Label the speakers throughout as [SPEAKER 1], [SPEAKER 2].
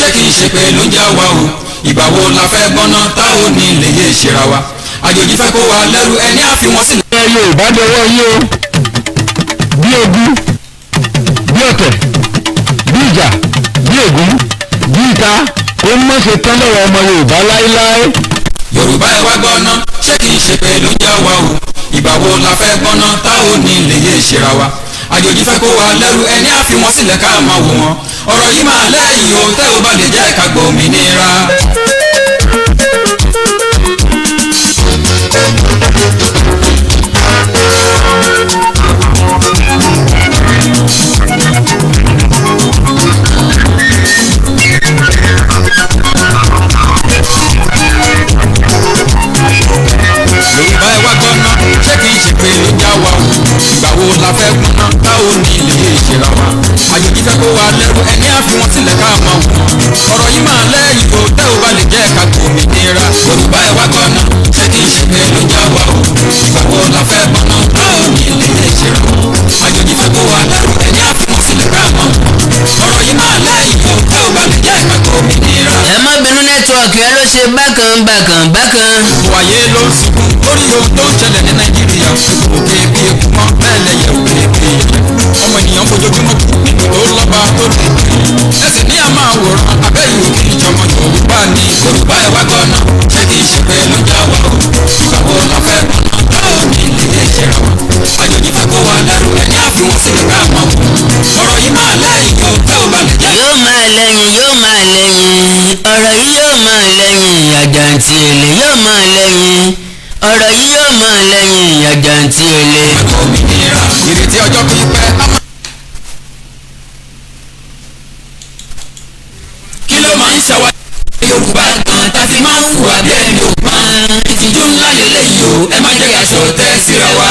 [SPEAKER 1] ṣé kìí ṣe pé ló ń já wa o ìgbà wo la fẹ́ gbọ́ná tá ò ní lè yé ìṣera wa àjòjì fẹ́ kó wa lẹ́rú ẹni àfi wọ́n sílẹ̀.
[SPEAKER 2] ẹ yóò bá dọwọ́ yín o bí ogun bí ọ̀tẹ̀ bí ìjà bí ègún bí ìta ó mọ̀ ṣe tán lọ́wọ́ ọmọ Yorùbá láéláé.
[SPEAKER 1] Yorùbá ẹ wá gbọ́ná ṣé kìí ṣe pé ló ń já wa o ìgbà wo la fẹ́ gbọ́ná tá ò ní lè yé ìṣera wa àjòjì fẹ́ kó wa lẹ́rú ẹni àfi wọ́n sílẹ̀ ká máa wò wọ́n ọ̀rọ̀ yìí máa lẹ́yìn o tẹ́ ò bá lè jẹ́ ká gbòmìnira. Yorùbá ẹ wá gbọ́ná ṣé kìí ṣe pé ló já wa o ìgbà wo la fẹ́ gbọ́ná tá ò ní lè yé ìṣera wa àjòjì fẹ́ kó wa lẹ́rú ẹni àfi wọ́n sílẹ̀ ká máa wò wọ́n ọ̀rọ̀ yìí máa lẹ́yìn o tẹ́ ò bá lè jẹ́ ká gbòmìnira. Yorùbá ẹ wá gbọ́ná ṣé kìí ṣe pé ló já wa o ìgbà wo la fẹ́ gbọ́ná tá ò ní lè yé ìṣera wa àjòjì fẹ́ kó wa lẹ́rú ẹni àfi wọ́n sílẹ̀ ká máa wò wọ́n ọ̀rọ̀ yìí máa lẹ́yìn o tẹ́ ò bá lè jẹ́ ká gbòmìnira.
[SPEAKER 3] ẹ má bínú nẹ́tíwọ̀kì ẹ ló ṣe bákan.
[SPEAKER 1] gbogbo ayé ló ń sunkún lórí ohun tó ń ṣẹlẹ̀ ní Nàìjíríà òkè bí eku mọ́ bẹ́ẹ̀ lẹ́yẹ òkè bí ọmọ ènìyàn fojoojúmọ́ kú níbi tó lọ́ba tó lè ẹsẹ̀ ní àmọ́ àwòrán abẹ́yìn òkè ìjọmọ Yorùbá ní. Yorùbá ẹ wá gbọ́ná ṣé kìí ṣe pé ló já wa o ìgbà wo la fẹ́ gbọ́ná báwo ní ilé ẹ̀ṣẹ̀ wa àjòjì fẹ́ kó wa lẹ́rù ẹni àfi wọ́n sílẹ̀ ká máa wò ọ̀rọ̀ yìí máa lẹ́yìn o tẹ́ ò bá lè jẹ́.
[SPEAKER 3] yóò máa lẹ́yìn ọ̀rọ̀ yìí yóò máa lẹ́yìn àjàǹtì èlé yóò máa lẹ́yìn ọ̀rọ̀ yìí yóò máa lẹ́yìn àjàǹtì èlé.
[SPEAKER 1] òmìnira ìrètí ọjọ́ pípẹ́ kí ló máa ń ṣàwá Yorùbá gan tá fi máa ń hùwà bí ẹni ò gbọ́n ìtìjú ńlá lélẹ́yìí o ẹ má jẹ́ ká ṣọ̀tẹ̀ síra wa.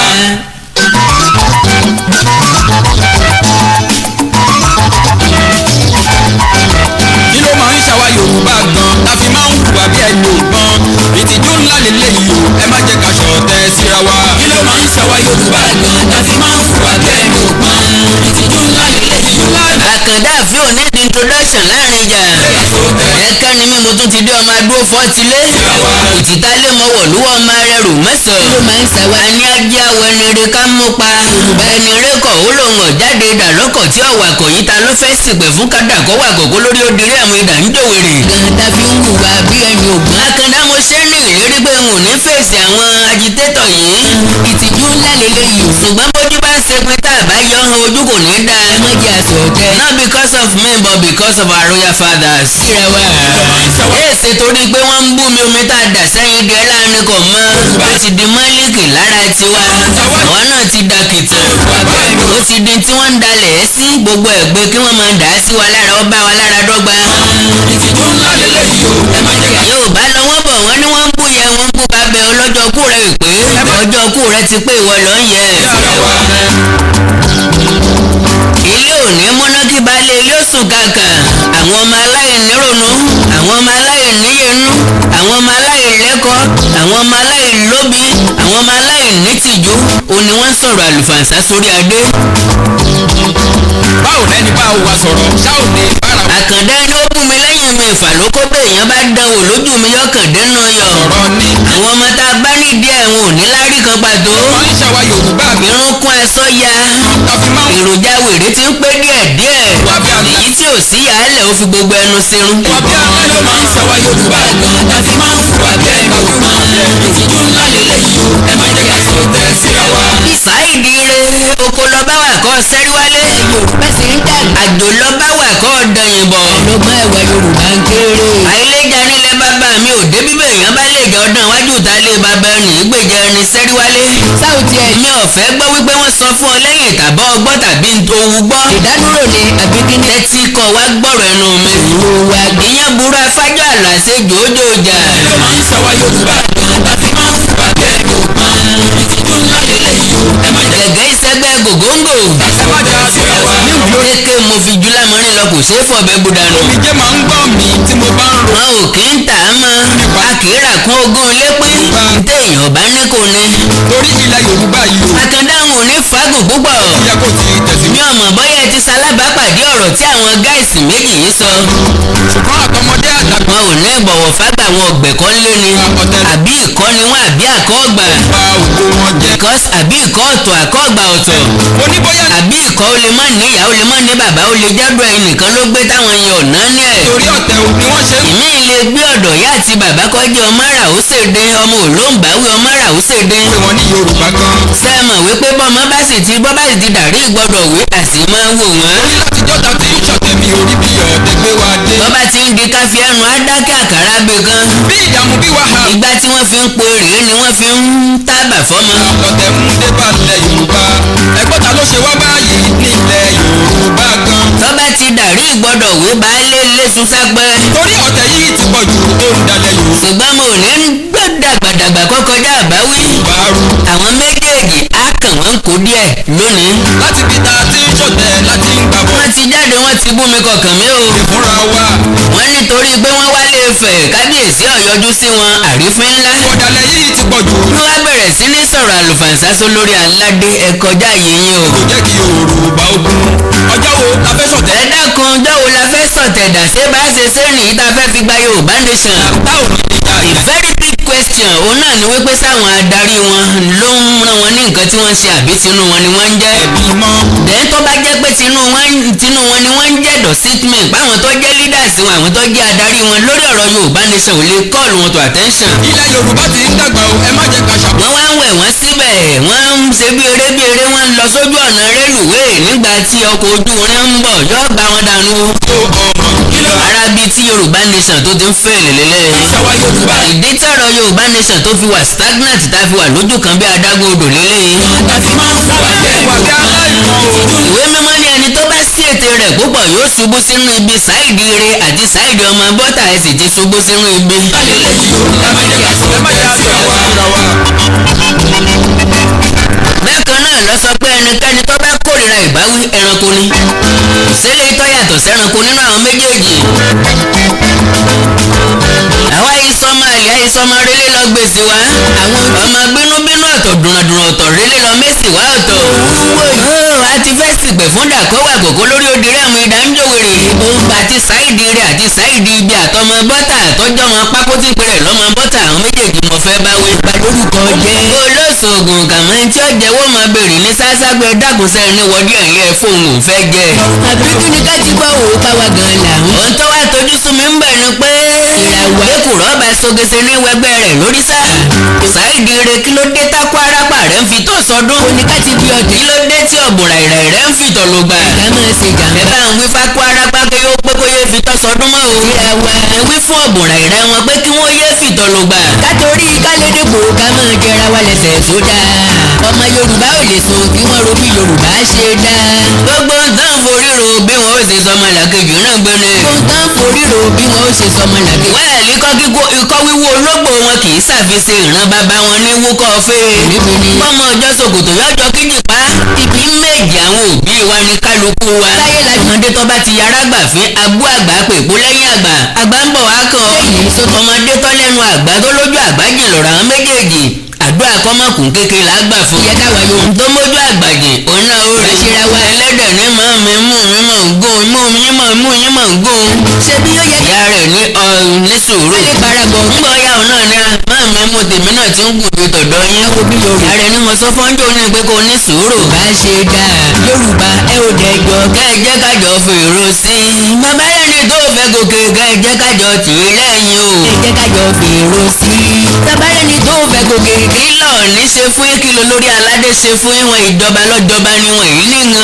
[SPEAKER 1] kí ló máa ń ṣàwá Yorùbá gan tá fi máa ń hùwà bí ẹni ò gbọ́n ìtìjú ńlá lélẹ́yìí o ẹ má jẹ́ ká ṣọ̀tẹ̀ síra wa. kí ló máa ń ṣàwá Yorùbá gan tá fi máa ń hùwà bí ẹni ò gbọ́n ìtìjú ńlá lélẹ́yìí o.
[SPEAKER 3] àkàndá àfi òní di introduction láàrin ìjà ẹ̀ka ni mímu tún ti dé ọmọ adúró fọ́tílé òtítà lé mọ́wọ́ lúwọ́ ọmọ rẹ̀ rò mẹ́sàn-án àní ajé àwọ̀ ẹni rẹ̀ ká mú pa ẹni rẹ̀ kọ̀ ó lòun ọ̀jáde ìdà lọ́kọ̀ tí ọ̀wà kọ̀ yìí ta ló fẹ́ sìpẹ̀ fún kádà kọ́ wà kọ̀kọ́ lórí odirí àwọn ìdà ń dòwèrè. gàdá fi ń hùwà bí ẹni ògùn. àkàndá mo ṣe ní ìlérí pé n ò ní fèsì àwọn agitétọ̀ yìí ìtìjú ńlá lélẹ́yìí ṣùgbọ́n bójú bá ṣe pé tá a bá yọ ọ́n ojú kò ní dá. ẹ má jẹ́ àṣọ ọ̀tẹ̀. not because of me but because of our royal fathers. kíra wa. èsè torí pé wọ́n ń bú mi omi tá a dà sẹ́yìn gẹ́ láàrin kò mọ́. ó ti di mọ́líkì lára tiwa. àwa náà ti da kìtàn. ó ti di tí wọ́n ń dalẹ̀ ẹ́ sí gbogbo ẹ̀gbẹ́ kí wọ́n máa dà á sí wa lára ó bá wa lára dọ́gba.
[SPEAKER 1] ìtìjú ńlá lélẹ́yìí o ẹ má jẹ́ ká.
[SPEAKER 3] Yorùbá lọ wọ́n bọ̀ wọ́n ní wọ́n ń bú yẹ wọ́n ń bú bàbá ọlọ́jọ́ kú rẹ̀ pé ọjọ́ kú rẹ̀ ti pé ìwọ lọ ń yẹ. ilé òní múná kí baálé ilé òsùn kàkà àwọn ọmọ aláìnírònú àwọn ọmọ aláìníyẹnú àwọn ọmọ aláìlẹ́kọ̀ọ́ àwọn ọmọ aláìlóbi àwọn ọmọ aláìnítìjú òní wọ́n sọ̀rọ̀ àlùfàǹsá sórí adé.
[SPEAKER 1] báwo lẹni bá wa sọ̀rọ̀ ṣá ò ní bára.
[SPEAKER 3] àkàndá ni ó bú mi lẹ́yìn mi ìfà ló kó bẹ́ẹ̀ yẹn bá dánwò lójú mi yọkàn dénú yọ.
[SPEAKER 1] ọ̀rọ̀ ni.
[SPEAKER 3] àwọn ọmọ tá a bá nídìí ẹ̀wọ̀n ò ní lárí kan pàtó.
[SPEAKER 1] máa ń ṣàwá Yorùbá mi.
[SPEAKER 3] irun kún ẹ̀sọ́ ya èròjà wèrè ti ń pé díẹ̀díẹ̀ èyí tí ò sí yàálẹ̀ ó fi gbogbo ẹnu sírun.
[SPEAKER 1] wàbí alẹ́ ló máa ń ṣàwá Yorùbá gan láti máa ń hùwà bí ẹni ò gbọ́n ìtìjú ńlá lélẹ́yìí o ẹ má jẹ́ ká ṣọ̀tẹ̀ síra wa.
[SPEAKER 3] Saheed ire oko lọ bá wà kọ́ sẹ́rí wálé. Yorùbá sì ń dàgbà. àjò lọ bá wà kọ́ dẹ̀yìn bọ̀.
[SPEAKER 4] ọlọ́gbọ́n ẹ̀wà Yorùbá ń kéré.
[SPEAKER 3] àìlèjà nílẹ̀ bàbá mi ò dé bíbẹ̀ èèyàn bá lè jọ dán wájú ta lé bàbá ẹni ìgbèjà ẹni sẹ́rí wálé.
[SPEAKER 4] sáùtì ẹ̀
[SPEAKER 3] mi ò fẹ́ gbọ́ wípé wọ́n sọ fún ọ lẹ́yìn ìtàbọ̀ ọgbọ́ tàbí ohun gbọ́.
[SPEAKER 4] ìdádúró ni àbí kíni.
[SPEAKER 3] etí kọ̀ wá gbọ́rọ̀ ẹnu mi.
[SPEAKER 4] ìwà
[SPEAKER 3] ìyẹn burú afájọ́ àlàsé jòójòjà.
[SPEAKER 1] ló máa ń ṣàwá Yorùbá gan láti máa ń hùwà bí ẹni ò gbọ́n ìtìjú ńlá lélẹ́yìí o ẹ má jẹ́
[SPEAKER 3] gẹ̀gẹ́ ìṣẹ́gbẹ́ gògóńgò.
[SPEAKER 1] ká má jà síra wa.
[SPEAKER 3] kéèké mo fi jù lámọ́rin lọ kò ṣeé fọ̀bẹ́ budanu.
[SPEAKER 1] omijé máa ń gbọ́n mi tí mo bá ń ro.
[SPEAKER 3] wọn ò kí ń tà á mọ́. a kì í rà kún ogún lépín. téèyàn bá ní kò ní.
[SPEAKER 1] torí ilẹ̀ Yorùbá yìí o.
[SPEAKER 3] àkàndá wọn ò ní fagùn púpọ̀.
[SPEAKER 1] ìyá kò ti tẹ̀sí.
[SPEAKER 3] mi ò mọ̀ bóyá ẹ ti ṣalábàápàdé ọ̀rọ̀ tí àwọn gáìsì méjì yìí sọ.
[SPEAKER 1] ṣùgbọ́n
[SPEAKER 3] ìbọ̀wọ̀ fágbà wọn ọ̀gbẹ̀kọ́ ńlé ni àbí ìkọ́ ni wọ́n àbí àkọ́ọ̀gbà because àbí ìkọ́ ọ̀tọ̀ àkọ́ọ̀gbà ọ̀tọ̀ àbí ìkọ́ ó lè má ní ìyá ó lè má ní bàbá ó lè jádùn ẹ̀yìn nìkan ló gbé táwọn yẹn ọ̀nà ní ẹ̀. ìmí ilé gbé ọ̀dọ̀ ìyá àti bàbá kọjá ọmọ rà ó ṣèdè ọmọ òlóǹbáwí ọmọ rà ó ṣèdè. sẹ́mọ̀ wípé bọ́mọ bá sì ti dàrí ìgbọ́dọ̀ wí àsì máa wò wọ́n. bọ́bá ti ń di káfí ẹnu adákẹ́ àkàrà gbé kan. ìgbà tí wọ́n fi ń po rèé ni wọ́n fi ń tábà fọ́mọ.
[SPEAKER 1] ọ̀tẹ̀ ń dé balẹ̀ Yorùbá ẹgbọ́n ta ló ṣe wá báyìí nílẹ̀ Yorùbá gan.
[SPEAKER 3] tọ́ba ti dàrí ìgbọ́dọ̀ wí baálé lẹ́sùn sápẹ́.
[SPEAKER 1] torí ọ̀tẹ̀ yìí ti pọ̀ jù ó ń dalẹ̀ Yorùbá.
[SPEAKER 3] ṣùgbọ́n mo ní gbàdàgbàdàgbà kọ́kọ́já àbáwí. àwọn méjèèjì á kàn wọ́n kó díẹ̀ lónìí.
[SPEAKER 1] láti bí ta ti ń ṣọ̀tẹ̀ láti ń gbà bọ́.
[SPEAKER 3] wọ́n ti jáde wọ́n ti bú mi kọ̀ọ̀kan mi o.
[SPEAKER 1] ìfúnra wa.
[SPEAKER 3] wọ́n nítorí pé wọ́n wálé Ifẹ̀ kábíyèsí ọ̀yọ́jú sí wọn àrífín ńlá.
[SPEAKER 1] ọ̀dàlẹ̀ yìí ti pọ̀ jù.
[SPEAKER 3] wọ́n wá bẹ̀rẹ̀ sí ní sọ̀rọ̀ àlùfàǹsá sólórí aládé ẹ̀kọjá yìnyín o.
[SPEAKER 1] kò jẹ́ kí Yorùbá ogun. ọjọ́ wo la fẹ́ ṣọ̀tẹ̀.
[SPEAKER 3] ẹ dákun ọjọ́ wo la fẹ́ sọ̀tẹ̀ dà ṣé bá ṣe sẹ́ni tá a fẹ́ fi gba Yorùbá nation.
[SPEAKER 1] báwo ni ìjà
[SPEAKER 3] a very big question òun náà ni wípé sáwọn adarí wọn ló ń rán wọn ní nǹkan tí wọ́n ṣe àbí tinú wọn ni wọ́n ń jẹ́.
[SPEAKER 1] ẹ̀bí mọ́.
[SPEAKER 3] dẹ́n tó bá jẹ́ pé tinú wọn ni wọ́n ń jẹ́ dọ̀sítmẹ̀ báwọn tó jẹ́ leaders wọn àwọn tó jẹ́ adarí wọn lórí ọ̀rọ̀ Yorùbá nation ò lè call wọn to attention.
[SPEAKER 1] ilẹ̀ Yorùbá ti ń dàgbà o ẹ má jẹ́ ká ṣàkóso.
[SPEAKER 3] wọ́n wá ń wẹ̀ wọ́n síbẹ̀ wọ́n ń ṣe bí eré wọ́n ń lọ sójú ọ̀nà rélùwéè nígbà tí ọkọ̀ ojú irin ń bọ̀ yóò gbá wọn dànù. ara bíi tí Yorùbá nation tó ti ń fèlè lélẹ̀. ìdí tí ọ̀rọ̀ Yorùbá nation tó fi wà stagnant tá a fi wà lójú kan bí adágún odò lélẹ̀. ìwé mímọ́ ní ẹni tó bá sí ètè rẹ̀ púpọ̀ yóò ṣubú sínú ibi Saheed ire àti Saheed ọmọ bọ́tà ẹ̀ sì ti ṣubú sínú ibi. bákan náà lọ sọ pé ẹnikẹ́ni tó bá kórìíra ìbáwí ẹranko ni sílé tó yàtọ̀ sẹ́ranko nínú àwọn méjèèjì. àwa ìsọmọ àlè àìsọmọ rélé lọ gbèsè wá àwọn ọmọ bínúbínú ọ̀tọ̀ dùnàdùnà ọ̀tọ̀ rélé lọ mẹ́sì wá ọ̀tọ̀. a ti fẹ́ sìgbè fún dàkọ́wà kòkó lórí odirí àwọn ìdá ń jòwèrè. àti Saheed ire àti Saheed ibi àtọmọ bọ́tà àtọ́jọ́ wọn pákó tí pẹ̀rẹ̀ lọ́mọ bọ́tà àwọn méjèèjì mo fẹ́ bá wí.
[SPEAKER 4] lórúkọ jẹ́.
[SPEAKER 3] olóṣogùn kàmọ́ tí ó jẹ́wọ́ máa bèrè ní sáságbé dákùnsẹ́ ní wọ́dí ẹ̀yẹ fóun ò fẹ́ jẹ.
[SPEAKER 4] àbí kí ni ká ti gbọ́ òun káwa gan làwọn.
[SPEAKER 3] ohun tó wá tójú sún mi ń bẹ̀ ni pé ìràwọ̀ èkùrọ̀ ọba sogese ní wẹgbẹ́ rẹ̀ lórí sáà. Saheed ire kí ló dé tákó arápà rẹ̀ ń fi tó sọdún.
[SPEAKER 4] ó ní ká ti bí ọdẹ.
[SPEAKER 3] kí ló dé tí ọ̀bùnrà ìrẹ̀ rẹ̀ ń fi tọ̀ ló gbà.
[SPEAKER 4] ká máa ṣe jàmbá.
[SPEAKER 3] ẹ bá ń wí fákó arápá pé ó pé kó yé fi tọ́ sọdún mọ́ o.
[SPEAKER 4] ìràwọ̀
[SPEAKER 3] ẹ wí fún ọ̀bùnrà ìrẹ̀ wọn pé kí wọ́n yé fi tọ̀ ló gbà.
[SPEAKER 4] kátorí kálédèbò ká máa jẹra wa lẹ́sẹ̀ tó dáa. ọmọ Yorùbá ò lè sùn kí wọ́n ro bí Yorùbá ṣe dáa.
[SPEAKER 3] gbogbo nǹkan foríro bí wọn ó ṣe sọmọ làkejì náà gbélé.
[SPEAKER 4] gbọ̀ngàn foríro bí wọ́n ó ṣe sọmọ làkejì.
[SPEAKER 3] wẹ́ẹ̀lì ikọ́ wíwó ológbò wọn kì í ṣàfihàn ìran bàbá wọn ní wúkọ́ fẹ́. pọ́nmọ ọjọ́ ṣòkòtò yọjọ́ kíjìpá ibi méjì àwọn òbí wa ní kálukú wa.
[SPEAKER 4] láyé la
[SPEAKER 3] ọmọdé tó bá ti yára gbà fín agbó àgbà pèpó lẹ́yìn àgbà àgbà ń bọ̀ wá kàn ọ́. ọmọdé tó lẹ́nu àgbà tó lójú àgbà jìnlọ̀rọ̀ àwọn méjèèjì àdúrà kọ́mọkùn kékeré la gbà fún.
[SPEAKER 4] ìyá káwa yóò.
[SPEAKER 3] tó mójú àgbàjì òun náà ó rè.
[SPEAKER 4] àṣírà wa.
[SPEAKER 3] ẹlẹ́dẹ̀ ní màá mi mú mi mọ̀ ń gún imú yín mọ̀ ń gún.
[SPEAKER 4] ṣé bí ó yẹ ká.
[SPEAKER 3] ìyá rẹ̀ ní sùúrù.
[SPEAKER 4] ẹ parapọ̀.
[SPEAKER 3] ń gbọ́ ya ọ̀nà ni máa mi mú tèmi náà ti ń gùn bí tọ̀dọ̀ yín.
[SPEAKER 4] àwọn bí Yorùbá.
[SPEAKER 3] ìyá rẹ̀ ní mo sọ fọ́njọ́ ní pé kò ní sùúrù.
[SPEAKER 4] bá ṣe dáa. Yorùbá ẹ ò dẹjọ.
[SPEAKER 3] kẹ́ ẹ jẹ́ kájọ fèrò sí i. bàbá ẹni tó fẹ́ gòkè kẹ́ ẹ jẹ́ kájọ tì í lẹ́yìn o.
[SPEAKER 4] ẹ jẹ́ kájọ fèrò sí i. bàbá ẹni tó fẹ́ gòkè.
[SPEAKER 3] kí lọ́ọ̀ni ṣe fún yín kí ló lórí aládé ṣe fún yín wọn ìjọba lọ́jọba ni wọn èyí ní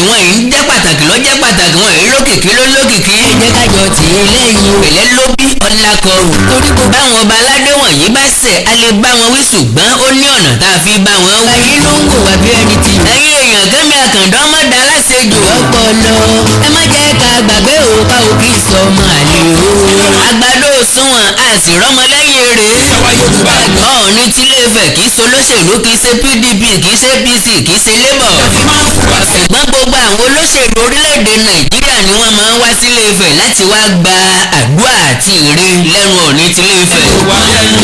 [SPEAKER 3] wọn yìí ń jẹ́ pàtàkì lọ́jẹ́ pàtàkì wọn èyí lókìkí ló lókìkí.
[SPEAKER 4] ẹ jẹ́ kájọ tì í lẹ́yìn o.
[SPEAKER 3] pẹ̀lẹ́ ló bí ọlákọ̀rù. torí kò báwọn ọba aládé wọ̀nyí bá ṣẹ̀ a lè bá wọn wí ṣùgbọ́n ó ní ọ̀nà tá a fi bá wọn wí.
[SPEAKER 4] ayé ló ń wò wá bí ẹni tí.
[SPEAKER 3] ẹ̀yin èèyàn kẹ́mi àkàndá ọmọ dá láṣejù.
[SPEAKER 4] ọpọlọ ẹ má jẹ́ ká gbàgbé òkà òkè sọmọ àlè o.
[SPEAKER 3] àgbàdo òṣùwọ̀n a sì rọ́mọ lẹ́yìn rẹ̀. Ọọ̀ni tílé Ifẹ̀ kì í ṣe olóṣèlú kì í ṣe PDP kì í ṣe APC kì í ṣe Labour. ṣùgbọ́n gbogbo àwọn olóṣèlú orílẹ̀-èdè Nàìjíríà ni wọ́n máa ń wá sílé Ifẹ̀ láti wá gba àdúrà àti ìre lẹ́nu Ọọ̀ni tílé Ifẹ̀.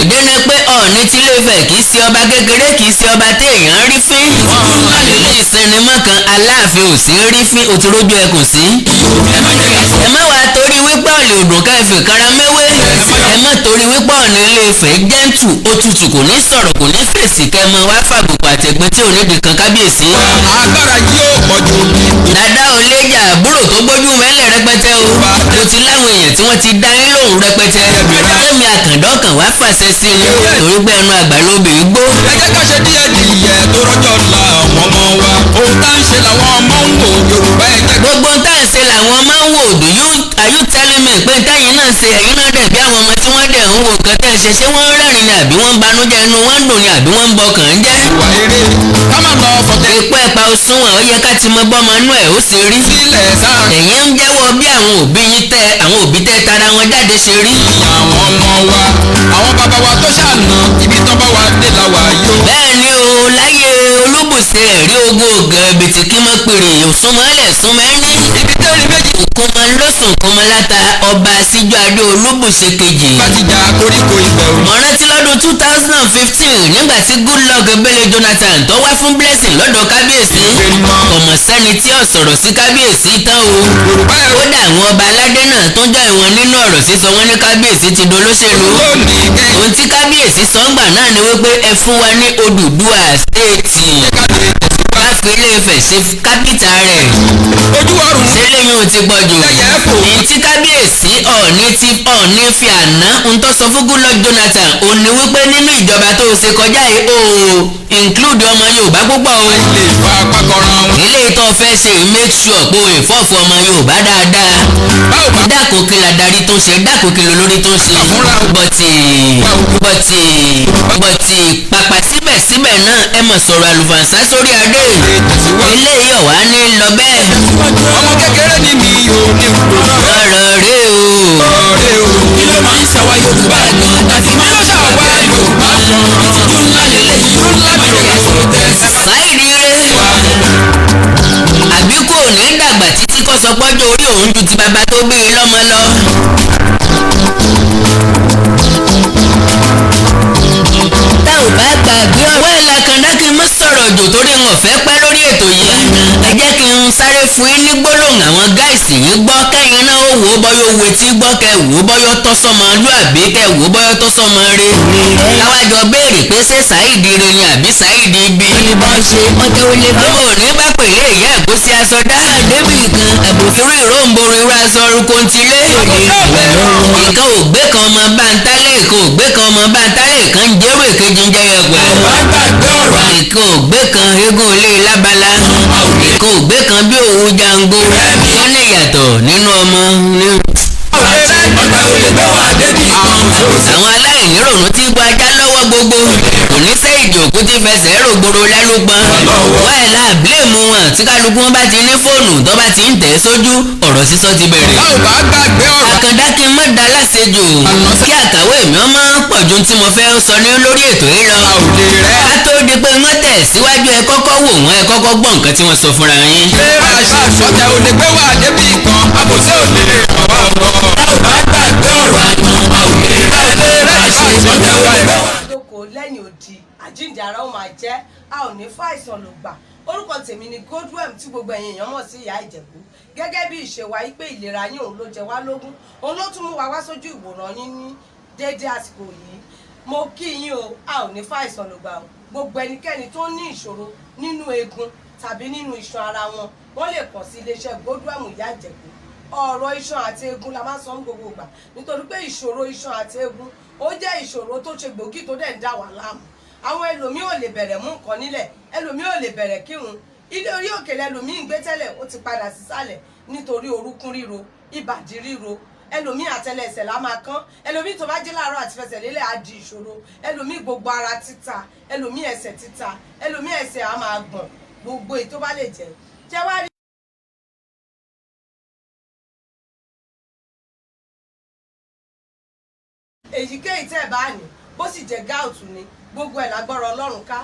[SPEAKER 3] ìdí ni pé Ọọ̀ni tílé Ifẹ̀ kì í ṣe ọba kékeré kì í ṣe ọba téèyàn rí fín. ilé ìsinimá kan Aláàfin ò sí rí fín o ti rójú ẹkùn sí. ẹ má wàá torí wípé ọ̀lẹ̀ òdùn ká ẹ fi kára mẹ́wé. má torí wípé ọ̀nà ilé Ifẹ̀ jẹ́ǹtù òtútù kò ní sọ̀rọ̀ kò ní fèsì kẹ́ mọ wá fàbùkù àtẹ̀gbẹ́ tí ò ní di kan kábíyèsí.
[SPEAKER 1] agbára yóò pọ̀jù mi.
[SPEAKER 3] dada oléjà àbúrò tó gbójú mẹ́lẹ̀ rẹpẹtẹ o. mo ti láwọn èèyàn tí wọ́n ti dá yín lóhùn rẹpẹtẹ. tẹ́mi àkàndọ́ kan wá fàṣẹ sí i torí pé ẹnu àgbà ló bè é gbó.
[SPEAKER 1] ẹ jẹ́ ká ṣe díẹ̀ díẹ̀ tó rọ́jọ́ la àwọn ọmọ wa. ohun tá à ń ṣe làwọn ọmọ ń wò Yorùbá ẹ jẹ́.
[SPEAKER 3] gbogbo tá à ń ṣe làwọn máa ń wò are you telling me pé táyìn náà ṣe ẹ̀yin náà dẹ̀ bí àwọn ọmọ tí wọ́n dẹ̀ ń wò nǹkan tẹ́ ṣe ṣé wọ́n ń rẹ́rìn ni àbí wọ́n ń banújẹ́ inú wọn ń dùn ni àbí wọ́n ń bọkàn ń jẹ́.
[SPEAKER 1] ìwà eré ká má lọ fọ̀tẹ̀.
[SPEAKER 3] epo ẹ̀pà òṣùwọ̀n ó yẹ ká ti mọ bọ́mọ inú ẹ̀ ó ṣe rí.
[SPEAKER 1] sílẹ̀ sáà.
[SPEAKER 3] ẹ̀yin ń jẹ́wọ́ bí àwọn òbí tẹ́ tara wọn jáde ṣe rí.
[SPEAKER 1] àwọn ọmọ wa àwọn bàbá wa tó ṣàná ibi tán bá wa dé la wà yó.
[SPEAKER 3] bẹ́ẹ̀ ni o láyé olúbùsẹ̀ ẹ̀rí ogun ògàn ẹ̀bìtì kí mọ́ pèrè òsúnmọ́lẹ̀ súnmẹ́ni.
[SPEAKER 1] ibi tẹ́rin méjì.
[SPEAKER 3] kọmọ lọ́sùn kọmọ láta ọba síjú adé olúbùsẹ̀ kejì.
[SPEAKER 1] bá ti jà koríko ìbẹ̀rù.
[SPEAKER 3] mo rántí lọ́dún 2015 nígbà tí Goodluck Ebele Jonathan tó wá fún blessing lọ́dọ̀ kábíyèsí. kọ̀mọ̀ sẹ́ni tí ò sọ̀rọ̀ sí kábíyèsí tán o. kódà àwọn ọba aládé náà tún jọ ìwọ̀n nínú ọ̀rọ̀ sísọ wọn ní kábíyèsí ti dolóṣèlú. ohun tí kábíyèsí sọ́ngbà náà ni wípé ẹ fún wa ní Odùduwà stéètì. káfí Ilé Ifẹ̀ ṣe kápítà rẹ̀.
[SPEAKER 1] ojú ọrùn.
[SPEAKER 3] ṣé lẹ́yìn ò ti pọ̀ jù. èyí tí kábíyèsí ọ̀ọ́ni fi àná ń tó sọ fún Goodluck Jonathan ó ní wípé nínú ìjọba tó ṣe kọjá yìí ó include ọmọ Yorùbá púpọ̀ o.
[SPEAKER 1] ilé ìfọ apákọ̀rọ̀ wọn.
[SPEAKER 3] ilé ìtọ́ fẹ́ ṣe make sure pé o ìfọ́fọ́ ọmọ Yorùbá dáadáa. dákòókè làdarí tó ń ṣe dákòókè lólórí tó ń ṣe. bọ̀tì pàpà síbẹ̀síbẹ̀ náà ẹ mọ̀ sọ̀rọ̀ àlùfànṣá sórí adé. eléyìí ọ̀wá ní lọ bẹ́ẹ̀.
[SPEAKER 1] ọmọ kékeré ni mi ò ní kúrò.
[SPEAKER 3] ọ̀rọ̀ rẹ o.
[SPEAKER 1] ọ̀rẹ́ o. kí ló máa ń ṣàwa Yorùbá gan. àti kí ló ṣàwa Yorùbá gan. ìtìjú ńlá lélẹ̀ yìí ó ńlá mi ò yẹ kó tẹ̀.
[SPEAKER 3] Saheed àbí kò ní dàgbà títí kó sọ pọ́jọ́ orí òun ju ti bàbá tó bí i lọ́mọ lọ. tá ò bá gbàgbé ọ̀wọ́ ìlàkàndá kí n mọ́ sọ̀rọ̀ jù torí wọn fẹ́ pẹ́ lórí ètò yìí. ẹ jẹ́ kí n sáré fún yín ní gbólóhùn àwọn gáìsì yìí gbọ́ kẹ́yìn náà ó wò ó bọ́yọ̀ owó etí gbọ́ kẹ́ wò ó bọ́yọ̀ tọ́sọ́mọ lúàbí kẹ́ wò ó bọ́yọ̀ tọ́sọ́mọ re. káwájọ béèrè pé ṣé Saheed re ni àbí Saheed ibi.
[SPEAKER 4] ìbọn ṣe mọ́tẹ́wọlé bá.
[SPEAKER 3] ọmọ òní bá pèlè ìyá ẹ̀gúsí aṣọ dá.
[SPEAKER 4] débì kan àbòsí.
[SPEAKER 3] irú ìròǹboro irú aṣọ orúkọ ti lé. ìkan ògbé kan ọmọ bá ń tálẹ̀ ìkan ògbé kan ọmọ bá ń tálẹ̀ kan ń jẹ́rò èkejì ń jẹ́ yẹpẹ̀. ìkan ògbé kan eégún ilé lábala. ìkan ògbé kan bí òwú jango. wọ́n ní ìyàtọ̀ nínú ọmọ ní. àwọn aláìníròònù tí gbọ́ ajá lọ́wọ́ gbogbo oníṣẹ́ ìjòkú ti fẹsẹ̀ rògbòrò lálùpọ̀ wáyé láàbílẹ̀mù wọn tí kálukú wọn bá ti ní fóònù tó bá ti ń tẹ̀ sójú ọ̀rọ̀ sísọ ti bẹ̀rẹ̀.
[SPEAKER 1] báwo bá gbàgbé ọ̀rọ̀.
[SPEAKER 3] àkàndá kí n má da láṣejù kí àkàwé mi ọmọ pọ̀ ju tí mo fẹ́ sọ ní lórí ètò yìí lọ. ká tó di pé mo tẹ̀ síwájú ẹ kọ́kọ́ wò wọ́n ẹ kọ́kọ́ gbọ́ nǹkan tí wọ́n sọ fúnra yín.
[SPEAKER 1] ṣé àṣọjà ò lè gbé wà débi kan àbòsí ò lè bàbá ọ̀rọ̀. báwo bá gbàgbé ọ̀rọ̀ àná
[SPEAKER 5] lóko lẹ́yìn odi àjíǹde ara ó máa jẹ́ a ò ní fàìsàn ló gbà. orúkọ tèmi ni Goldwem tí gbogbo ẹ̀yin èèyàn mọ̀ sí ìyá Ìjẹ̀bú. gẹ́gẹ́ bí ìṣe wa pé ìlera yín òun ló jẹ wá lógún òun ló tún mú wa wá sójú ìwòran yín ní déédéé àsìkò yìí. mo kí yín o a ò ní fàìsàn ló gbà o. gbogbo ẹnikẹ́ni tó ní ìṣòro nínú eegun tàbí nínú iṣan ara wọn wọ́n lè kàn sí iléeṣẹ́ Goldwem ìyá Ìjẹ̀bú. ọ̀rọ̀ iṣan àti eegun la máa sọ ní gbogbo ìgbà nítorí pé ìṣòro iṣan àti eegun ó jẹ́ ìṣòro tó ṣe gbòógì tó dẹ̀ ń dà wá láàmú. àwọn ẹlòmíì ò lè bẹ̀rẹ̀ mú nǹkan nílẹ̀ ẹlòmíì ò lè bẹ̀rẹ̀ kírun ilé orí òkè lẹlòmíì ń gbé tẹ́lẹ̀ ó ti padà sísàlẹ̀ nítorí orúnkún ríro ìbàdí ríro ẹlòmíì àtẹlẹsẹ̀ la máa kán ẹlòmíì tó bá jí láàárọ̀ àti fẹsẹ̀ lélẹ̀ á di ìṣòro ẹlòmíì gbogbo ara títa ẹlòmíì ẹsẹ̀ títa ẹlòmíì ẹsẹ̀ á máa gbọ̀n gbogbo èyí tó bá lè jẹ́ wá rí. èyíkéyìí tẹ́ ẹ̀ bá ní bó sì jẹ́ gáùtù ni gbogbo ẹ̀ lágbára Ọlọ́run ká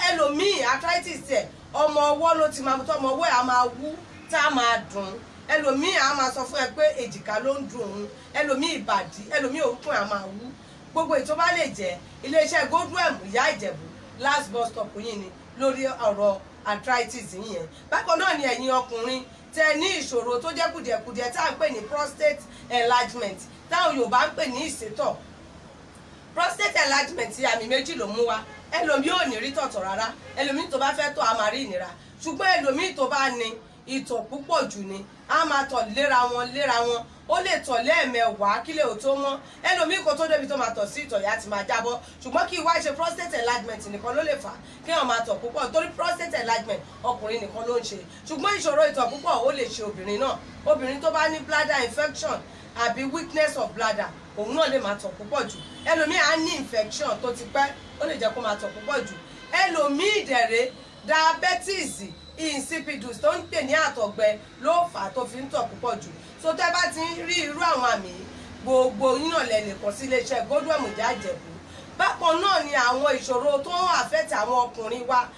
[SPEAKER 5] ẹlòmíì arthritis ẹ̀ ọmọ ọwọ́ ló ti máa tọ́ ọmọ ọwọ́ ẹ̀ á máa wú tá a máa dùn ẹlòmíì á máa sọ fún ẹ pé èjìká ló ń dùn òun ẹlòmíì ìbàdí ẹlòmíì orúnkún ẹ̀ á máa wú gbogbo èyí tó bá lè jẹ́ iléeṣẹ́ Goldwem ìyá Ìjẹ̀bú last bus stop yìí ni lórí ọ̀rọ̀ arthritis yìnyẹn. bákan náà ni ẹ̀yin ọkùnrin tẹ ní ìṣòro tó jẹ́ kùdìẹ̀kùdìẹ̀ tá à ń pè ní prostate enlargement táwọn Yorùbá ń pè ní ìsétọ̀. Prostate enlargement àmì méjì ló mú wa. Ẹlòmíì ò ní rí tọ̀tọ̀ rárá, ẹlòmíì tó bá fẹ́ tọ̀ á máa rí ìnira, ṣùgbọ́n ẹlòmíì tó bá ní ìtọ̀ púpọ̀ jù ni á máa tọ̀ léra wọn, ó lè tọ̀ lẹ́ẹ̀mẹwàá kílẹ̀ ò tó mọ́, ẹlòmíì kò tó débi tó máa tọ̀ sí ìtọ̀ yá ti máa jábọ́, ṣùgbọ́n kí wá ṣe prostate enlargement nìkan ló lè fà á kí wọ́n máa tọ̀ púpọ̀, torí prostate enlargement ọkùnrin nìkan ló ń ṣe, ṣùgbọ́n ìṣòro ìtọ̀ púpọ̀ ó lè ṣe obìnrin náà. Obìnrin tó bá ní bladder infection àbí weakness of bladder òun náà lè máa tọ̀ púpọ̀ jù. Ẹlòmíì á ní infection tó ti pẹ́, ó lè jẹ́ kó máa tọ̀ púpọ̀ jù. Ẹlòmíì dẹ̀rẹ̀ diabetes insipidus tó ń pè ní àtọ̀gbẹ ló fà á tó fi ń tọ̀ púpọ̀ jù. So tẹ́ bá ti ń rí irú àwọn àmì gbogbo yín náà lẹ lè kàn sí iléeṣẹ́ Godwem Ìjẹ̀bú. Bákan náà ni àwọn ìṣòro tó ń affect àwọn ọkùnrin wa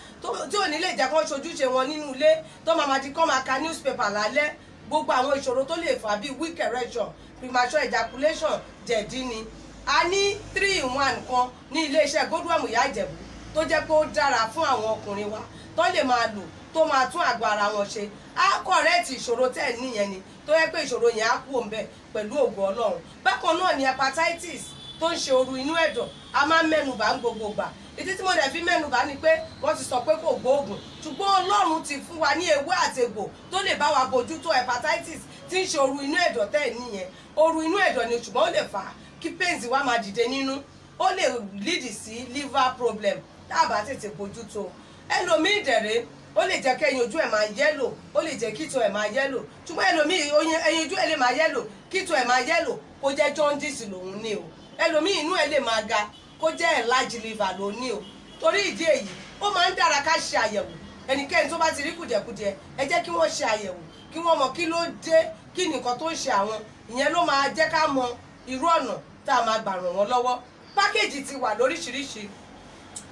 [SPEAKER 5] tí ò ní lè jẹ́ kó ṣojúṣe wọn nínú ilé, tó máa di kó máa ka newspaper lálẹ́. Gbogbo àwọn ìṣòro tó lè fà bíi weak erection, premature ejaculation, jẹ̀dí ni. A ní 3-in-1 kan ní iléeṣẹ́ Godwem Ìjẹ̀bú tó jẹ́ pé ó dára fún àwọn ọkùnrin wa tó lè máa lò tó máa tún àgọ́ ara wọn ṣe. Á kọ̀rẹ́ẹ̀tì ìṣòro tẹ̀ níyẹn ni tó yẹ pé ìṣòro yẹn á kú òǹbẹ pẹ̀lú ògo Ọlọ́run. Bákan náà ni hepatitis tó ń ṣe ooru inú ẹ̀dọ̀, a máa ń mẹ́nubà ń gbogbo gbà. Ìdí tí mo dẹ̀ fi mẹ́nubà ni pé wọ́n ti sọ pé kò gbóògùn, ṣùgbọ́n Ọlọ́run ti fún wa ní ewé àtegbò tó lè bá wa bójútó hepatitis tí ń ṣe ooru inú ẹ̀dọ̀ tẹ̀ níyẹn. Ooru inú ẹ̀dọ̀ ni, ṣùgbọ́n ó lè fà á kí pains wa máa dìde nínú, ó lè lead sí liver problem tá a bá tètè bójútó. Ẹlòmíì dẹ̀rẹ̀ ó lè jẹ́ kẹ́yìn ojú ẹ̀ máa yẹ́lò, ó lè jẹ́ kíto ẹ̀ máa yẹ́lò, ṣùgbọ́n ẹlòmíì ẹyin ojú ẹ̀ lè máa yẹ́lò, kíto ẹ̀ máa yẹ́lò kó jẹ́ jaundice lòun ní o. Ẹlòmíì inú ẹ̀ lè máa ga kó jẹ́ enlarged liver lòun ní o. Torí ìdí èyí ó máa ń dára ká ṣe àyẹ̀wò. Ẹnikẹ́ni tó bá ti rí kùdìẹ̀kudiẹ ẹ jẹ́ kí wọ́n ṣe àyẹ̀wò kí wọ́n mọ kí ló dé, kí nìkan tó ń ṣe àwọn, ìyẹn ló máa jẹ́ ká mọ irú ọ̀nà tá a máa gbà ràn wọ́n lọ́wọ́. Pákéjì ti wà lóríṣiríṣi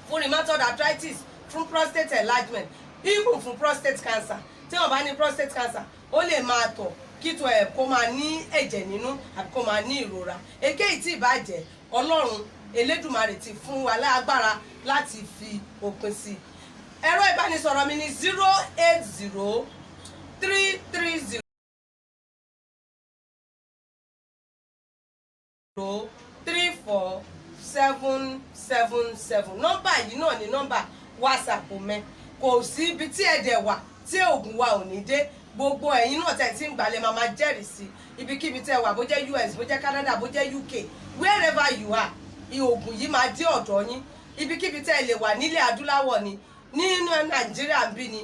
[SPEAKER 5] fún rheumatoid arthritis, fún prostate enlargement, even fún prostate cancer. Tí wọ́n bá ní prostate cancer ó lè máa tọ̀ kíto ẹ̀ kó máa ní ẹ̀jẹ̀ nínú àbí kó máa ní ìrora. Èkéyìí tí ìbàjẹ́ Ọlọ́run Elédùmarè ti fún wa lágbára láti fi òpin sí. Ẹ̀rọ ìbánisọ̀rọ̀ mi ní 080-330-3477. Nọ́mbà yìí náà ni nọ́mbà WhatsApp mẹ́. Kò sí ibi tí ẹ̀dẹ̀ wà tí oògùn wa ò ní dé. Gbogbo ẹ̀yin náà tẹ̀ tí ń gbalẹ̀ máa jẹ́rìí sí ibikíbi tẹ́ wà, bó jẹ́ US, bó jẹ́ Canada, bó jẹ́ UK, wherever you are, oògùn yìí máa dé ọ̀dọ̀ yín. Ibikíbi tẹ́ lè wà nílẹ̀ adúláwọ̀ ni, nínú Nàìjíríà ń bí ni,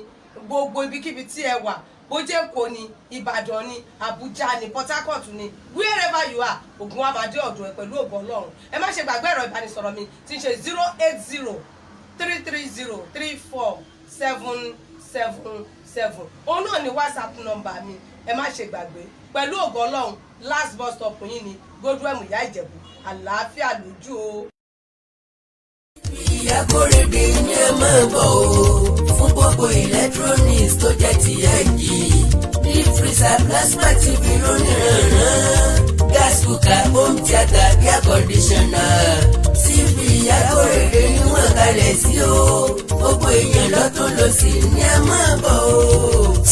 [SPEAKER 5] gbogbo ibikíbi tí ẹ wà, bó jẹ́ Èkó ni, Ìbàdàn ni, Àbújá ni, Port Harcourt ni, wherever you are, oògùn wa máa dé ọ̀dọ̀ ẹ pẹ̀lú ògo Ọlọ́run. Ẹ má ṣe gbàgbé ẹ̀rọ ìbánisọ̀rọ̀ mi tí ń ṣe 080-330-3477. Òun náà ni WhatsApp nọ́mbà mi, ẹ má ṣe gbàgbé. Pẹ̀lú ògo Ọlọ́run, last bus stop yín ni Godwem Ìjẹ̀bú. Àlàáfíà lójú o.
[SPEAKER 4] Ìyá Kórèdé ni ẹ máa bọ̀ o fún gbogbo electronics tó jẹ́ ti LG, deep freezer, plasma TV lónìrànràn, gas cooker, home theatre, air conditioner. TV Ìyá Kórèdé ni wọ́n kalẹ̀ sí o, gbogbo èèyàn lọ́tún lósì ni ẹ máa bọ̀ o.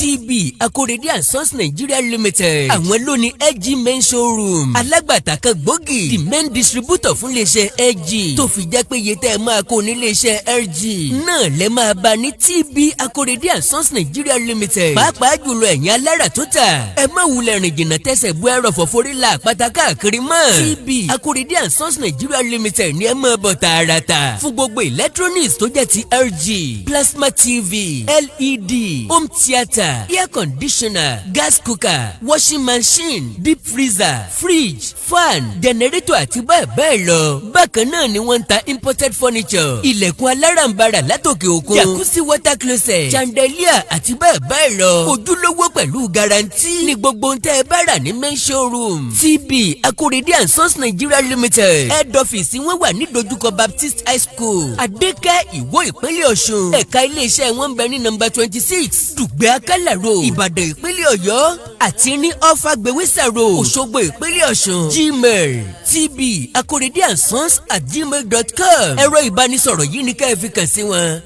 [SPEAKER 4] TB Akorede and Sons Nigeria Limited àwọn ló ní LG main showroom, alágbàtà kan gbòógì, the main distributor fún iléeṣẹ́ LG, tó fi jẹ́ pé iye tẹ́ ẹ máa kó ní iléeṣẹ́ LG náà lẹ́ máa bá ní TB Akorede and Sons Nigeria Limited. Pàápàá jùlọ ẹ̀yin alára tó tà, ẹ má wulẹ̀ rìn jìnnà tẹ̀sẹ̀ bú ẹ̀rọ fọ̀fọ́rí la àpáta káàkiri mọ́. TB Akorede and Sons Nigeria Limited ni ẹ máa bọ̀ tààràtà fún gbogbo electronics tó jẹ́ ti LG, plasma TV, LED, home theatre, air conditioner, gas cooker, washing machine, deep freezer, fridge, fan, generator àti bẹ́ẹ̀ bẹ́ẹ̀ lọ. Bákan náà ni wọ́n ń ta imported furniture, ilẹ̀kùn alárànbarà látòkè òkun, jacuzzi, water closet, chandelier àti bẹ́ẹ̀ bẹ́ẹ̀ lọ. Ojúlówó pẹ̀lú guarantee ni gbogbo ń tẹ́ ẹ bá rà ní main showroom. TB Akorede and Sons Nigeria Limited head office wọn wà ní dojúkọ Baptist High School, Adékẹ́, Ìwó, ìpínlẹ̀ Ọ̀ṣun. Ẹ̀ka iléeṣẹ́ wọn ń bẹ ní number 26 Dùgbẹ́ Akálà Road, Ìbàdàn, ìpínlẹ̀ Ọ̀yọ́, àti ní Ọ̀fàgbéwésà Road, Òṣogbo, ìpínlẹ̀ Ọ̀ṣun. Gmail tbakoredeandsons@gmail.com. ẹ̀rọ ìbánisọ̀rọ̀ yìí ni ká ẹ fi kàn sí wọn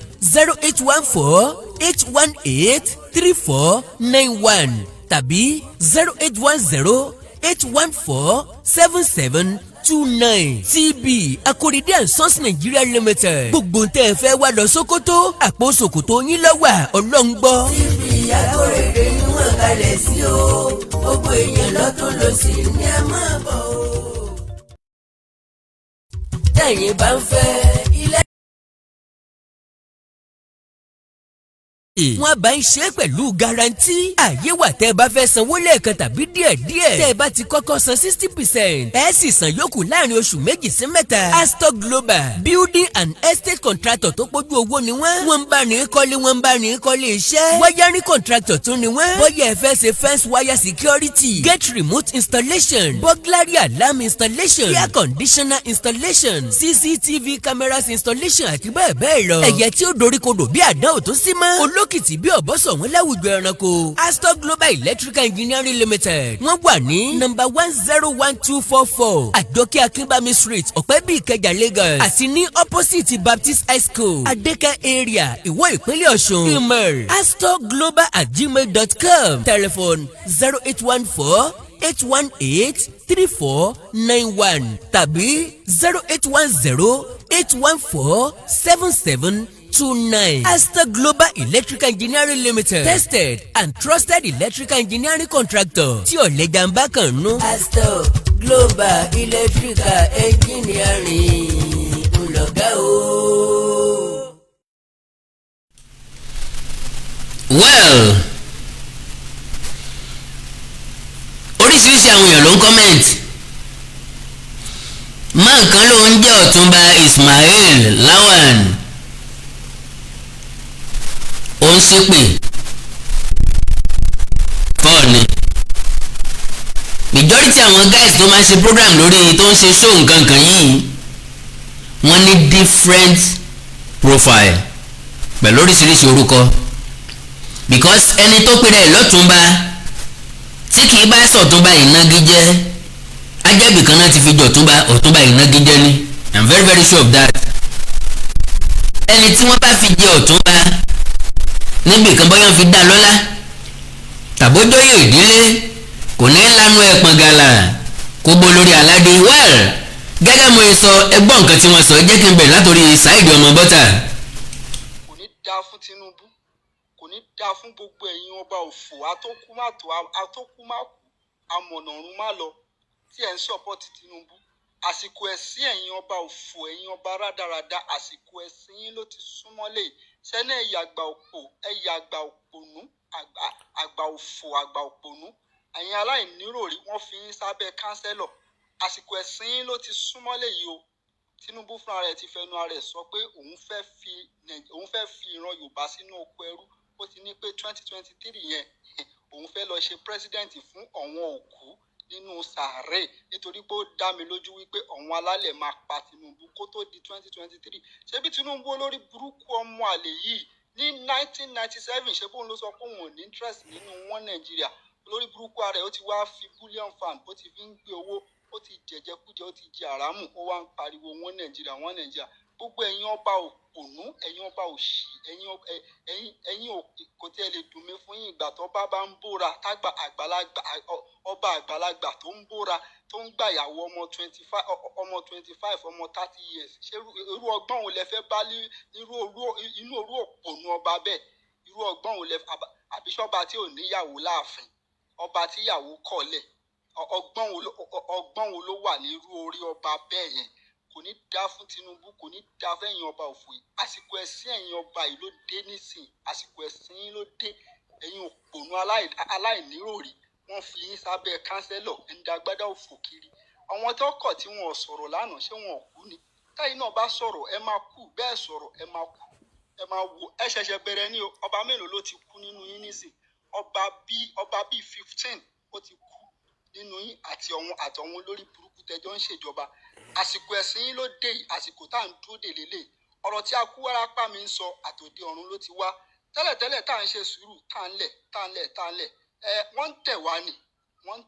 [SPEAKER 4] 0814-818-3491 tàbí 0810
[SPEAKER 3] 081477229 TB Akorede and Sons Nigeria Limited. Gbogbo tẹ́ ẹ fẹ́ wá lọ Sókótó àpò ṣòkòtò yín lọ́wọ́ ọlọ́ngbọ́.
[SPEAKER 4] TB Akorede ni wọ́n kalẹ̀ sí o gbogbo èèyàn lọ́tún lọ́sì ní ẹ máa bọ̀ o. tẹ̀yin bá ń fẹ́ ilé.
[SPEAKER 3] Wọ́n bá ń ṣe pẹ̀lú garanti. Àyè wà tẹ́ ẹ bá fẹ́ sanwó lẹ́ẹ̀kan tàbí díẹ̀díẹ̀. Tẹ́ ẹ bá ti kọ́kọ́ san 60%. Ẹ sì san yòókù láàrin oṣù méjì sí mẹ́ta. Astor Global Building and Estate Contractor tó pójú owó ni wọ́n. Wọ́n ń bá ní kọ́lé wọ́n ń bá ní kọ́lé iṣẹ́. Wiring Contractor tún ni wọ́n. Bóyá ẹ fẹ́ ṣe fence wire security. Gate remote installation. Burglary alarm installation. Air conditioner installation. CCTV cameras installation àti bẹ́ẹ̀ bẹ́ẹ̀ lọ. Ẹ̀yẹ tí ó doríkodò bí àdán ò tún sí mọ́. Olókìtì bí ọ̀bọ́sọ̀ wọn láwùjọ ẹranko. Astor Global Electrical Engineering Limited. Wọ́n wà ní number 101244 Àjọkẹ́ Akínbámi Street Ọ̀pẹ́bí Ìkẹjà Lagos. Àti ní opposite Baptist High School Adékẹ́ area Ìwó ìpínlẹ̀ Ọ̀ṣun. Email astorglobal@gmail.com. Telephone 0814-818-3491 tàbí 0810-814-7729. Astor Global Electrical Engineering Limited. Tested and trusted electrical engineering contractor tí ọ̀lẹ́jà ń bá kàn nú.
[SPEAKER 4] Astor Global Electrical Engineering ńlọgá o.
[SPEAKER 3] Well, oríṣiríṣi àwọn èèyàn ló ń comment. Máa kan ló ń jẹ́ Ọ̀túnba Ismail Lawan. Ó ń ṣépè fọ́ọ̀ni. Majority àwọn guys tó máa ń ṣe program lórí tó ń ṣe show nǹkan kan yìí wọ́n ní different profile pẹ̀lú oríṣiríṣi orúkọ because ẹni tó pèrè ẹ̀ lọ́túnba tí kì í bá sọ̀túnba ìnagijẹ́ ajẹ́bì kan náà ti fi jọ ọ̀túnba ìnagijẹ́ ni. I'm very very sure of that. Ẹni tí wọ́n bá fi jẹ ọ̀túnba níbi kan bọ́yọ̀ fi dá lọ́lá tàbójóyè ìdílé kò ní lanu ẹ̀pọ̀n gàlà kó bó lórí aládé. Well, gẹ́gẹ́ mo sọ ẹgbọ́n nǹkan tí wọ́n sọ jẹ́ kí n bẹ̀rẹ̀ látòrí Saheed ọmọ bọ́tà.
[SPEAKER 6] Kò ní dáa fún Tinubu, kò ní dáa fún gbogbo ẹ̀yin ọba òfò atókùmátò atókùmákù amọ̀nàrún má lọ tí ẹ̀ ń sọ́pọ̀tì Tinubu. Àsìkò ẹ̀sìn ẹ̀yin ọba òfò ẹ̀yin ọba rádaràda àsìkò ẹ̀sìn yín ló ti súnmọ́lé sẹ́nẹ̀ ẹ̀yà àgbà òpò ẹ̀yà àgbà òpònú àgbà òfò àgbà òpònú ẹ̀yin aláìníròrí wọ́n fi yín sábẹ́ kánsẹ́lọ̀ àsìkò ẹ̀sìn yín ló ti súnmọ́lé yìí o. Tinubu fúnra rẹ̀ ti fẹnu ara ẹ̀ sọ pé òun fẹ́ fi ìran Yorùbá sínú oko ẹrú. Ó ti ní pé 2023 yẹn òun fẹ́ lọ ṣe pírẹsidẹ́ǹtì fún àwọn òkú nínú sàárè nítorí pé ó dá mi lójú wípé àwọn alálẹ̀ máa pa Tinubu kó tó di 2023. ṣebí Tinubu olórí burúkú ọmọ àlè yìí ní 1997 ṣé bóun ló sọ pé òun ò ní interest nínú wọn Nàìjíríà. Olórí burúkú ara ẹ̀ ó ti wá fi bullion fan ó ti fi ń gbé owó ó ti jẹjẹkújẹ ó ti jẹ àràmù ó wá ń pariwo wọn Nàìjíríà. Gbogbo ẹ̀yin ọba òpònú ẹ̀yin ọba òṣì ẹ̀yin kò tí ẹ lè dùn mí fún yín ìgbà tó bá ń bóra tágbà àgbàlagbà ọba àgbàlagbà tó ń bóra tó ń gbàyàwó ọmọ 25 ọmọ 30 years ṣé irú ọgbọ́n wo lẹ fẹ́ bá inú orú òpònú ọba bẹ́ẹ̀ irú ọgbọ́n wo lẹ àbíṣọ́ba tí ò níyàwó láàfin ọba tíyàwó kọ̀lẹ̀ ọgbọ́n wo ló wà ní irú orí ọba bẹ́ẹ̀ yẹn. Kò ní dá fún Tinubu kò ní dá fẹ́yìn ọba òfò yìí. Àsìkò ẹ̀sìn ẹ̀yin ọba yìí ló dé nísìn àsìkò ẹ̀sìn yín ló dé ẹ̀yin òpònú aláìníròrí wọ́n fi yín sábẹ́ kánsẹ́lọ̀ ẹ̀ńdàgbádá òfò kiri. Àwọn tó kọ̀ tí wọn ò sọ̀rọ̀ lánàá ṣé wọn ò kú ni. Táyì náà bá sọ̀rọ̀ ẹ máa kú bẹ́ẹ̀ sọ̀rọ̀ ẹ máa kú ẹ máa wò ẹ ṣẹ̀ṣẹ̀ bẹ̀rẹ̀ ní o. Ọba mélòó ló ti kú nínú yín nísìn? Ọba bíi 15 ó ti kú nínú yín àtọ̀wọn olórí burúkú tẹjọ́ ń ṣèjọba. Àsìkò ẹ̀sìn yín ló dé àsìkò tá à ń dúró dè lélẹ̀. Ọ̀rọ̀ tí Akúwárápá mi ń sọ àtòdì ọ̀run ló ti wá. Tẹ́lẹ̀tẹ́lẹ̀ tá à ń ṣe sùúrù tá à ń lẹ̀ wọ́n ń tẹ̀ wá ni wọ́n ń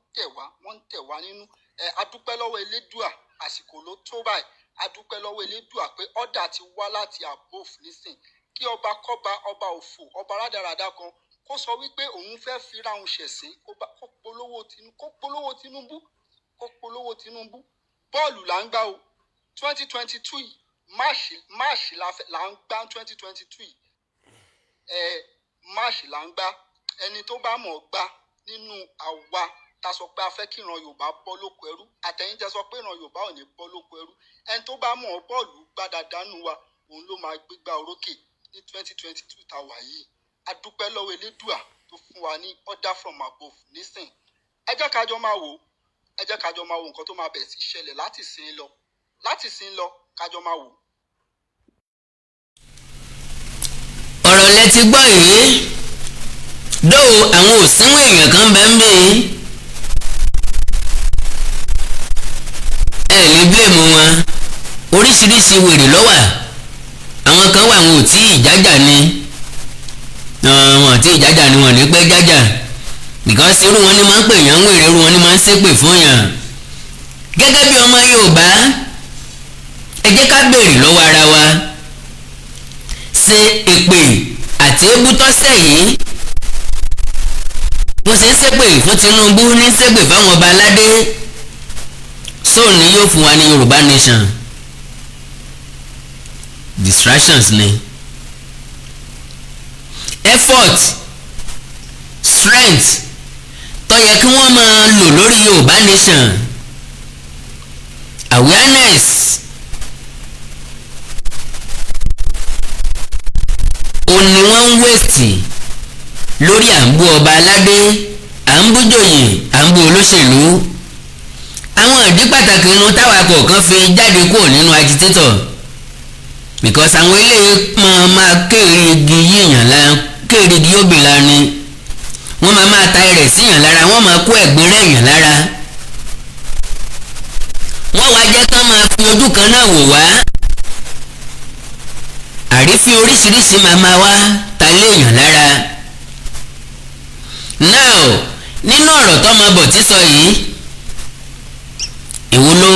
[SPEAKER 6] tẹ̀ wá nínú. Adúpẹ́ lọ́wọ́ Elédùà àsìkò ló tó báyìí. Adúpẹ́ lọ́wọ́ Elédùà pé ọ̀dà ti wá láti above nísìn kí ọba kọ́ba ọba òfò ọba rádaràda kan kó sọ wípé òun fẹ́ fira òun ṣẹ̀sín kó polówó Tinubu kó polówó Tinubu. Bọ́ọ̀lù là ń gbá o 2022 yìí máàṣì là ń gbá 2022 yìí máàṣì là ń gbá. Ẹni tó bá mọ̀ gbá nínú àwa ta sọ pé a fẹ́ kí ìran Yorùbá bọ́ lóko ẹrú, àtẹ̀yìn tẹ́ sọ pé ìran Yorùbá ò ní bọ́ lóko ẹrú, ẹni tó bá mọ̀ bọ́ọ̀lù gbá dáadáa nù wa òun ló máa gbégbá orókè ní 2022 tá wà yìí. A dúpẹ́ lọ́wọ́ Elédùà tó fún wa ní order from above nísìn. Ẹ jẹ́ ká jọ máa wò nǹkan tó máa bẹ̀rẹ̀ sí ṣẹlẹ̀ láti sin lọ ká jọ máa wò.
[SPEAKER 3] ọ̀rọ̀ lẹ ti gbọ́ yìí dó àwọn òsínwó èèyàn kan bẹ́ẹ̀ ń bè ẹ lè bílèmù wọn oríṣiríṣi wèrè ló wà. àwọn kan wà wọn ò tí ìjájà ni wọn tí ìjájà ni wọn ní pẹ́ jájà because irú wọn ni máa ń pè yàn ń wèrè, irú wọn ni máa ń ṣépè fún yàn. gẹ́gẹ́ bí ọmọ Yorùbá ẹ jẹ́ ká béèrè lọ́wọ́ ara wa ṣe èpè àti ébútọ́sẹ̀ yìí bó ṣe ń ṣépè fún Tinubu ní ṣépè fáwọn ọba aládé sóò ní yóò fún wa ní Yorùbá nation. Distractions ni effort strength tó yẹ kí wọ́n máa lò lórí Yorùbá nation awareness òun ni wọ́n ń waste lórí à ń bú ọba aládé à ń bú jòyè à ń bú olóṣèlú. àwọn ìdí pàtàkì inú táwa kọ̀ọ̀kan fi jáde kúrò nínú agitator because àwọn eléyìí máa kéèrè igi yíyàn lára kéèrè igi òbí lára ni wọ́n máa ta ẹrẹ̀ síyàn lára wọ́n máa kó ẹ̀gbin rẹ̀ yàn lára wọ́n wá jẹ́ kán máa fi ojú kan náà wò wá àrífín oríṣiríṣi máa wá ta léèyàn lára. now nínú ọ̀rọ̀ tọ́mọ bọ̀ tí sọ yìí èwo ló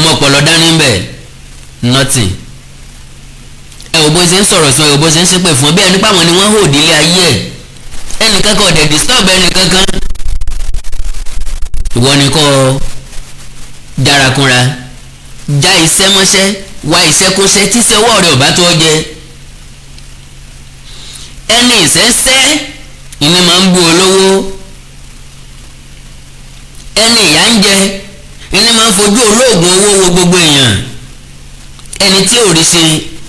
[SPEAKER 3] mọ ọpọlọ dání bẹ́ẹ̀ nothing. ẹ ò bó ṣe ń sọ̀rọ̀ sọ ẹ ò bó ṣe ń ṣépè fún ọ bí ẹni pàwọn ni wọ́n hò dílé ayé ẹ̀ ẹnìkan kan ọ̀dẹ̀ disturb ẹnìkankan ìwọ ni kò dárakunra já iṣẹ́ mọ́ṣẹ́ wá iṣẹ́ kúnṣẹ́ tí iṣẹ́ ọwọ́ rẹ̀ ò bá tó jẹ ẹni ìṣẹ́ṣẹ́ ìní máa ń bú olówó ẹni ìyà ń jẹ ìní máa ń fojú olóògùn owó wo gbogbo èèyàn ẹni tí ò rí ṣe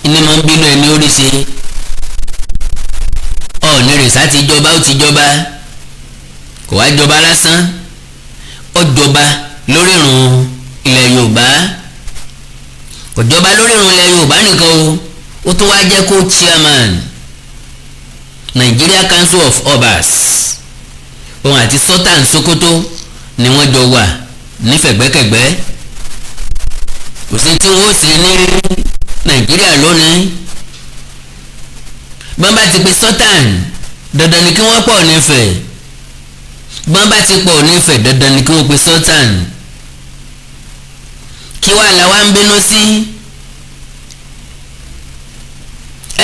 [SPEAKER 3] ìní máa ń bínú ẹni ó rí ṣe ọ̀ọ́nì rìsá ti jọba ó ti jọba kò wá jọba lásán ó jọba lórí ìrun ilẹ̀ Yorùbá kò jọba lórí ìrun ilẹ̀ Yorùbá nìkan o ó tún wá jẹ́ kó chairman Nigeria Council of Obas òun àti Sultan Sokoto ni wọ́n jọ wà nífẹ̀gbẹ́kẹ̀gbẹ́ kò sí tí wọ́n ṣe ní Nàìjíríà lónìí bọ́n bá ti pe Sultan dandan ni kí wọ́n pọ̀ nífẹ̀ẹ́ bọ́n bá ti pọ̀ nífẹ̀ẹ́ dandan ni kí wọ́n pe Sultan kí wàá la wá ń bínú sí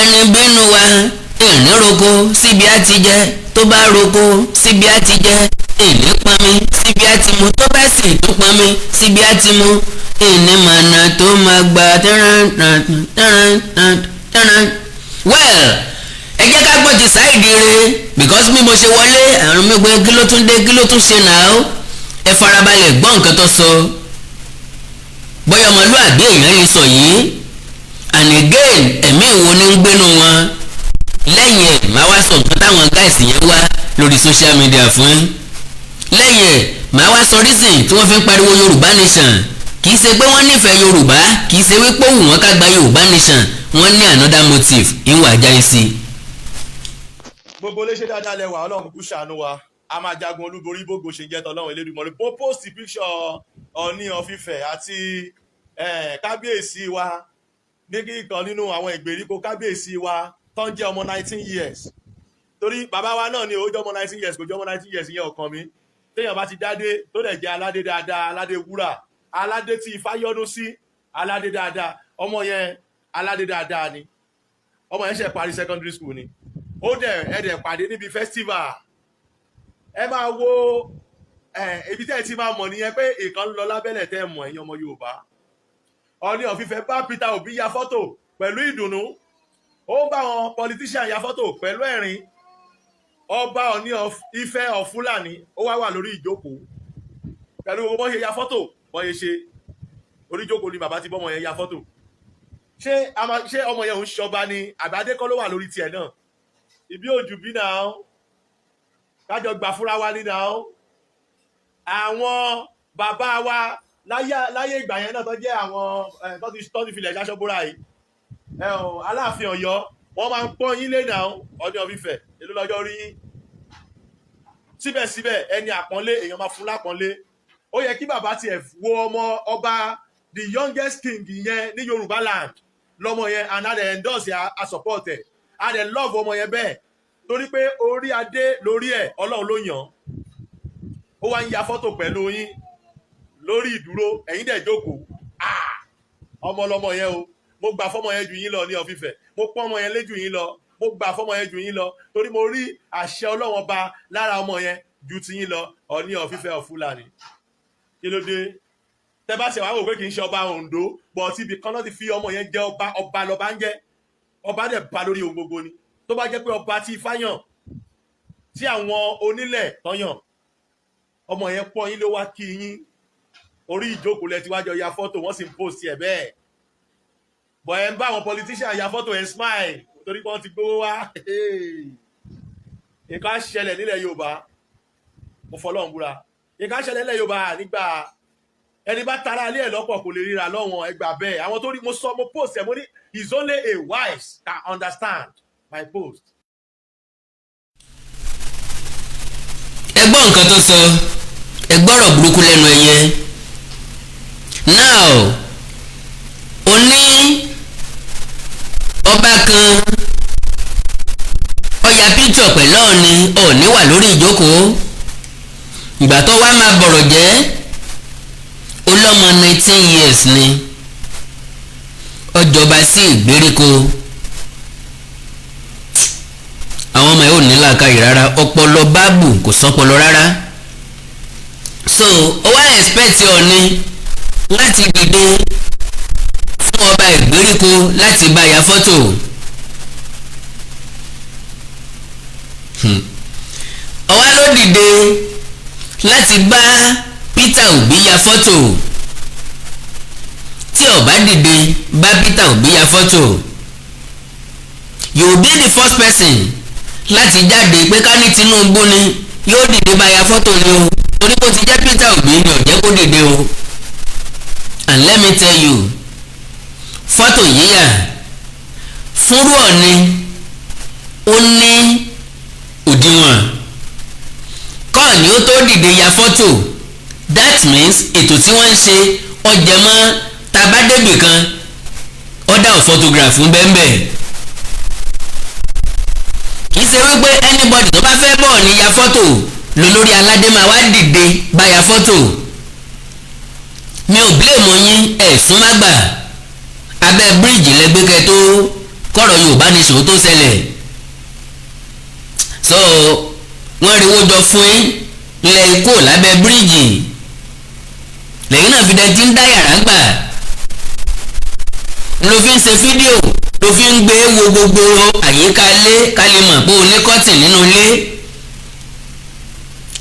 [SPEAKER 3] ẹni bínú wa ìní roko síbi á ti jẹ tó bá roko síbi á ti jẹ ìní pọnmi síbi á ti mu tó bá sì tó pọnmi síbi á ti mu ìní mànà tó máa gba well ẹ jẹ́ ká gbọ́ ti Saheed re because bí mo ṣe wọlé àrùn mi gbé kí ló tún dé kí ló tún ṣe náà ẹ farabalẹ̀ gbọ́ nǹkan tó sọ bóyá ọmọlúàbí èèyàn lè sọ yìí and again ẹ̀mí ìwo ni ń gbénu wọn lẹ́yìn ẹ̀ máa wá sọ nǹkan táwọn guys yẹn wá lórí social media fún lẹ́yìn ẹ̀ máa wá sọ reason tí wọ́n fi ń pariwo Yorùbá nation kì í ṣe pé wọ́n nífẹ̀ẹ́ Yorùbá kì í ṣe wípé òun wọn ká gba Yorùbá nation wọ́n ní another motive ìwà jáì sí.
[SPEAKER 7] gbogbo léṣe dáadáa lẹwà Ọlọ́run kú ṣàánú wa a máa jagun olúborí bógo ṣe jẹ́ tọ́lọ́run Elédùmarè bó post picture Ọọ̀ni of Ifẹ̀ àti kábíyèsí wa ní kíkan nínú àwọn ìgbèríko kábíyèsí wa tó ń jẹ́ ọmọ 19 years torí bàbá wa náà ni ó jẹ́ ọmọ 19 years kò jẹ́ ọmọ 19 years yẹn ọkàn mi téèyàn bá ti dádé tó dẹ̀ jẹ́ aládé dáadáa aládé wúrà aládé tí Ifá yọ́nú sí aládé dáadáa ọmọ yẹn aládé dáadáa ni ọmọ yẹn ṣe parí secondary school ni ó dẹ̀ ẹ̀dẹ̀ pàdé níbi festival ẹ máa wo ibi tẹ́ ẹ ti máa mọ̀ nìyẹn pé ìkan ń lọ lábẹ́lẹ̀ tẹ́ ẹ mọ̀ ẹ̀yin ọmọ Yorùbá. Ọọ̀ni of Ifẹ̀ bá Peter Obi ya fọ́tò pẹ̀lú ìdùnnú, ó bá wọn politician ya fọ́tò pẹ̀lú ẹ̀rín. Ọba Ọọ̀ni of Ifẹ̀ of Fúlàní ó wá wà lórí ìjókòó pẹ̀lú gbogbo bọ́n ṣe ya fọ́tò bọ́n ṣe ṣe orí ìjókòó ni bàbá ti bọ́mọ yẹn ya fọ́tò. Ṣé ọmọ yẹn ò ń ṣọba ni àbádé kọ́ ló wà lórí tiẹ̀ náà? Ibi òjù bí náà kájọ gbà fúnra wa ní náà. Àwọn bàbá wa láyé ìgbà yẹn náà tó jẹ́ àwọn tó ti filẹ̀ ṣaṣọ́búra yìí Aláàfin Ọ̀yọ́ wọ́n máa ń pọ́n yín lé náà Ọọ̀ni of Ifẹ̀ èló lọ́jọ́ rí yín. Síbẹ̀síbẹ̀ ẹni àpọ́nlé èèyàn máa fún lápọ́nlé. Ó yẹ kí bàbá tiẹ̀ wo ọmọ ọba the youngest king yẹn ní Yorùbá land lọ́mọ yẹn and adẹ̀ endorse a support ẹ̀ adẹ̀ love ọmọ yẹn bẹ́ẹ̀ torí pé orí adé lórí ẹ̀ Ọlọ́run ló yàn. Ó wá ń ya fọ́tò pẹ̀lú yín lórí ìdúró ẹ̀yin dẹ̀ jókòó. Ọmọ lọmọ yẹn o, mo gbà fọ́mọ yẹn jù yín lọ ní of Ifẹ̀, mo pọ́n ọmọ yẹn lé jù yín lọ, mo gbà fọ́mọ yẹn jù yín lọ torí mo rí àṣẹ Ọlọ́run ọba lára ọmọ yẹn ju ti yín lọ Ọọ̀ni of Ifẹ̀ of Fúlàní. Kí ló dé? Tẹ́ bá ṣe wá wò pé kì í ṣe ọba Oǹdó bọ̀ tí ibi kan náà ti fi ọmọ yẹn jẹ́ ọba lọ́ba ń jẹ́ ọba dẹ̀ ba lórí ohun gbogbo ni. Tó bá jẹ́ pé ọba tí Ifá yàn tí àwọn onílẹ̀ tọ́yàn ọmọ yẹn pọ́n yín ló wá kí yín orí ìjókòó lẹ ti wájọ ya fọ́tò wọ́n sì ń post ẹ̀ bẹ́ẹ̀. Bọ̀ ẹ̀ ń bá àwọn politician ya fọ́tò ẹ̀ smile torí pé wọ́n ti gbówó wá. Nǹkan ṣẹlẹ̀ nílẹ̀ Yorùbá mo fọlọ́run búra. Nǹkan ṣẹlẹ̀ nílẹ̀ Yorùbá nígbà ẹni bá tara ilé ẹ̀ lọ́pọ̀ kò lè ríra lọ́wọ́n ẹgbà bẹ́ẹ̀. Àwọn tó rí mo sọ mo post ẹ̀ mo ní it's only a wise can understand my post.
[SPEAKER 3] Ẹ gbọ́ nǹkan tó sọ, ẹ gbọ́rọ̀ burúkú lẹ́nu ẹ̀ yẹn. Now ó ní ọba kan ó ya picture pẹ̀lú Ọọ̀ni wà lórí ìjókòó. Ìgbà tó wá máa bọ̀rọ̀ jẹ́ ọlọ́mọ 19 years ni ó jọba sí ìgbèríko. Àwọn ọmọ ẹ̀ ò ní làákàyè rárá, ọpọlọ báàbù kò sọpọlọ rárá. So ó wá expect Ọọ̀ni láti dìde fún ọba ìgbèríko láti bá ya fọ́tò. Ọwá ló dìde láti bá Peter Obi ya fọ́tò. Tí ó bá dìde bá Peter Obi ya fọ́tò, you be the first person láti jáde pé ká ní Tinubu ni yóò dìde bá ya fọ́tò ni o torí bó ti jẹ́ Peter Obi ni ò jẹ́ kó dìde o. And let me tell you, fọ́tò yíyà fúnrú Ọọ̀ni ó ní òdiwọ̀n. Kọ́ọ̀ni ó tó dìde ya fọ́tò, that means ètò tí wọ́n ń ṣe ọjẹ́mọ́ tabadébì kan order of photograph ń bẹ́ẹ̀. Kì í ṣe wípé anybody tó bá fẹ́ bọ̀ ní ya fọ́tò lólórí aládé máa wá dìde bá ya fọ́tò. Mi ò blame yín ẹ̀sùn má gbà abẹ́ bíríìjì lẹ́gbẹ́kẹ́ tó kọ̀rọ̀ Yorùbá nation tó ṣẹlẹ̀. So wọ́n rí owó jọ fún yín lẹ́ ikú lábẹ́ bíríìjì lẹ́yìn náà fi dẹ́ tí ń dá yàrá gbà ló fi ń ṣe fídíò ló fi ń gbé wo gbogbo àyíká ilé ká lè mọ̀ pé o ní kọ́tì nínú ilé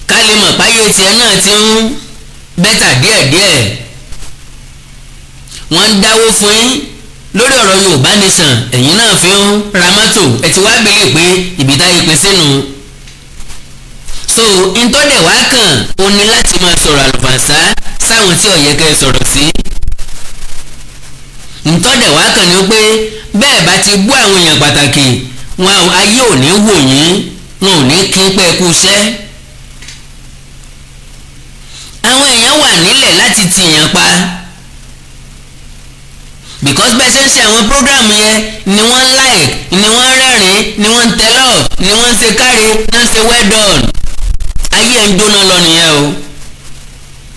[SPEAKER 3] ká lè mọ̀ páyé tiẹ̀ náà ti ń bẹ́tà díẹ̀díẹ̀. Wọ́n ń dáwó fún yín lórí ọ̀rọ̀ Yorùbá nation ẹ̀yin náà fi ń ra mọ́tò ẹ̀ ti wá bèèrè pé ibi táyé pín sínú. So ntọ́dẹ̀ wá kàn ó ní láti máa sọ̀rọ̀ àlùfànṣá sáwọn tí ó yẹ kẹ́ ẹ sọ̀rọ̀ sí. Ntọ́dẹ̀ wá kàn ní pé bẹ́ẹ̀ bá ti bú àwọn èèyàn pàtàkì wọn ayé ò ní wò yín wọn ò ní kí pẹ́ kú iṣẹ́. Àwọn èèyàn wà nílẹ̀ láti tìyàn pa because bẹ́ẹ̀ ṣe ń ṣe àwọn program yẹn ni wọ́n like ni wọ́n rẹ́rìn ni wọ́n tẹ love ni wọ́n ṣe káre ni wọ́n ṣe well done. Ayé ẹ̀ ń jóná lọ nìyẹn o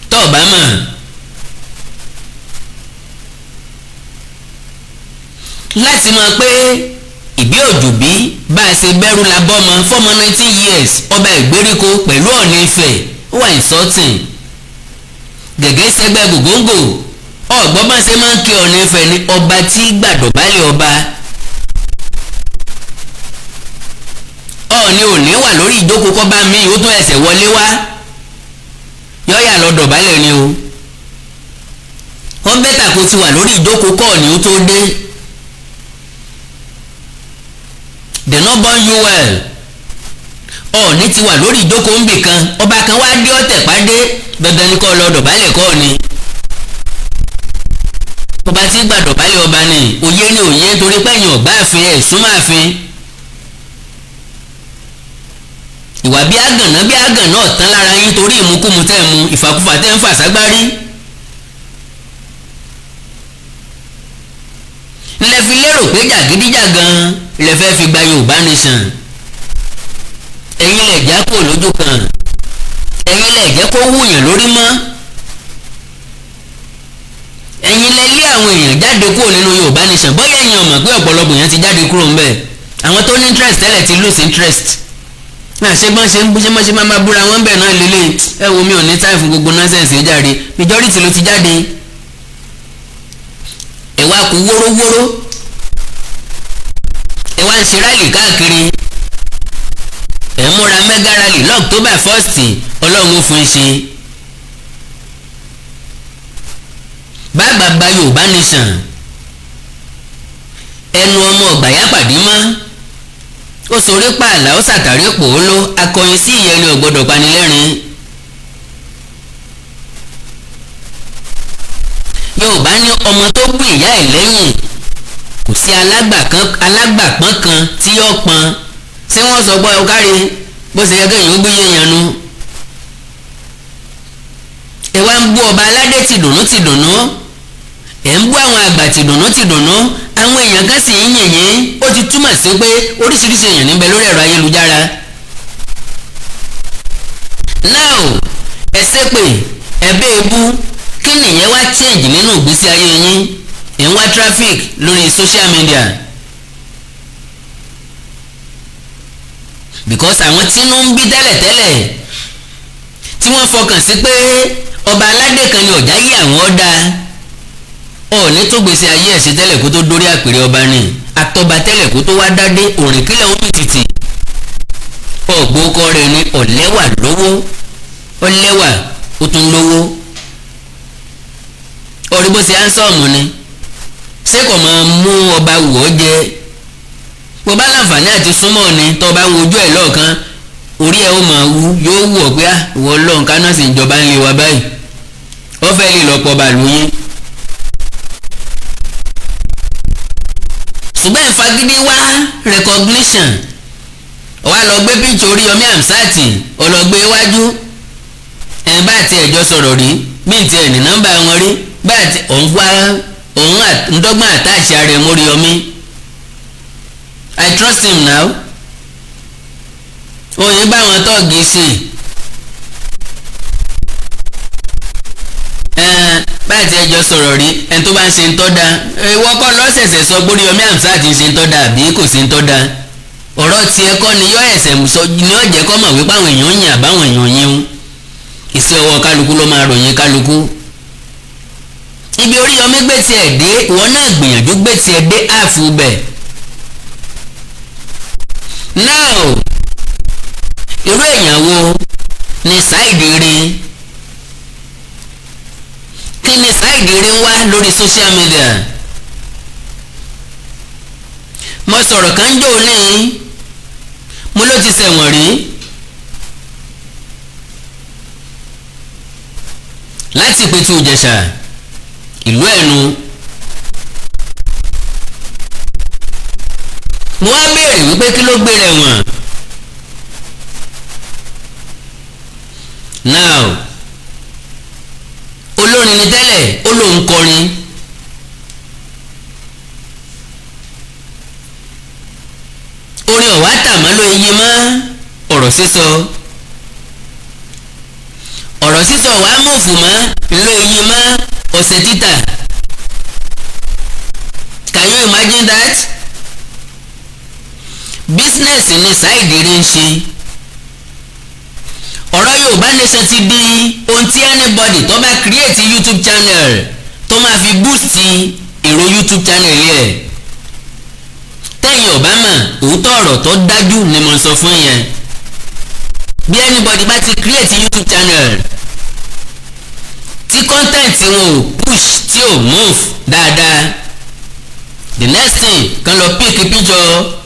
[SPEAKER 3] tó bá mọ̀. Láti mọ̀ pé ìbí òjòbí bá a ṣe bẹ́rù la bọ́mọ fọ́mọ 19 years ọba ìgbèríko pẹ̀lú Ọọ̀ni Ifẹ̀ ó wà insulting. gẹ̀gẹ́ sẹ́gbẹ́ gògóńgò ọ̀gbọ́n bá ṣe máa ń kí Ọọ̀ni Ifẹ̀ ní ọba tí gbàdọ̀bálẹ̀ ọba. Ọọ̀ni òní wà lórí ìjókòó kọ́ bá mi ó tún ẹsẹ̀ wọlé wá yọ́yà lọ dọ̀bálẹ̀ ni o. wọ́n bẹ́tà kó ti wà lórí ìjókòó kọ́ Ọọ̀ni ó tó dé. they no born you well. Ọọ̀ni ti wà lórí ìjókòó ń bì kan ọba kan wá dé ọ̀tẹ̀ pàdé dandan ní kọ́ lọ dọ̀bálẹ̀ kọ́ Ọọ̀ni. ọba tí gbàdọ̀bálẹ̀ ọba ni òye ni òye torí pẹ́yìn ọ̀gbá àfin ẹ̀ súnmọ́ àfin. ìwà bí àgàn náà tán lára yín torí ìmúkúmu tẹ́ mu ìfàkúfà tẹ́ ń fà ságbárí. ilẹ̀ fi lérò pé jàgídíjàgan ilẹ̀ fẹ́ fi gba Yorùbá nation. ẹ̀yin lẹ̀ já kò lójú kan ẹ̀yin lẹ̀ jẹ́ kó wúyàn lórí mọ́. ẹ̀yin lẹ̀ lé àwọn èèyàn jáde kúrò nínú Yorùbá nation bóyá ẹ̀yin ò mọ̀ pé ọ̀pọ̀lọpọ̀ èèyàn ti jáde kúrò ń bẹ̀. àwọn tó ní interest tẹ́lẹ̀ ti lose interest. náà ṣé bọ́n ṣe ń bú ṣe máa búra wọn bẹ̀ náà lélẹ̀ ẹ wo mi ò ní time fún gbogbo nonsense ó jáde majority ló ti jáde. ẹ wá kú wórówóró ẹ wá ń ṣe rálì káàkiri ẹ múra mega rally lọ́ọ̀tọ́bà 1st ọlọ́run ó fún ṣe. bàbá bá Yorùbá nation ẹnu ọmọ ọ̀gbàyà pàdé mọ́ ó sorí pààlà ó sàtàrí pòóló akọyin sí ìyẹn ni ò gbọdọ̀ panilẹ́rìn. Yorùbá ní ọmọ tó gbé ìyá ẹ̀ lẹ́yìn kò sí alágbàpọ́n kan tí yóò pọn tí wọ́n sọ pé ọkárí bó ṣe yẹ kéèyàn ó gbé yẹn nu. ẹ wá ń bú ọba aládé tìdùnnú tìdùnnú ẹ ń bú àwọn àgbà tìdùnnú tìdùnnú àwọn èèyàn kan sì ń yìnyín ó ti túmọ̀ sí pé oríṣiríṣi èèyàn níbẹ̀ lórí ẹ̀rọ ayélujára. now ẹ ṣépè ẹ bẹ́ẹ̀ bú kí nìyẹn wá change nínú ìgbésí ayé yín ẹ̀ ń wá traffic lórí social media. because àwọn tí inú ń bí tẹ́lẹ̀tẹ́lẹ̀ tí wọ́n fọkàn sí pé ọba aládé kan ni ọ̀já yí àwọn ọ̀dà Ọọ̀ni tó gbèsè ayé ẹ̀ sí tẹ́lẹ̀ kó tó dórí àpèrè ọba ni àtọ́ba tẹ́lẹ̀ kó tó wá dádé òrìnkílẹ̀ omi tìtì ọ̀gbọ́kọ rẹ̀ ni ọ̀lẹ́wà lówó ọ̀lẹ́wà ó tún lówó orí bó ṣe ánsọ́ọ̀mù ni ṣé kò máa mú ọba wù ọ́ jẹ bó bá láǹfààní àti súnmọ́ ni tó bá wojú ẹ̀ lọ́ọ̀kan orí ẹ̀ ó máa wú yóò wù ọ́ pé ìwọ ọlọ́run kaná sì ń jọba ń lé wa báyìí ó fẹ́ lè lọ́pọ̀ bàlúyín. ṣùgbọ́n ìfagídí wá recognition wá lọ gbé píǹtì Oríyọmí Hamsat ọlọgbé iwájú ẹ̀ bá ti ẹ̀jọ́ sọ̀rọ̀ rí bíi ti ẹ̀ ní nọ́mbà wọn rí bá ti òun ndọ́gbọ́n àtàṣe ara ẹ̀ móríyọmí. I trust him now. Oyin bá wọn tọ́ọ̀gì sí báyìí tí ẹjọ́ sọ̀rọ̀ rí ẹni tó bá ń ṣe ń tọ́ da ìwọ kọ́ lọ́sẹ̀sẹ̀ sọ pé Oríyọmí Hamsat ń ṣe ń tọ́ da àbí kò ṣe ń tọ́ da ọ̀rọ̀ tiẹ̀ kọ́ ni yọ ẹ̀sẹ̀ sọ ni ọ̀jẹ̀ kọ́ mọ̀ wípé àwọn èèyàn yìn àbáwọn èèyàn yìn ń ìṣe ọwọ́ kálukú ló máa ròyìn kálukú. ibi Oríyọmí gbé tiẹ̀ dé ìwọ náà gbìyànjú gbé tiẹ̀ dé ààfù bẹ̀. now irú èèyàn wo ni Saheed rí kí ni Saheed rí ń wá lórí social media. mo sọ̀rọ̀ kan jò ní mo ló ti ṣẹ̀wọ̀n rí láti Ìpẹ̀tù Ìjẹ̀ṣà ìlú Ẹ̀nu. mo wá béèrè wípé kí ló gbé rẹ̀ wọ̀n. now olórin ni tẹ́lẹ̀ ó lóun kọrin orin ọ̀wá tàmọ́ ló yí mọ́ ọ̀rọ̀ sísọ ọ̀wá mọ̀fù mọ́ ló yí mọ́ ọ̀sẹ̀ títà. Can you imagine that? bísínẹ́sì ni Saheed ń ṣe. ọ̀rọ̀ Yorùbá Nation ti di ohun tí anybody tó bá create YouTube channel tó máa fi boost èrò YouTube channel yẹ. tẹ́yìn ọ̀bá mọ̀ òótọ́ ọ̀rọ̀ tó dájú ni mo sọ fún yẹn. bí anybody bá ti create YouTube channel tí content wọn ò push tí ò move dáadáa, the next thing kan lọ pick picture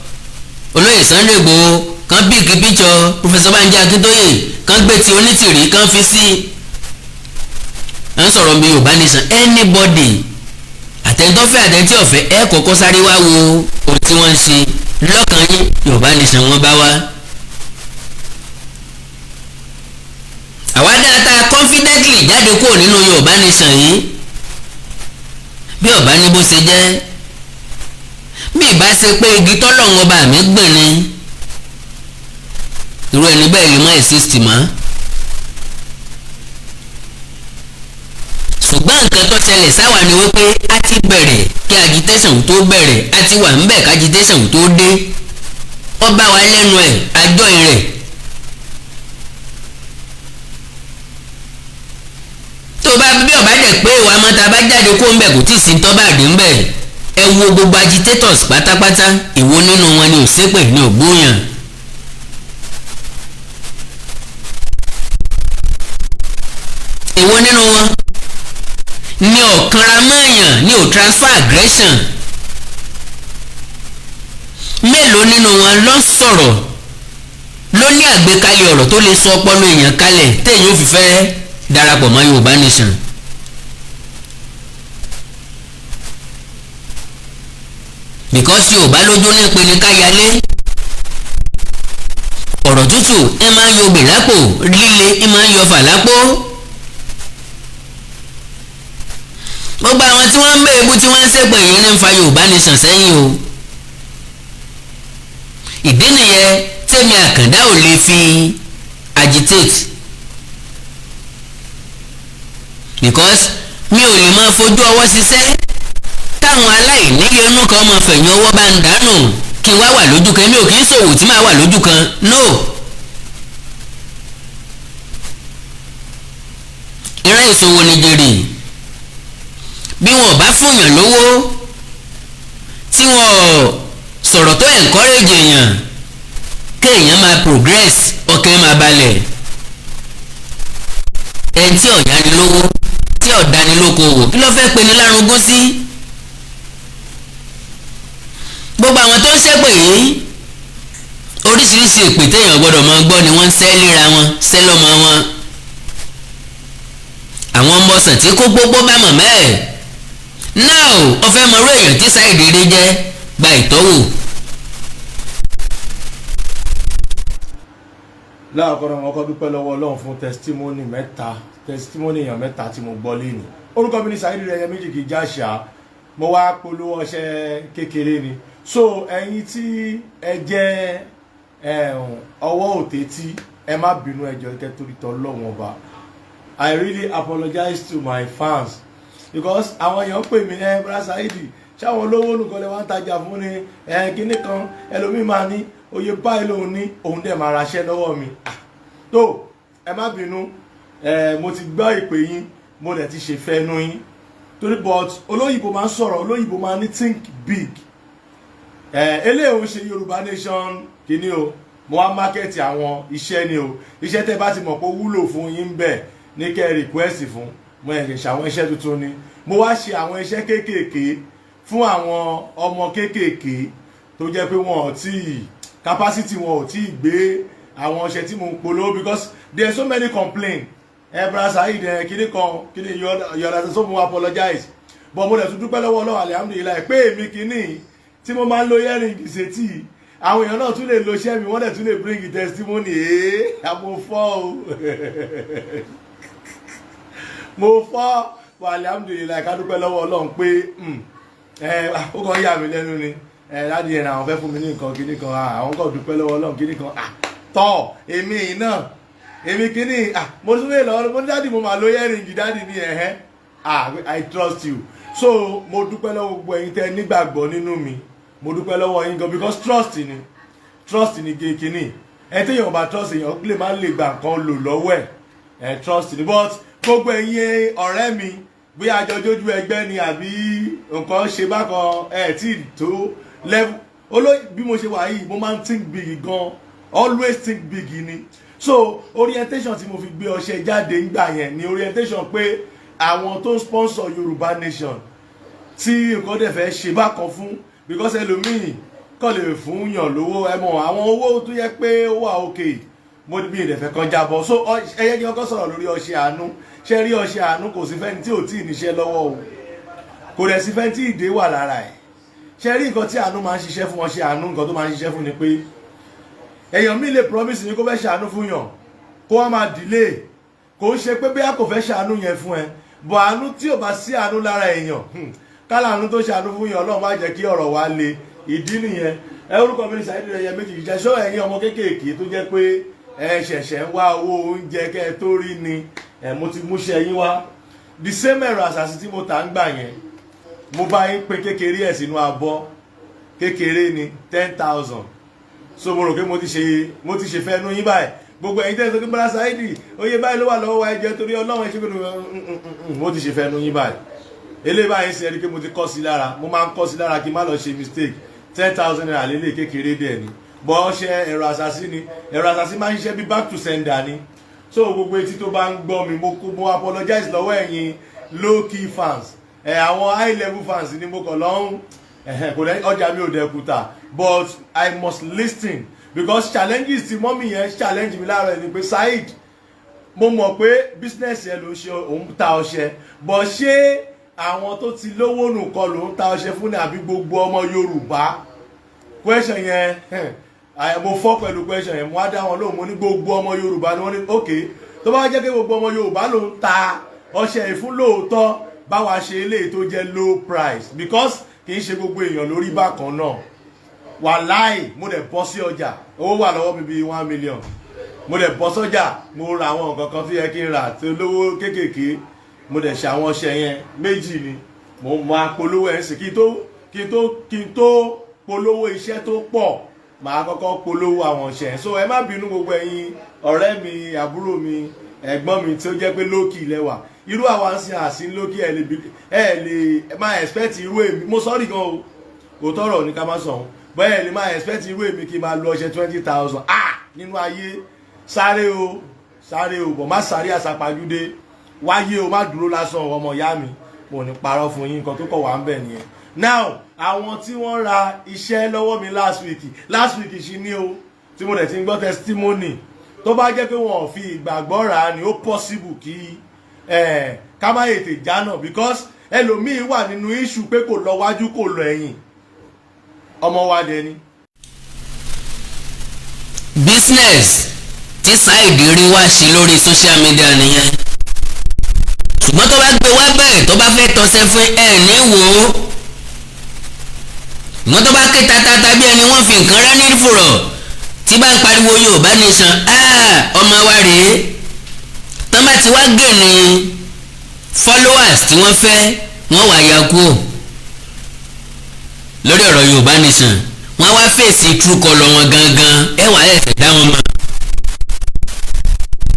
[SPEAKER 3] olóyè Sunday Igboho, kan pick picture Professor Banji Akintoye, kan gbé ti Onítìrí kan fi sí. à ń sọ̀rọ̀ bí Yorùbá Nation, anybody àtẹ̀ntọ́fẹ́ àtẹ̀ntí ọ̀fẹ́ ẹ kọ́kọ́ sáré wá wo ohun tí wọ́n ń ṣe lọ́kàn yín. Yorùbá Nation wọ́n bá wá. àwa dáadáa confidently jáde kúrò nínú Yorùbá Nation yìí bí ọba ní bó ṣe jẹ́, bí ìbá ṣe pé igi tọ́lọ́run ọba mi gbìn ni irú ẹni bẹ́ẹ̀ lè mọ́ exist mọ́. ṣùgbọ́n nǹkan tó ṣẹlẹ̀ sáwa ni wípé a ti bẹ̀rẹ̀ kí agitation tó bẹ̀rẹ̀, a ti wà ńbẹ̀ kí agitation tó dé. wọ́n bá wa lẹ́nu ẹ̀ àjọ rẹ̀. tó bá bí ọba dẹ̀ pé ìwà mọ́ta bá jáde kó ńbẹ̀ kò tí ì sí tọ́ bá dé ńbẹ̀. ẹ wo gbogbo agitators pátápátá, èwo nínú wọn ni ò ṣépè ní ògbóyàn. èwo nínú wọn ni ọ̀kanra mọ́ọ̀yàn ni ò transfer aggression. mélòó nínú wọn ló sọ̀rọ̀ ló ní àgbékalẹ̀ ọ̀rọ̀ tó lè sọ ọpọlọ èèyàn kalẹ̀ téèyàn ò fi fẹ́ darapọ̀ mọ́ Yorùbá Nation. because Yorùbá lójú ní pinnu káyalé, ọ̀rọ̀ tútù ẹ máa ń yọ obì lápò, líle ẹ máa ń yọ fà lápò. gbogbo àwọn tí wọ́n ń bẹ̀ ebú tí wọ́n ń ṣépè yìí ní ń fa Yorùbá Nation sẹ́yìn o. ìdí nìyẹn tèmi Àkàndá ò lè fi agitate, because mi ò lè máa fojú ọwọ́ ṣiṣẹ́ táwọn aláìní inú kan máa fẹ̀yìn ọwọ́ bá ń dànù kí n wá wà lójú kan. mi ò kì í ṣòwò tí máa wà lójú kan, no. ìran ìṣòwò ni jèrè. bí wọn bá fúnyàn lówó tí wọn sọ̀rọ̀ tó encourage èèyàn kéèyàn máa progress, ọkàn máa balẹ̀. ẹni tí ọ̀yá ni lówó tí ọ̀dá ni lókoòwò kí ló fẹ́ pe ní lárugún sí. gbogbo àwọn tó ń ṣépè yìí oríṣiríṣi èpè téèyàn gbọ́dọ̀ máa gbọ́ ni wọ́n ń ṣẹ́ léra wọn, ṣẹ́ lọ́mọ wọn. àwọn ọmọ ọsàn tí kó gbogbo bá mọ̀ mẹ́ẹ̀. now ọfẹ́ mọ̀rú èèyàn tí Saheed jẹ́ gba ìtọ́wò.
[SPEAKER 7] láàkọ́rọ̀ wọn kọ́ dúpẹ́ lọ́wọ́ Ọlọ́run fún testimony èèyàn mẹ́ta tí mo gbọ́ lẹ́nu. orúkọ mi ni Saheed ẹyẹ méjì kì í jáṣà, mo wá polówó ọṣẹ kékeré ni. so ẹ̀yin tí ẹ jẹ́ ọwọ́ òtè tí ẹ má bínú ẹjọ́ ìkẹ́ torí tọ́ Ọlọ́run ọba. I really apologize to my fans because àwọn èèyàn pè mí brother Saheed ṣáwọn olówó nìkan lè wá ń tajà fún ni kíní kan ẹlòmíì máa ní oye báyìí lòun ní òun dẹ̀ máa raṣẹ́ lọ́wọ́ mi. tó ẹ má bínú mo ti gbọ́ ìpè yín, mo dẹ̀ ti ṣe fẹ́nu yín torí but olóyìnbó máa ń sọ̀rọ̀, olóyìnbó máa ní think big. eléyìí ń ṣe Yorùbá Nation kíní o, mo wá mákẹ́tì àwọn iṣẹ́ ni o. iṣẹ́ tẹ́ bá ti mọ̀ pé ó wúlò fún yín bẹ́ẹ̀ ní kẹ́ request fún, mo ẹ̀ ṣe àwọn iṣẹ́ tuntun ni. mo wá ṣe àwọn iṣẹ́ kéékèèké fún àwọn ọmọ kéékèèké tó jẹ́ pé wọn ò tí capacity wọn ò tí gbé àwọn ọṣẹ tí mo ń polówó because there are so many complaints. brother Saheed kíní kan kíní yọ̀ọ̀dà so mo apologize but mo dẹ̀ tún dúpẹ́ lọ́wọ́ Ọlọ́run alhamdulillah pé èmi kíní tí mo máa ń lo earring ìṣètì àwọn èèyàn náà tún lè lo iṣẹ́ mi, wọ́n dẹ̀ tún lè bring testimony àmọ́ fọ́ o mo fọ́ wà alhamdulillah ká dúpẹ́ lọ́wọ́ Ọlọ́run pé ó kàn yà mí lẹ́nu ni láti ẹ̀rọ àwọn fẹ́ fún mi ní nǹkan kíní kan àwọn kan dúpẹ́ lọ́wọ́ Ọlọ́run kíní kan tọ́ èmi náà èmi kíní mo tún lè lọ mo ní dáàdì mo máa lo earring dáàdì ní I trust you. so mo dúpẹ́ lọ́wọ́ gbogbo ẹ̀yin tẹ́ nígbàgbọ́ nínú mi, mo dúpẹ́ lọ́wọ́ yín gan because trust ni trust ní kékeré ẹ téèyàn bá trust èèyàn lè má lè gbà nǹkan lò lọ́wọ́ ẹ̀ trust ní but gbogbo ẹ̀yin ọ̀rẹ́ mi bí àjọjójú ẹgbẹ́ ni àbí nǹkan ṣe bákan ẹ̀ tí tó level bí mo ṣe wà yìí mo máa ń think big gan always think big ni so orientation tí mo fi gbé ọṣẹ jáde ńgbà yẹn ni orientation pé àwọn tó ń sponsor Yorùbá Nation tí nǹkan dẹ̀ fẹ́ ṣe bákan fún because ẹlòmíì kọ́ lè fún yàn lówó ẹ mọ̀ àwọn owó tó yẹ pé ó wà òkè mo bí ìdẹ̀fẹ̀ kan jábọ̀ so ẹyẹ kí wọ́n kọ́ sọ̀rọ̀ lórí ọṣẹ àánú ṣe rí ọṣẹ àánú kò sí fẹ́ni tí ò tí ì níṣẹ́ lọ́wọ́ o kò dẹ̀ sí fẹ́ni tí ìdè wà lára ẹ̀ ṣe rí nǹkan tí àánú máa ń ṣiṣẹ́ fún ọṣẹ àánú nǹkan tó máa ń ṣiṣẹ́ fún ni pé èèyàn mi lè promise ni kó fẹ́ ṣàánú fún yàn kó wá máa delay kò ń ṣe pé bí a kò fẹ́ ṣàánú yẹn fún ẹ bọ̀ àánú tí ò bá sí àánú lára èèyàn kálá àánú tó ṣàánú fún yàn Ọlọ́run má jẹ́ kí ọ̀rọ̀ wa le ìdí nìyẹn ẹ orúkọ mi ní Saheed ẹyẹ méjì ìjà ṣọ́ ẹ̀yin ọmọ kéékèèké tó jẹ́ pé ẹ ṣẹ̀ṣẹ̀ ń wá owó oúnjẹ kẹ́ ẹ tó rí ni mo ti múṣẹ́ yín wá the same ẹ̀rọ àṣàṣì tí mo tà ń gbà yẹn mo bá yín pín kékeré ẹ̀ sínú abọ́ kékeré ni 10,000 so mo rò pé mo ti ṣe fẹ́ nu yín báyìí gbogbo ẹ̀yin tẹ́ ẹ sọ pé bọ́lá Saheed oye báyìí ló wà lọ́wọ́ wa ẹjẹ́ torí Ọlọ́run ẹ̀ṣẹ́ pé mo ti ṣe fẹ́ nu yín báyìí eléyìí báyìí ṣe rí pé mo ti kọ́ sí lára mo máa ń kọ́ sí lára kí n má lọ ṣe mistake 10,000 naira lélẹ̀ kékeré dẹ̀ ni bọ́ ṣe ẹ̀rọ àṣàṣì ni ẹ̀rọ àṣàṣì máa ń ṣiṣẹ́ bí back to sender ni so gbogbo etí tó bá ń gbọ́ mi mo apologize lọ́wọ́ ẹ̀yin low key fans àwọn high level fans ni mo kàn lọ́hún kò lẹ́ ọjà mi ò dẹ́kuta but I must listen because challenges ti mọ́mì yẹn challenge mi láàárọ̀ ni pé Saheed mo mọ̀ pé business yẹn ló ṣe òun ta ọṣẹ but ṣé àwọn tó ti lówó nù kọ́ ló ń ta ọṣẹ fún ní àbí gbogbo ọmọ Yorùbá question yẹn mo fọ́ pẹ̀lú question yẹn mo wá dá wọn lóhùn mo ní gbogbo ọmọ Yorùbá ni wọ́n ní ok tó bá jẹ́ pé gbogbo ọmọ Yorùbá ló ń ta ọṣẹ ìfún lóòótọ́ báwa ṣe eléyìí tó jẹ́ low price because kì í ṣe gbogbo èèyàn lórí bákan náà wàláì mo dẹ̀ bọ́ sí ọjà owó wà lọ́wọ́ mi bíi 1 million mo dẹ̀ bọ́ sọ́jà mo ra àwọn nǹkan kan tó yẹ kí n rà tó lówó kéékèèké mo dẹ̀ ṣe àwọn ọṣẹ yẹn méjì ni mo máa polówó ẹ̀ sí kí n tó polówó iṣẹ́ tó pọ̀ màá kọ́kọ́ polówó àwọn ọṣẹ yẹn so ẹ má bínú gbogbo ẹ̀yin ọ̀rẹ́ mi àbúrò mi ẹ̀gbọ́n mi tí ó jẹ́ pé lókì lẹ́wà irú àwa ń sin àsín lókì ẹ lè máa expect irú èmi mo sọ́ọ̀rì gan o òótọ́ ọ̀rọ̀ ní ká má sọ̀hún bẹ́ẹ̀ lè máa expect irú èmi kí n máa lo ọṣẹ 20,000 nínú ayé sáré o bọ̀ má sáré àsápajúdé wáyé o má dúró lásán ọmọ ìyá mi mo ní parọ́ fún yín nǹkan tó kọ̀ wá ń bẹ̀ nìyẹn now àwọn tí wọ́n ra iṣẹ́ lọ́wọ́ mi last week ṣì ní o tí mo dẹ̀ ti ń gbọ́ testimony tó bá jẹ́ pé wọn ò fi ìgbàgbọ́ rà á ni ó possible kí ká má ètè jánà because ẹlòmíín wà nínú issue pé kò lọ wájú kò lọ ẹ̀yìn ọmọ wa dẹ ni.
[SPEAKER 3] business tí Saheed rí wá ṣe lórí social media nìyẹn ṣùgbọ́n tó bá gbé wá bẹ́ẹ̀ tó bá fẹ́ tọ́sẹ́ fún ẹ ní wò ó ṣùgbọ́n tó bá ké tatata bí ẹni wọ́n fi nǹkan rẹ́ ní fùrọ̀ tí bá ń pariwo Yorùbá Nation ọmọ wa rèé tán bá ti wá gé ní followers tí wọ́n fẹ́ wọ́n wà ya kú lórí ọ̀rọ̀ Yorùbá Nation wọ́n wá fèsì true colour wọn gangan ẹ wà ẹ̀sẹ̀ dá wọn mọ̀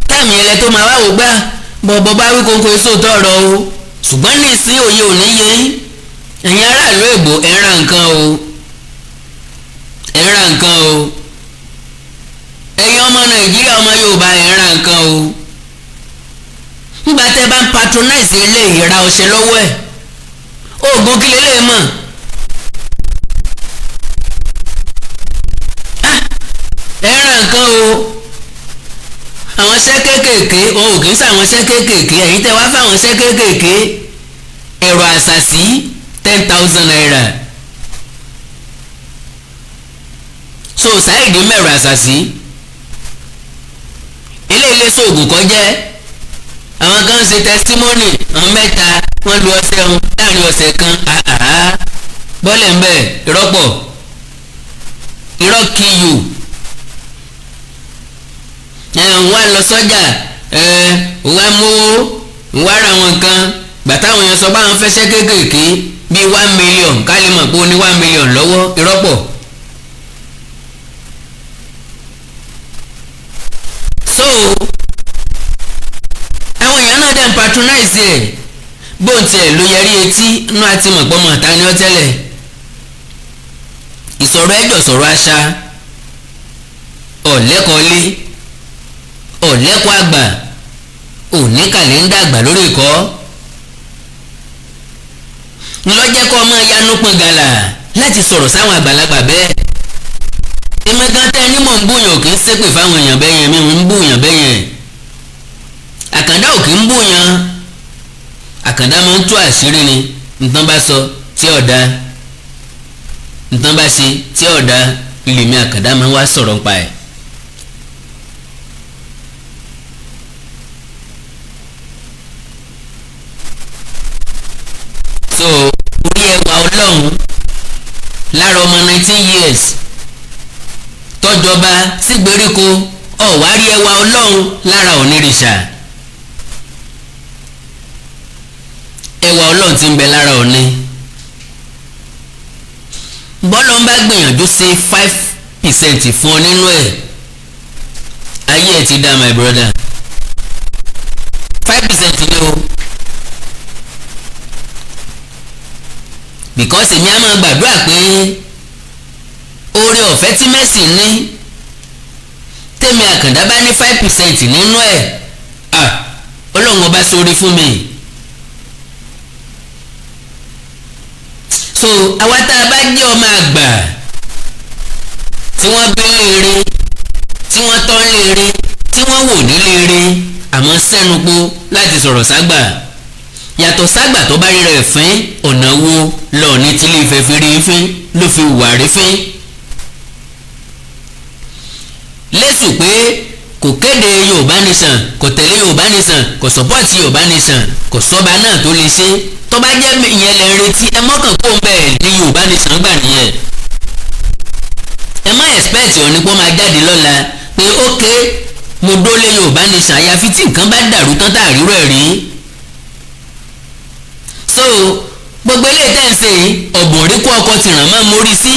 [SPEAKER 3] táàmì ẹlẹ́ tó máa wá wò gbá bọ̀bọ̀ bá Awikonko èso tọrọ o ṣùgbọ́n ní ìsín òye òní yẹ ẹ̀yin aráàlú èbò ẹ̀ ra nǹkan o ẹ̀yin ọmọ Nàìjíríà ọmọ Yorùbá ẹ̀ ra nǹkan o nígbà tẹ́ bá ń patronize eléyìí ra ọṣẹ lọ́wọ́ ẹ̀ oògùn kí lélẹ̀ mọ̀ ẹ̀ ra nǹkan o àwọn iṣẹ́ kéékèèké òun ò kì í sàwọn iṣẹ́ kéékèèké ẹ̀yin tẹ́ wá fáwọn iṣẹ́ kéékèèké ẹ̀rọ àṣàṣì 10,000 naira so Saheed mẹ́rọ àṣàṣì ilé sóògùn kọ́ jẹ́ àwọn kan ṣe testimony àwọn mẹ́ta wọ́n lu ọṣẹ wọn láàrin ọ̀sẹ̀ kan bọ́lẹ̀ ń bẹ̀ ìrọ́pọ̀ irọ́ kiyù wá lọ sọ́jà wá mówó wá ra wọn kan gbàtà àwọn èèyàn sọ bá wọn fẹsẹ̀ kéékèèké bíi 1 million ká lè mọ̀ pé ó ní 1 million lọ́wọ́ ìrọ́pọ̀ àwọn èèyàn náà dẹ̀ ń patronize ẹ̀ bóun tiẹ̀ ló yẹrí etí inú àti mọ̀pọ́mọ̀ ta ni ọ́ tẹ́lẹ̀ ìsọ̀rọ̀ ẹ̀jọ̀ sọ̀rọ̀ àṣà ọ̀lẹ́kọ̀ọ́lé ọ̀lẹ́kọ̀ọ́ àgbà òní kàlẹ́ńdà àgbà lórí ìkọ́ ńlọ́jẹ́ kọ́ ọmọ yanu pọn gàlà láti sọ̀rọ̀ sáwọn àgbàlagbà bẹ́ẹ̀ ìmọ̀gán tẹ́ ní mò ń búyàn kì í ṣépè fáwọn èèyàn bẹ́yẹn mi ń búyàn bẹ́yẹn àkàndá ò kì í búyàn àkàndá máa ń tú àṣírí ni nǹkan bá sọ tí ọ̀dà nǹkan bá ṣe tí ọ̀dà ilèmi àkàndá máa ń wá sọ̀rọ̀ nípa ẹ̀. so orí ẹwà ọlọ́run lára ọmọ 19 years tọ́jọba sígbèríko ọ̀wárí ẹwà ọlọ́run lára onírìṣà ẹwà ọlọ́run ti ń bẹ lára Ọ̀ọ̀ni bọ́lọ̀ ń bá gbìyànjú sí 5% fún ọ nínú ẹ̀ ayé ẹ̀ ti dá my brother 5% ni o because èmi á máa gbàdúrà pé oore ọ̀fẹ́ tí Mercy ní tèmi Àkàndá bá ní 5% nínú ẹ̀ ọlọ́run ọba sórí fún mi. so àwa tá a bá jẹ́ ọmọ àgbà tí wọ́n bí léèrè tí wọ́n tọ́ léèrè tí wọ́n wò ní léèrè àmọ́ sẹ́nupo láti sọ̀rọ̀ ságbà yàtọ̀ ságbà tó bá rí rẹ̀ fín ọ̀nà wo lọ́ọ̀ni tí ilé Ifẹ̀ fi rí fín ló fi wà rí fín lẹ́sùn pé kò kéde Yorùbá nation kò tẹ̀lé Yorùbá nation kò sọ́pọ́ọ̀tì Yorùbá nation kò sọ́ba náà tó lè ṣe tó bá jẹ́ ìyẹn lè retí ẹ mọ́kàn kó ń bẹ̀ ní Yorùbá nation gbà nìyẹn ẹ má expect Ọ̀ọ̀ni pọ́ máa jáde lọ́la pé ókè mo dólé Yorùbá nation àyàfi tí nǹkan bá dàrú tán tá àrírò ẹ̀ rí so gbogbo eléyìí tẹ́ ń ṣe ọ̀bùn rí kó ọkọ̀ tìràn máa mórí sí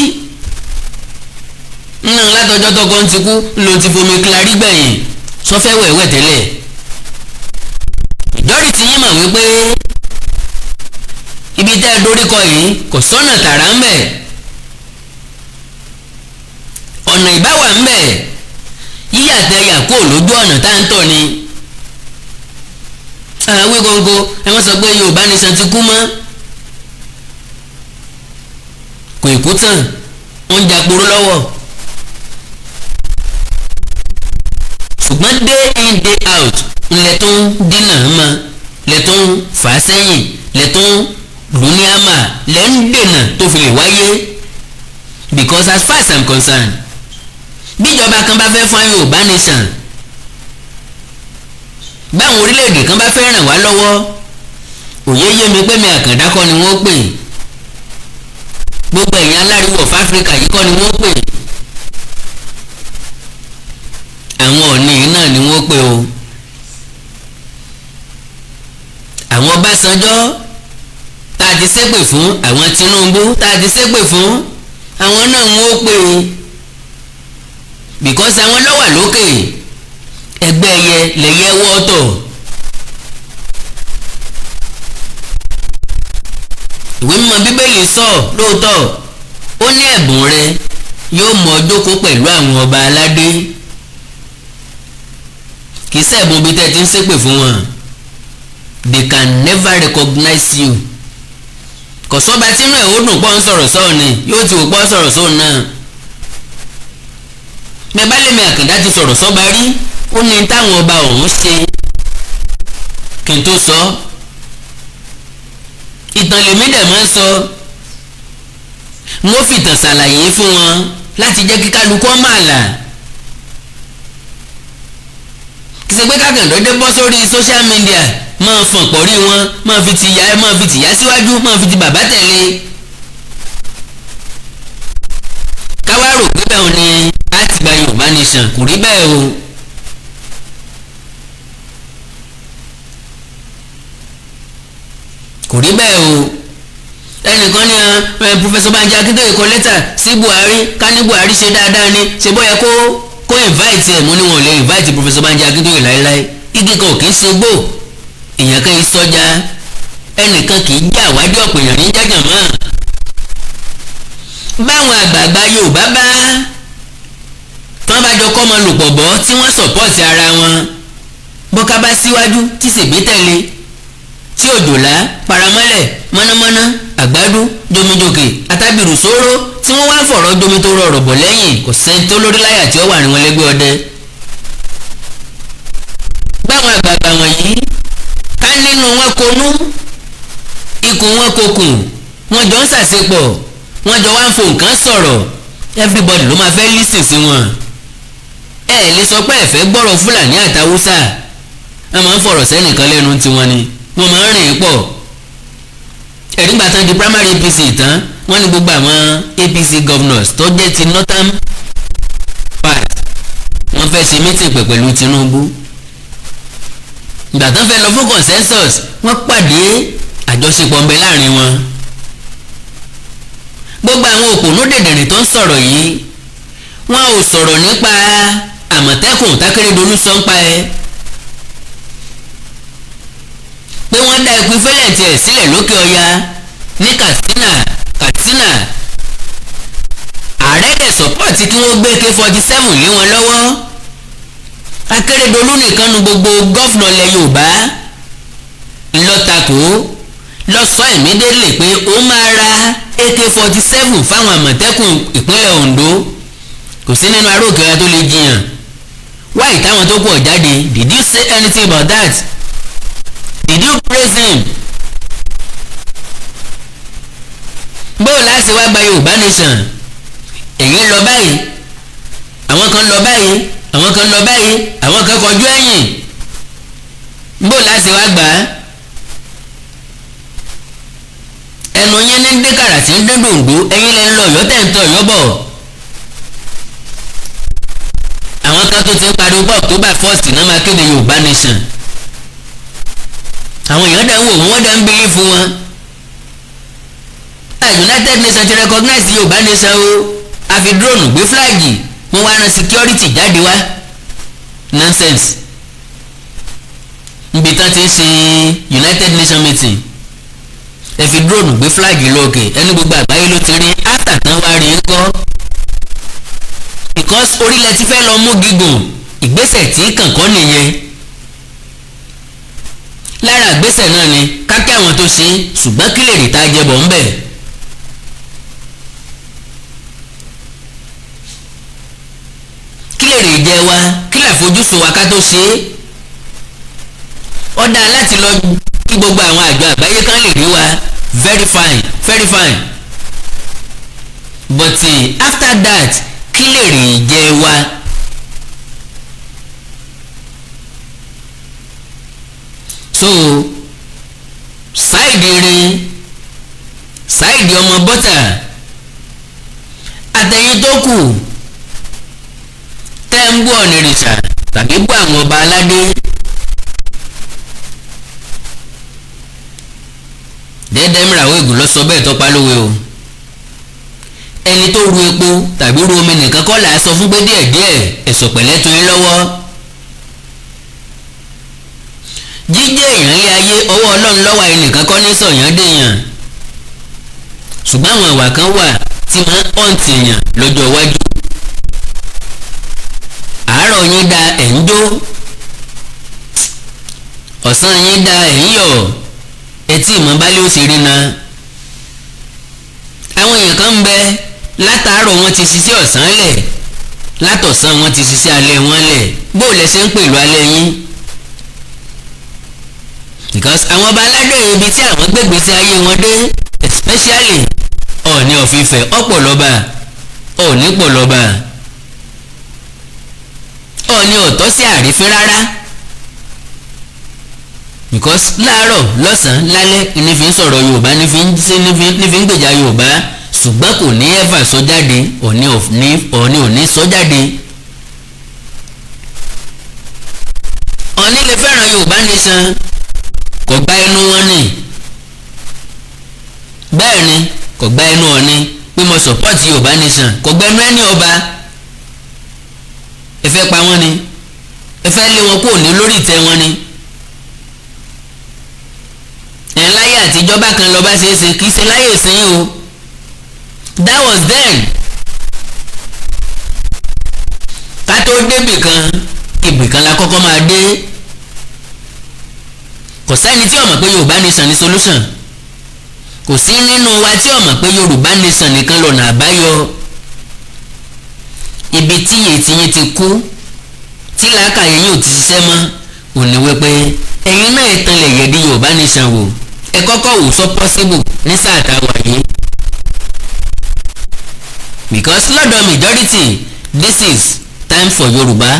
[SPEAKER 3] nínú látọjọ́ tọkọ ń ti kú ló ti fomi kílárí gbẹ̀yìn sọfẹ́ wẹ̀wẹ̀ tẹ́lẹ̀ ìjọ́rì tí yín mọ̀ wípé ibi tẹ́ ẹ doríkọ yìí kò sọ́nà tààrà ń bẹ̀ ọ̀nà ìbáwà ń bẹ̀ yíyàtẹ̀ yàkó lójú ọ̀nà tá ń tọ̀ ni Awikonko ẹ wọ́n sọ pé Yorùbá nation ti kú mọ́ kò ìkú tán wọ́n ń jàporó lọ́wọ́ ṣùgbọ́n day in day out lẹ tó ń dínà mọ́ lẹ tó ń fà á sẹ́yìn lẹ tó ń lù ní àmà lẹ ń dènà tó fi lè wáyé because as far as I'm concerned bíjọba kan bá fẹ́ fún Yorùbá nation báwọn orílẹ̀-èdè kan bá fẹ́ ràn wá lọ́wọ́ òye yé mi pé mi Àkàndá kọ́ ni wọ́n pè gbogbo ẹ̀yin aláriwo of Africa yìí kọ́ ni wọ́n pè àwọn Ọ̀ọ̀ni náà ni wọ́n pè o àwọn Ọbásanjọ́ tá a ti ṣépè fún àwọn Tinubu tá a ti ṣépè fún àwọn náà wọ́n pè because àwọn ló wà lókè ẹgbẹ́ ẹyẹ lẹ́yẹ wọ́tọ̀ ìwé mímọ́ Bíbélì sọ lóòótọ́ ó ní ẹ̀bùn rẹ yóò mọ jókòó pẹ̀lú àwọn ọba aládé kì í sẹ́ẹ̀bùn bí tẹ́ ti ń ṣépè fún wọn they can never recognize you kò sọ́ba tí inú ẹ̀ ó dùn pọ́ ń sọ̀rọ̀ sọ́ọ̀ ni yóò ti wò pọ́ sọ̀rọ̀ sọ́ọ̀ náà mẹ́bálẹ́mi Àkàndá ti sọ̀rọ̀ sọ́ba rí ó ní táwọn ọba ọ̀hún ṣe kí n tó sọ ìtàn lèmi dẹ̀ máa ń sọ n ó fìtàn ṣàlàyé fún wọn láti jẹ́ kí kálukú ọmọ àlà kì í ṣe pé kákàndọ́dé bọ́ sórí social media máa fọ̀n pọ̀rí wọn máa fi tìyá síwájú máa fi ti bàbá tẹ̀lé káwá rò pé bẹ́ẹ̀ ni á ti gba Yorùbá nation kò rí bẹ́ẹ̀ o. kò rí bẹ́ẹ̀ o ẹnìkan ní Professor Banji Akíntóyè kọ lẹ́tà sí Buhari ká ní Buhari ṣe dáadáa ni ṣe bọ́ yẹ kó invite ẹ̀, mo ní wọn ò lè invite Professor Banji Akíntóyè láéláé. Igi kan ò kì í ṣe gbó, èèyàn kan ìsọjà, ẹnìkan kì í jẹ́ àwájú ọ̀pọ̀ èèyàn ní jẹ́jàn mọ́. Báwọn àgbààgbà Yorùbá bá tí wọ́n bá jọ kọ́ ọmọ lòpọ̀ bọ́ tí wọ́n sọ̀pọ̀tì ara wọn, bọ́ká bá síwájú tí ṣègbè tẹ̀lé, tí òjòlá paramọ́lẹ̀ mọ́nàmọ́ná àgbádú jomijoke atábìrù sóró tí wọ́n wá fọ̀rọ̀ jomi tó rọrọ̀ bọ̀ lẹ́yìn, kò sẹ́ni tó lórí láyà tí ó wà ní wọn lẹ́gbẹ́ ọdẹ. Báwọn àgbààgbà wọ̀nyí ká nínú wọn konú ikùn wọn kokùn, wọn jọ ń ṣàṣepọ̀, wọn jọ wá ń fo nǹkan sọ̀rọ̀, everybody ló máa fẹ́ lísìn sí wọn. Ẹ lè sọ pé ẹ fẹ́ gbọ́rọ̀ Fúlàní àtàwùsà, wọ́n máa ń fọ̀rọ̀ sẹ́nìkan lẹ́nu tiwọn ni, wọ́n máa ń rìn pọ̀. Ẹ̀rígbà tán di primary APC tán, wọ́n ní gbogbo àwọn APC governors tó jẹ́ ti northern part wọ́n fẹ́ ṣe meeting pẹ̀lú Tinubu. Ìgbà tán fẹ́ lọ fún consensus, wọ́n pàdé àjọṣepọ̀ ń bẹ láàrin wọn. Gbogbo àwọn òpònú dèdèrè tó ń sọ̀rọ̀ yìí, wọn ò sọ̀rọ̀ nípa Àmọ̀tẹ́kùn t'Akérédolú sọ ń pa ẹ́, pé wọ́n dá equivalent ẹ̀ sílẹ̀ lókè ọya ní Katsina. Ààrẹ dẹ̀ sọ́pọ̀tì kí wọ́n gbé AK-47 lé wọn lọ́wọ́. Akérédolú nìkan nu gbogbo gọ́fúnà ilẹ̀ Yorùbá ńlọ́takò lọ́sọ̀ immediately pé ó máa ra AK-47 fáwọn Àmọ̀tẹ́kùn ìpínlẹ̀ Ondo. Kò sí nínú aróòkèra tó lè jiyàn. Why táwọn tó pọ̀ jáde? Did you say anything about that? Did you praise him? Bóò láti wá gba Yorùbá nation, èyí lọ báyìí, àwọn kan lọ báyìí, àwọn kan lọ báyìí, àwọn kan kọjú ẹ̀yìn. Bóò láti wá gbà á? Ẹnu yẹn ní dékàrà tí ń dín dòǹdó, ẹ̀yin lẹ́ ń lọ Ọ̀yọ́ tẹ̀ ń tọ̀ Ọ̀yọ́ bọ̀. Àwọn kan tó ti ń pariwo pọ̀ October 1st náà máa kéde Yorùbá nation. Àwọn èèyàn dẹ̀ ń wò wọ́n dẹ̀ ń bílí fún wọn. United Nations ti recognize Yorùbá nation o, a fi drone gbé fúláàgì, wọ́n wá ran security jáde wá. Nonsense. Níbi tán ti ń ṣe United Nations meeting, ẹ fi drone gbé fúláàgì lókè, ẹni gbogbo àgbáyé ló ti rí, after tán wá rí ń kọ́. Because orílẹ̀ ti fẹ́ lọ mú gígùn, ìgbésẹ̀ tí kànkọ́ nìyẹn. Lára ìgbésẹ̀ náà ni kákẹ́ àwọn tó ṣe, ṣùgbọ́n kí lè rí tá a jẹ bọ̀ ń bẹ̀. Kí lè rí jẹ wa, kí lè àfojúsùn wa ká tó ṣe é. Ó dáa láti lọ kí gbogbo àwọn àjọ àgbáyé kan lè rí wa very fine, very fine. But after that, kí lè rí jẹ wa. So Saheed rin Saheed ọmọ bọ́tà àtẹ̀yìn tó kù tẹ́ ń bú ọ̀nìrìṣà tàbí bú àwọn ọba aládé. Dẹ́dẹ́ mìràwọ̀ ègùn lọ sọ bẹ́ẹ̀ tọ́pa lówe o. Ẹni tó ru epo tàbí ru omi nìkan kọ́ là á sọ fún pé díẹ̀díẹ̀ ẹ̀sọ̀ pẹ̀lẹ́ tó yín lọ́wọ́. Jíjẹ́ èèyàn lé ayé ọwọ́ Ọlọ́run lọ́wọ́ ẹnìkan kọ́ ní sọ̀yàn dèèyàn. Ṣùgbọ́n àwọn ìwà kan wà tí máa ń hàǹtì èèyàn lọ́jọ́ iwájú. Àárọ̀ yín da ẹ̀ ń jó, ọ̀sán yín da ẹ̀ ń yọ̀, etí ìmọ̀bálẹ̀ ó sì rí na. Àwọn èèyàn kan ń bẹ látàárọ̀ wọn ti ṣiṣẹ́ ọ̀sán lẹ̀, látọ̀sán wọn ti ṣiṣẹ́ alẹ́ wọn lẹ̀. Bó lẹ ṣe ń pèlú alẹ́ yín? Because àwọn ọba aládé ibi tí àwọn gbégbèsè ayé wọn dé, especially Ọọ̀ni of Ifẹ̀ ọ̀pọ̀lọba, Ọọ̀ni pọ̀lọba, Ọọ̀ni ọ̀tọ́ sí Àrífín rárá. Because láàárọ̀ lọ́sàn-án lálẹ́ ní fi ń sọ̀rọ̀ Yorùbá, ní fi ń gbèjà Yorùbá, ṣùgbọ́n kò ní ever sọ jáde. Ọọ̀ni ò ní sọ jáde. Ọọ̀ni lè fẹ́ràn Yorùbá nation, kò gba ẹnu wọn ni. Bẹ́ẹ̀ ni kò gba ẹnu Ọọ̀ni pé mo support Yorùbá nation, kò gba ẹnu ẹni ọba. ẹ fẹ́ pa wọ́n ni ẹ fẹ́ lé wọn kúrò ní lórí ìtẹ́ wọn ni. ẹ̀ láyé àtijọ́ bákan lọ bá ṣe é ṣe kì í ṣe láyé ìsìn o. That was then. ká tó débì kan ibì kan la kọ́kọ́ máa dé. kò sẹ́ni tí ó mọ̀ pé Yorùbá nation ní solution. kò sí nínú wa tí ó mọ̀ pé Yorùbá nation nìkan lọ́nà àbáyọ. ibi tí ètìyín ti kú tí làákàyè yóò ti ṣiṣẹ́ mọ́ ò ní wípé ẹ̀yin náà ìtànlẹ̀ yẹ̀ di Yorùbá nation wò ẹ kọ́kọ́ wò sọ possible ní sáà tá a wà yìí. because lọ́dọ̀ majority this is time for Yorùbá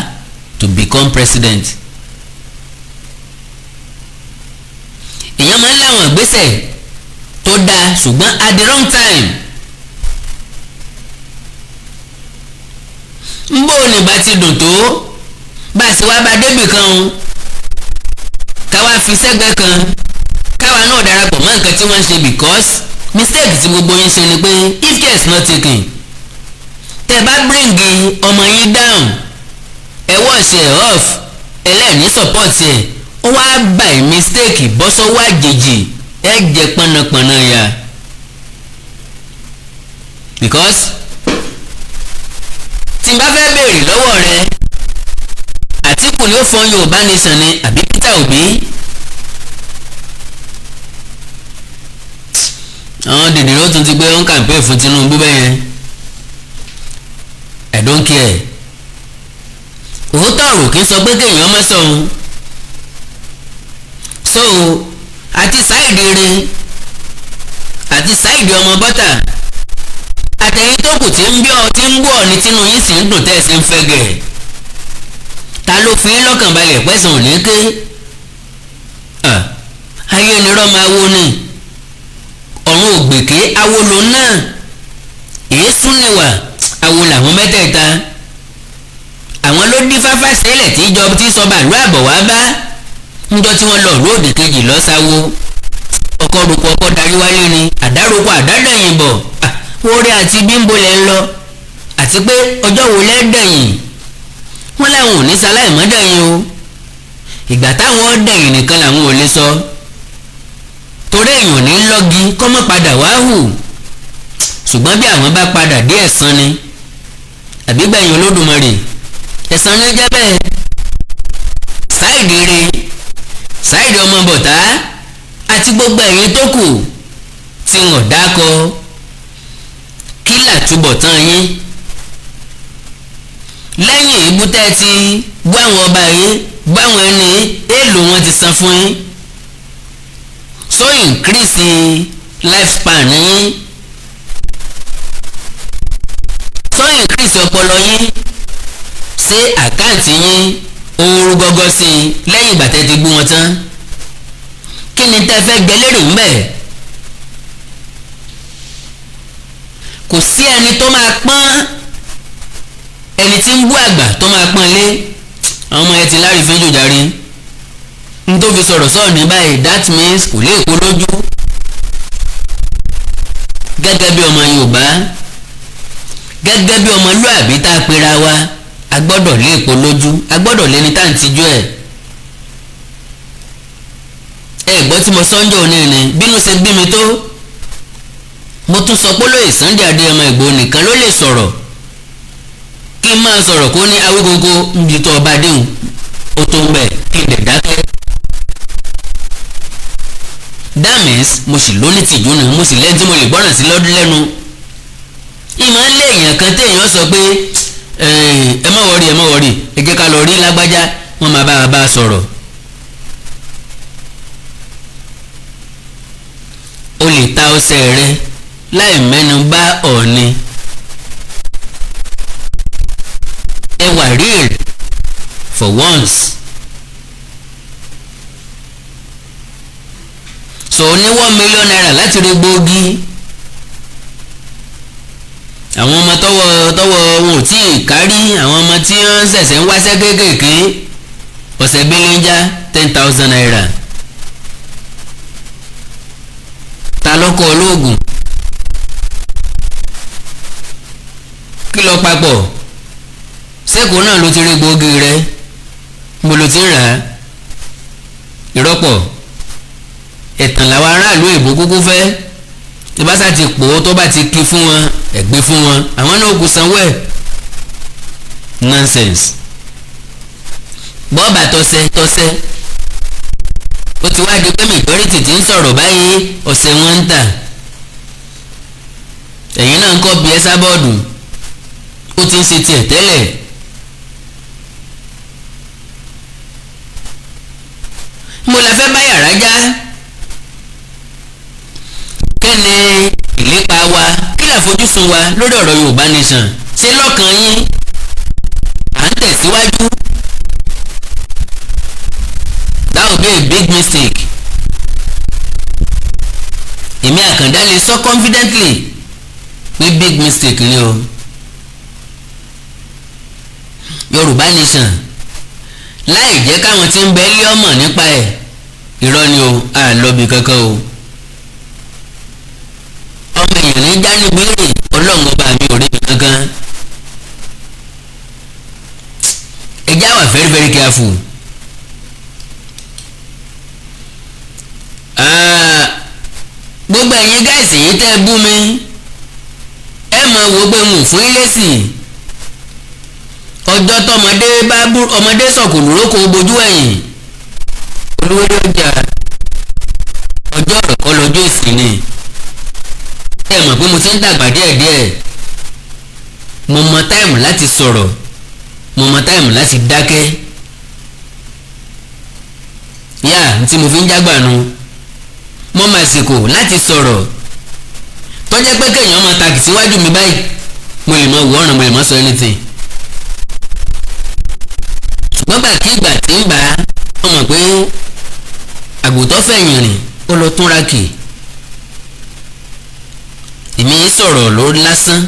[SPEAKER 3] to become president. èèyàn máa ń láwọn ìgbésẹ̀ tó dáa ṣùgbọ́n at the wrong time. ń bò ní bá ti dùn tó bá a sì wá bá débì kan o káwa fi sẹ́gbẹ́ kan káwa náà darapọ̀ mọ́ nǹkan tí wọ́n ń ṣe because mistake tí gbogbo yín ṣe ni pé if care is not taken tẹ́ bá bring ọmọ yín down ẹ wash ẹ off ẹlẹ́ẹ̀ní support ẹ ó wá by mistake bọ́ sọ́wọ́ àjèjì ẹ jẹ pọnapọ̀nà ya because tí n bá fẹ́ béèrè lọ́wọ́ rẹ Àtíkù ni ó fọ́n Yorùbá nation ni àbí Peter Obi. àwọn dèdèrè ó tún ti gbé wọn campaign fún Tinubu bẹ́yẹn I don't care. òótọ́ ọ̀rọ̀ kì í sọ pé kéèyàn má sọ̀hún so àti Saheed rere àti Saheed ọmọ bọ́tà àtẹ̀yìn tó kù tí ń gbọ́ ní tínú yín sì ń dùn tẹ́ ẹ sì ń fẹ́ gẹ̀ ta ló fi ń lọ́kàn balẹ̀ pẹ́sàn ò ní ké ayé nírọ́ máa wó ni ọ̀run ògbèké awo lòun náà èé sún níwà awo làwọn mẹ́tẹ̀ẹ̀ta àwọn ló dín fáfá sílẹ̀ tí ìjọba tí sọ bàálù àbọ̀ wá bá níjọ́ tí wọ́n lọ lóòdì kejì lọ́sàwó ọkọ̀ rúkọ ọkọ̀ darí wálé ni àdárúkọ àdádẹ́yìn bọ̀ orí àti bímbó lẹ́ ń lọ àti pé ọjọ́ wo lẹ́dẹ̀yìn wọ́n láwọn ò ní sáláìmọ́dẹ̀yìn o ìgbà táwọn dẹ̀yìn nìkan làwọn ò lè sọ torí èèyàn ò ní lọ́gi kọ́mọ́ padà wá hù ṣùgbọ́n bí àwọn bá padà dé ẹ̀san ni àbí gbẹ̀yìn Olódùmarè ẹ̀san ní jẹ́ bẹ́ẹ̀. Saheed rere Saheed ọmọ bọ̀tá àti gbogbo ẹ̀yin tó kù tí wọ́n dákọ kí làtúbọ̀tán yín lẹ́yìn ìbútẹ́ ti gbọ́ àwọn ọba yín gbọ́ àwọn ẹni èèlò wọn ti san fún yín so increase lifespan yín so increase ọpọlọ yín ṣé àkáǹtì yín ooru gọ́gọ́ sí i lẹ́yìn ìgbà tẹ́ ti gbé wọn tán kí ni tẹ́ fẹ́ gbẹlẹ́rì ń bẹ̀ kò sí ẹni tó máa pọ́n ẹni tí ń bú àgbà tó máa pọ́n lé àwọn ọmọ ẹ ti l'Arifin jòjàre n tó fi sọ̀rọ̀ sọ̀rọ̀ ní báyìí that means kò lè kó lójú gẹ́gẹ́ bí ọmọ Yorùbá gẹ́gẹ́ bí ọmọlúàbí tá a pera wa a gbọ́dọ̀ lé èpo lójú a gbọ́dọ̀ lẹ́ni tá à ń tijú ẹ̀ gbọ́ tí mo sọ́njọ́ òní ni bínú ṣe bí mi tó mo tún sọ pé lóye Sunday Adéyẹmọ Ìgbòho nìkan ló lè sọ̀rọ̀ kí n máa sọ̀rọ̀ kó ní Awikonko ń di tó ọba déhùn ó tó ń bẹ̀ kí n dẹ̀ dákẹ́ that means mo sì lóní tìjú ni mo sì lẹ́ni tí mo lè gbọ́ràn sí lọ́dún lẹ́nu ìmọ̀ ń lé èèyàn kan téèyàn sọ pé ẹ má wọrí ẹ jẹ́ ká lọ rí lágbájá wọ́n máa bá a bá a sọ̀rọ̀ o lè ta ọṣẹ rẹ láì mẹ́nu bà Ọọ̀ni ẹ wà real for once so ní $1 million láti rí gbòógì àwọn ọmọ tọwọ́ wọn ò tí ì kárí àwọn ọmọ tí wọ́n ṣẹ̀ṣẹ̀ ń wáṣẹ́ kéékèèké ọ̀sẹ̀ bíléńjà $10,000 ta lọ́kọ̀ olóògùn kí lọ papọ̀ ṣé sẹ́kọ̀ọ́ náà ló ti rí gbòógì rẹ mo ló ti rà á ìrọ́pọ̀ ẹ̀tàn làwọn aráàlú èbó kúkú fẹ́ tí bá sá ti pò ó tó bá ti kí fún wọn ẹ̀gbẹ́ fún wọn àwọn náà kò sanwó ẹ̀ nonsense bọ́ọ̀bà tọ́sẹ́ ó ti wá di pé majority ti ń sọ̀rọ̀ báyìí ọ̀sẹ̀ wọn ń tà ẹ̀yin náà ń kọ́ bí ẹ sábọ́ọ̀dù ó ti ń ṣe tiẹ̀ tẹ́lẹ̀ mo lè fẹ́ bá yàrá já kí ni ìlépa wa kí ni àfojúsùn wa lórí ọ̀rọ̀ Yorùbá Nation ṣé lọ́kàn yín à ń tẹ̀síwájú that would be a big mistake èmi Àkàndá lè sọ confidently pé big mistake ni o Yorùbá Nation láì jẹ́ káwọn tí ń bẹ lé ọmọ nípa ẹ̀ irọ́ ni o àlọ́bì kankan o ọmọ èèyàn ní já níbi rìn Ọlọ́run ọba mi ò ríbi kankan ẹjá wà very very careful gbogbo ẹ̀yin gáàsì yìí tẹ́ bú mi ẹ mọ̀ wo pé mo fún ilé sí ọjọ́ tọmọdé bá ọmọdé sọ̀kò lórókò bojú ẹ̀yìn olówó ọjà ọjọ́ ọ̀rọ̀ kọ́ lọ́jọ́ ìsìn ni ẹ mọ̀ pé mo ti ń dàgbà díẹ̀díẹ̀ mo mọ táìmù láti sọ̀rọ̀ mo mọ táìmù láti dákẹ́ yá tí mo fi ń jágbà nu mo mọ àsìkò láti sọ̀rọ̀ tọ́jẹ́ pé kéèyàn máa takì síwájú mi báyìí mo lè mọ wọ́ọ̀ràn mo lè mọ sọ anything ṣùgbọ́n gbàkigbà tí ń bá wọ́n mọ̀ pé àgùntàn fẹ̀yìn rìn ó lọ túnra kì èmi sọ̀rọ̀ lórí lásán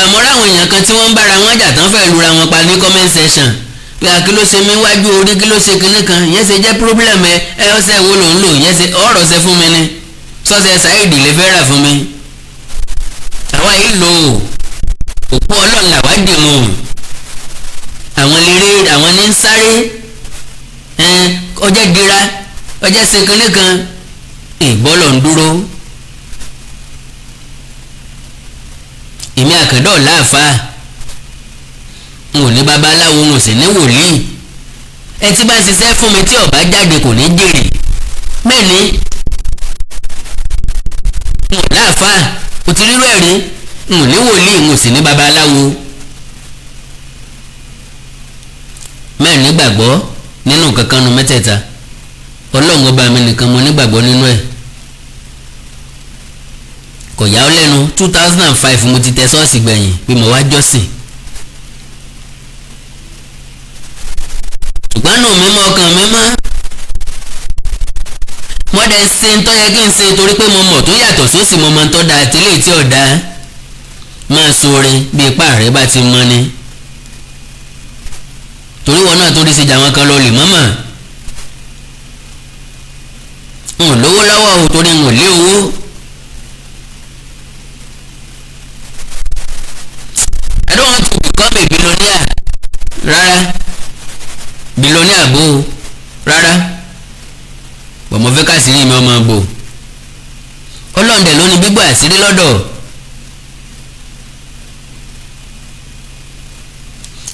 [SPEAKER 3] àmọ́ ráwọn èèyàn kan tí wọ́n ń bára wọn jà tán fẹ́ lura wọn pa ní comment section pé kí ló ṣe mí wájú orí kí ló ṣe kinní kan ìyẹn ṣe jẹ́ problem ẹ ọṣẹ wo ló ń lò ìyẹn ṣe ọ̀rọ̀ ṣe fún mi ni sọ́sẹ̀ Saheed lè fẹ́ rà fún mi àwa yìí lò ó òpó Ọlọ́run làwa dì mọ́ àwọn eléré àwọn ní ń sáré ọjọ́ dira ọjọ́ ṣe kinní kan ìgbọ́lọ̀ ń dúró èmi Àkàndá láàfáà n ò ní babaláwo n ò sì ní wòlíì ẹ tí bá ń ṣiṣẹ́ fún mi tí ọba jáde kò ní jèrè mẹ́ni n ò láàfáà o ti rírọ ẹ̀rí n ò ní wòlíì n ò sì ní babaláwo mẹ́ni gbàgbọ́ nínú kankan nu mẹ́tẹ̀ẹ̀ta Ọlọ́run ọba mi nìkan mo nígbàgbọ́ nínú ẹ̀ kò yà ọ́ lẹ́nu 2005 mo ti tẹ ṣọ́ọ̀ṣì gbẹ̀yìn pé mo wá jọ́sìn ṣùgbọ́n nù mí mọ́ ọkàn mi mọ́ mo dẹ̀ ṣe ń tọ́ yẹ kí n ṣe torí pé mo mọ̀ tó yàtọ̀ sósì mo mọ̀ ń tọ́ da àtìlẹ́ tí ò da máa sóore bí ipá rẹ bá ti mọ́ ni torí wọn náà torí ṣe jà wọn kan lọ lè mọ́mọ́ n ò lówó lọ́wọ́ o torí n ò lé owó. I don't want to become a billionaire rárá billionaire bò rárá bọ̀ mo fẹ́ káàsìrí mi ọmọ bò Ọlọ́run dẹ̀ ló ní gbígbọ́ àṣírí lọ́dọ̀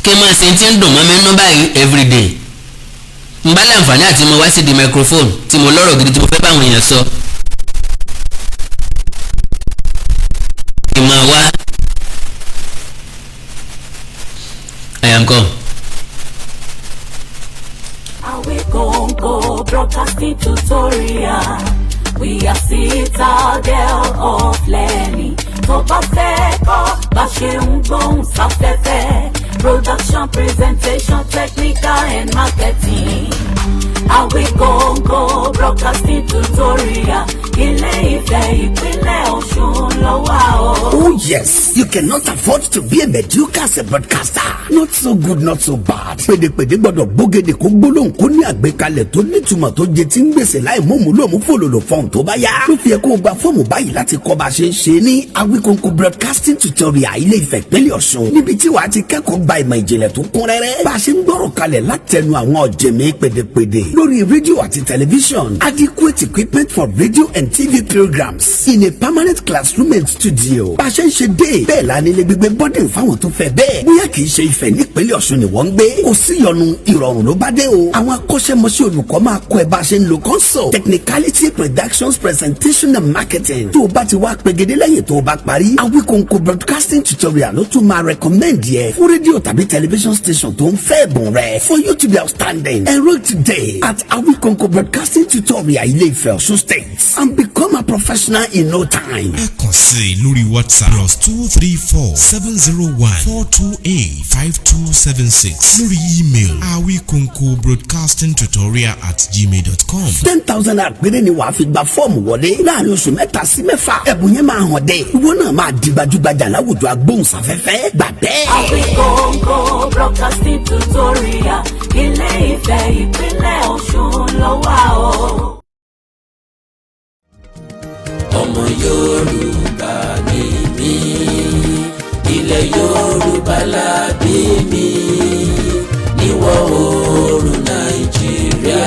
[SPEAKER 3] kí n máa ṣe tí ń dùn mọ́ mi nú báyìí everyday n bá láǹfààní àti mo wá sí di microphone tí mo lọ́rọ̀ gidi tí mo fẹ́ báwọn èèyàn sọ ìmọ̀ wá. I am come.
[SPEAKER 8] Awikonko broadcasting tutorial. We are citadel of learning. Tó bá fẹ́ kọ́ bá ṣe ń gbóhùn sáfẹ́fẹ́. Production, presentation, technical and marketing. Awikonko broadcasting tutorial. Ilé-Ifẹ̀ ìpínlẹ̀ Ọ̀ṣun ló wà o.
[SPEAKER 9] Oh Yes, you cannot afford to be a mediocre as a broadcaster. Not so good, not so bad. Pèdèpèdè gbọ́dọ̀ gbógede kó gbólóhùn kó ní àgbékalẹ̀ tó nítumọ̀ tó jẹ tí ń gbèsè láì mú lòmú fòlòlò fọ́ọ̀mù tó bá yá. Ló fi yẹ kó o gba fọ́ọ̀mù báyìí láti kọ́ bá a ṣe ń ṣe ní Awikonko broadcasting tutorial Ilé Ifẹ̀ ìpínlẹ̀ Ọ̀ṣun. Níbi tí wàá ti kẹ́kọ̀ọ́ gba ìmọ̀ ìjìnlẹ̀ tó kún rẹ́rẹ́. Bá a ṣe ń gbọ́rọ̀ kalẹ̀ látẹnu àwọn ọ̀jẹ̀mí pèdèpèdè lórí rédíò àti tẹlifíṣọ̀n. Adequate equipment for radio and TV programs in a permanent classroom and studio. Bá a ṣe ń ṣe dé bẹ́ẹ̀ la nílé gbígbé bọ́dìn fáwọn tó fẹ́ bẹ́ẹ̀. Bóyá kì í ṣe Ifẹ̀ nípínlẹ̀ Ọ̀ṣun ni wọ́n ń gbé. Kò sí ìyọnu ìrọ̀rùn ló bá dé o. Àwọn akọ́ṣẹ́mọṣẹ́ olùkọ́ máa kọ́ ẹ bá a ṣe ń lo console, technicality, productions, presentation and marketing. Tó o bá ti wá pegedé lẹ́yìn tó o bá parí, Awikonko broadcasting tutorial ló tún máa recommend yẹ fún rédíò tàbí television station tó ń fẹ́ ẹ̀bùn rẹ̀. For you to be outstanding, enroll today at Awikonko broadcasting tutorial Ilé Ifẹ̀ Ọ̀ṣun State and become a professional in no time.
[SPEAKER 10] ẹ kàn sí lórí WhatsApp +234-701-428-5276 lórí email awikonkobroadcastingtutorial@gmail.com.
[SPEAKER 9] 10,000 naira péré ni wàá fi gba fọ́ọ̀mù wọlé láàrin oṣù 3 sí 4. ẹ̀bùn yẹn máa hàn dé. ìwọ náà máa di gbajúgbajà láwùjọ agbóhùnsáfẹ́fẹ́ gbà bẹ́ẹ̀.
[SPEAKER 8] Awikonko broadcasting tutorial Ilé Ifẹ̀ ìpínlẹ̀ Ọ̀ṣun ló wà o.
[SPEAKER 4] ọmọ Yorùbá ni mí, ilẹ̀ Yorùbá la bí mi, níwọ̀ oòrùn Nàìjíríà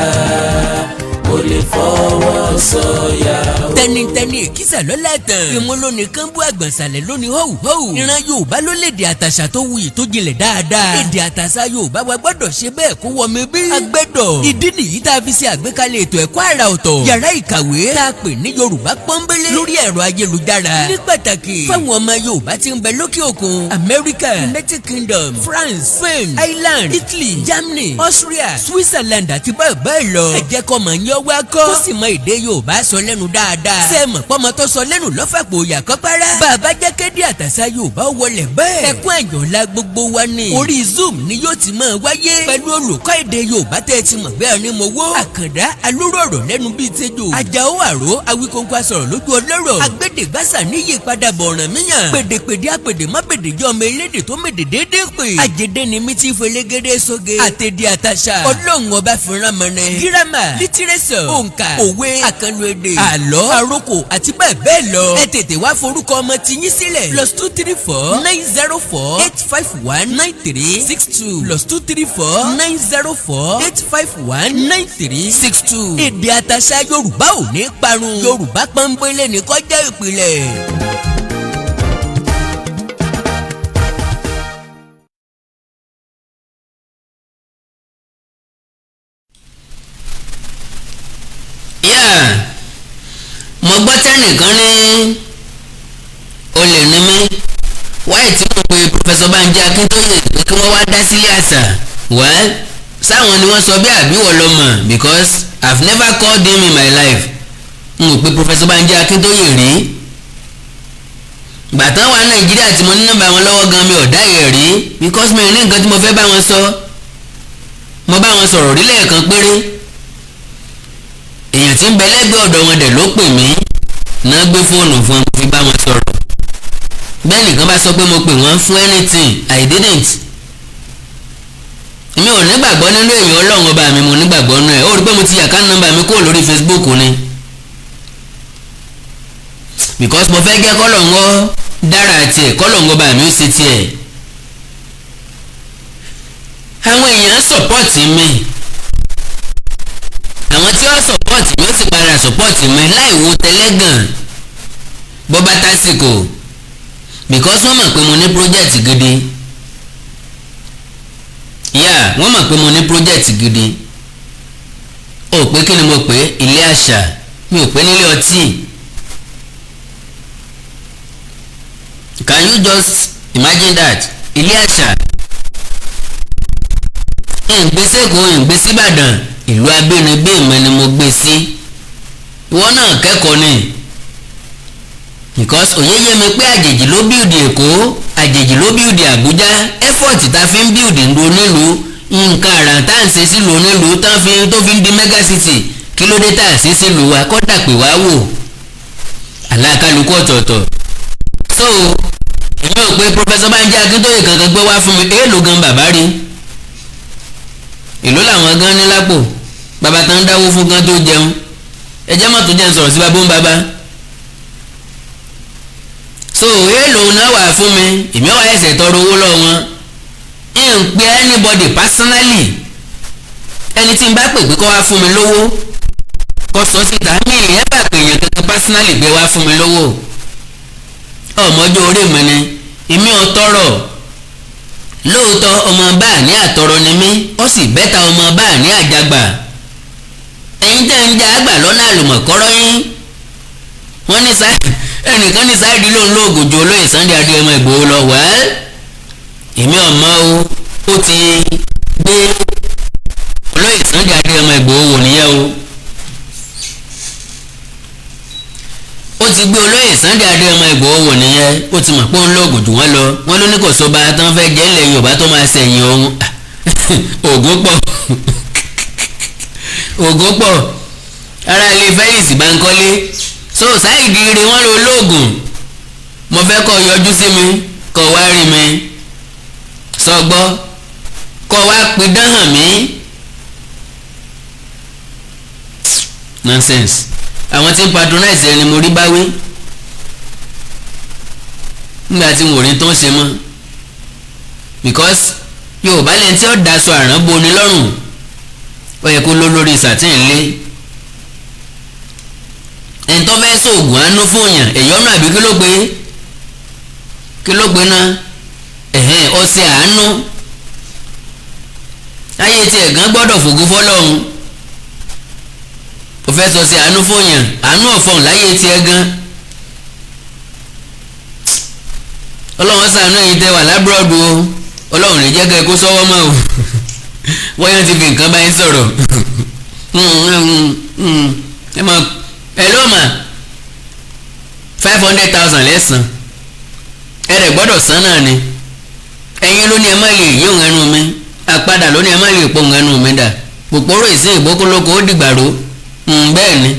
[SPEAKER 4] mo lè fọwọ́ sọ̀yà.
[SPEAKER 3] tẹnitẹni èkìsà lọ́la tán. ìmúlò nìkan bú àgbọ̀nsalẹ̀ lónìí họ́wùhọ́wù. ìran Yorùbá ló lédè àtàṣà tó wuyì tó jinlẹ̀ dáadáa. èdè àtàṣà Yorùbá wa gbọ́dọ̀ ṣe bẹ́ẹ̀ kó wọmi bí. agbẹ́dọ̀ ìdí nìyí tá a fi ṣe àgbékalẹ̀ ètò ẹ̀kọ́ àrà ọ̀tọ̀. yàrá ìkàwé tá a pè ní Yorùbá pọ́nbélé lórí ẹ̀rọ ayélujára. ní pàtàkì fáwọn ọmọ Yorùbá tí ń bẹ lókè òkun America, United Kingdom, France, Spain, Ireland, Italy, Germany, Austria, Switzerland àti bẹ́ẹ̀ bẹ́ẹ̀ lọ. ẹ jẹ́ kọ́ mọ̀ yín wá kọ́. ó sì mọ èdè Yorùbá sọ lẹ́nu dáadáa. sẹ́ẹ̀mọ̀ pọ́mọ tó sọ lẹ́nu lọ́fàpọ̀ yàkọ́ para. bàbá jákèjì àtàṣà Yorùbá wọlé bẹ́ẹ̀. ẹkún àjọ̀lá gbogbo wa ni. orí Zoom ni yóò ti máa wáyé. pẹ̀lú olùkọ́ èdè Yorùbá tẹ́ ẹ ti mọ̀ bẹ́ẹ̀ ni mo wó. àkàndá alóró ọ̀rọ̀ lẹ́nu bíi tẹ́jọ́. àjàó àró Awikonko asọ̀rọ̀ lójú ọlọ́rọ̀. agbẹ́dẹ̀gbàsà níyì padà bọ̀ràn míyàn. pèdèpèdè apèdè má pèdè jọ ọmọ elédè tó mèdè déédé pè. àjẹdẹ ni mi ti fẹlẹ́gẹ́dẹ́ sóge. àtẹ̀dẹ̀ àtàṣà ọlọ́run ọba fìràn mọ́nẹ. gírámà lítírẹ́sọ̀ òǹkà òwe àkànlò èdè àlọ́ àròkò àti bẹ́ẹ̀ bẹ́ẹ̀ lọ. ẹ tètè wá forúkọ ọmọ tiyín sílẹ̀. +234-904-851-9362 +234-904-851-9362. èdè àtàṣà Yorùbá ò ní parun. Yorùbá pọ́nbélé ní kó jẹ́ ìpìlẹ̀. mo gbọ́ tẹ́nìkan ní olè ní mí wáyé tí mo pe Professor Banji Akíntóyè pé kí wọ́n wá dá sílé àṣà well sáwọn ni wọ́n sọ bí àbíwọ̀ lọ mọ̀ because I've never called him in my life n ò pe Professor Banji Akíntóyè rí gbàtàn wà Nàìjíríà tí mo ní nọ́mbà wọn lọ́wọ́ gan mi ò dá yẹ̀ rí because mi ò ní nǹkan tí mo fẹ́ bá wọn sọ mo bá wọn sọ̀rọ̀ rí lẹ́ẹ̀kan péré èèyàn tí ń bẹ lẹ́gbẹ̀ẹ́ ọ̀dọ̀ wọn dẹ̀ ló pè mí náà gbé fóònù fún wọn fi bá wọn sọ̀rọ̀ bẹ́ẹ̀ nìkan bá sọ pé mo pè wọ́n fún anything I didn't mi ò nígbàgbọ́ nínú èèyàn Ọlọ́run ọba mi mo nígbàgbọ́ nínú ẹ̀ ó rí pé mo ti yàká nọ́mbà mi kúrò lórí Facebook ni because mo fẹ́ jẹ́ kọ́lọ̀ngọ́ dára tiẹ̀ kọ́lọ̀ngọ́ ọba mi ó ṣe tiẹ̀ àwọn èèyàn sọ̀pọ̀tì mi àwọn tí wọ́n sọ̀pọ̀tì mi ó sì padà sọ̀pọ̀tì mi láì wo tẹ́lẹ́gàn bọ́bá tásìkò because wọ́n mọ̀ pé mo ní project gidi wọ́n mọ̀ pé mo ní project gidi ó pé kí ni mo pè ilé àṣà mi ò pé nílé ọtí can you just imagine that ilé àṣà ìgbésẹ̀kọ̀ ìgbésíbàdàn ìlú abínibí mi ni mo gbé sí ìwọ náà kẹ́kọ̀ọ́ ni because òye yé mi pé àjèjì ló bíùdì Èkó àjèjì ló bíùdì Àbújá effort tá fi ń bíùdì ń do nílùú nǹkan àrà tá à ń ṣe sílùú onílùú tó fi ń di mega city kí ló dé tá à ṣe sílùú wa kọ́dà pé wá wò alákàlùkù ọ̀tọ̀ọ̀tọ̀ so pé Professor Banji Akíntóyè kankan gbé wá fún mi èèlò gan bàbá rí èló làwọn gan ní lápò bàbá tán dáwó fún gan tó jẹun ẹjẹ́ mọ́tò jẹ́ ń sọ̀rọ̀ sí bàbá ń bàbá so èèlò náà wà fún mi èmi wà ẹsẹ̀ tọrọ owó lọ́wọ́ wọn ń pe anybody personally ẹni tí n bá pè pé kó wá fún mi lówó kó sọ síta mi ìyẹn bá pè yẹn kankan personally pé wá fún mi lówó ọmọjọ́ orí mi ni èmi ò tọrọ lóòótọ́ ọmọ báà ní àtọrọ ni mí ó sì bẹ́ta ọmọ báà ní àjàgbà ẹ̀yin tẹ́ ń já àgbà lọ́nà àlùmọ̀kọ́rọ́ yín wọ́n ní ẹnìkan ní Saheed lòun lóògùn ju olóyè Sunday Adéyẹmọ Ìgbòho lọ wẹ́ẹ́ èmi ọmọ ó ti gbé olóyè Sunday Adéyẹmọ Ìgbòho wò nìyẹn ó ti gbé olóyè Sunday Adéyẹmọ Ìgbòho wò nìyẹn ó ti mọ̀ pé òun lóògùn jù wọ́n lọ wọ́n ló ní kò sóba tán fẹ́ jẹ́ ilẹ̀ Yorùbá tó máa sẹ̀yìn òun ògùn pọ̀ ògùn pọ̀ ara ilé Felix Bankole so Saheed rí wọ́n lo olóògùn mo fẹ́ kó yọjú sí mi kó wá rí mi sọgbọ́ kó wá pidán hàn mí nonsense àwọn tí ń patronize ẹni mo rí báwí nígbà tí wò rí tó ń ṣe mọ́ because Yorùbá lẹ́ni tí ó daṣọ àrán boni lọ́rùn ó yẹ kó ló lórí sàtìn lé ẹni tó fẹ́ sóògùn àánú fún yàn ẹ̀yọ́nù àbí kí ló gbé náà ọ̀sẹ̀ àánú ayé tí ẹ̀gán gbọ́dọ̀ fògo fọ́lọ́run ó fẹ́ sọ sí àánú fún yàn àánú ọ̀fọ̀n láyé tí ẹ̀gán ọlọ́run ṣàánú yìí tẹ́ wà lábúrọ̀dù o ọlọ́run ní jẹ́ kẹ́ kó sọ́wọ́ mọ́ o wọ́n yàn ti fi nǹkan báyìí sọ̀rọ̀ ẹ mọ̀ ẹ ló mà 500,000 lẹ́sàn ẹ rẹ̀ gbọ́dọ̀ san náà ni ẹ̀yin ló ní ẹ má lè yí òun ẹnu mi àpadà ló ní ẹ má lè pọ̀ òun ẹnu mi dà pòpòrò ìsìn ìgbókòlókò ó dìgbàrò bẹ́ẹ̀ ni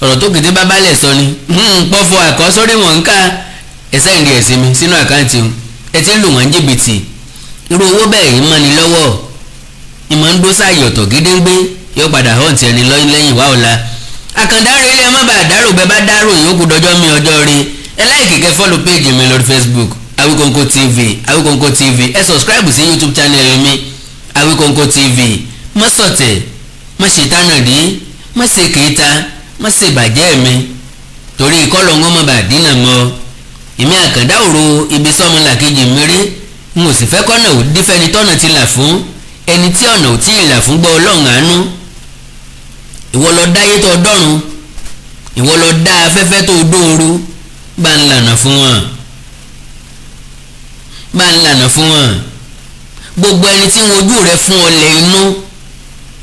[SPEAKER 3] ọ̀rọ̀ tó kìtì bá balẹ̀ sọ ni pọ́fọ́ àkọ́sórí wọn ń ká ẹsẹ̀ ìdí ẹ̀sìn mi sínú àkáǹtì wọn ẹ ti ń lù wọ́n jìbìtì irú owó bẹ́ẹ̀ yìí mọ́ni lọ́wọ́ ìmọ̀ ń dó sáàyè ọ̀tọ̀ gédéńgbé yóò padà hàn tí ẹni lẹ́yìn wá ọ̀la àkàndáró ilé ẹ má bàa dárò bẹ́ẹ̀ bá dárò ìyókù dọjọ́ mi ọjọ́ rí ẹ láìkì kẹ́ fọ́lù péèjì mi lórí Facebook Awikonko TV Awikonko TV ẹ sọ̀scribe sí YouTube channel mi Awikonko TV má sọ̀tẹ̀ má ṣe tánàdí má ṣe kìíta má ṣe bàjẹ́ mi torí ìkọlọ̀ ń ọmọ bàdínà mọ́ èmi àkàndá òru ibi sọ́mọ làkejì mi rí n ò sì fẹ́ kọ́nà ò dífẹ́ni tọ́nà ti là fún ẹni tí ọ̀nà ò tí ì là fún gbọ́ ọlọ́run àánú ìwọ lọ dá ayé tó dọ́run ìwọ lọ dá afẹ́fẹ́ tó dóoru bá ń lànà fún wọn bá ń lànà fún wọn gbogbo ẹni tí wọn ojú rẹ fún ọlẹ̀ inú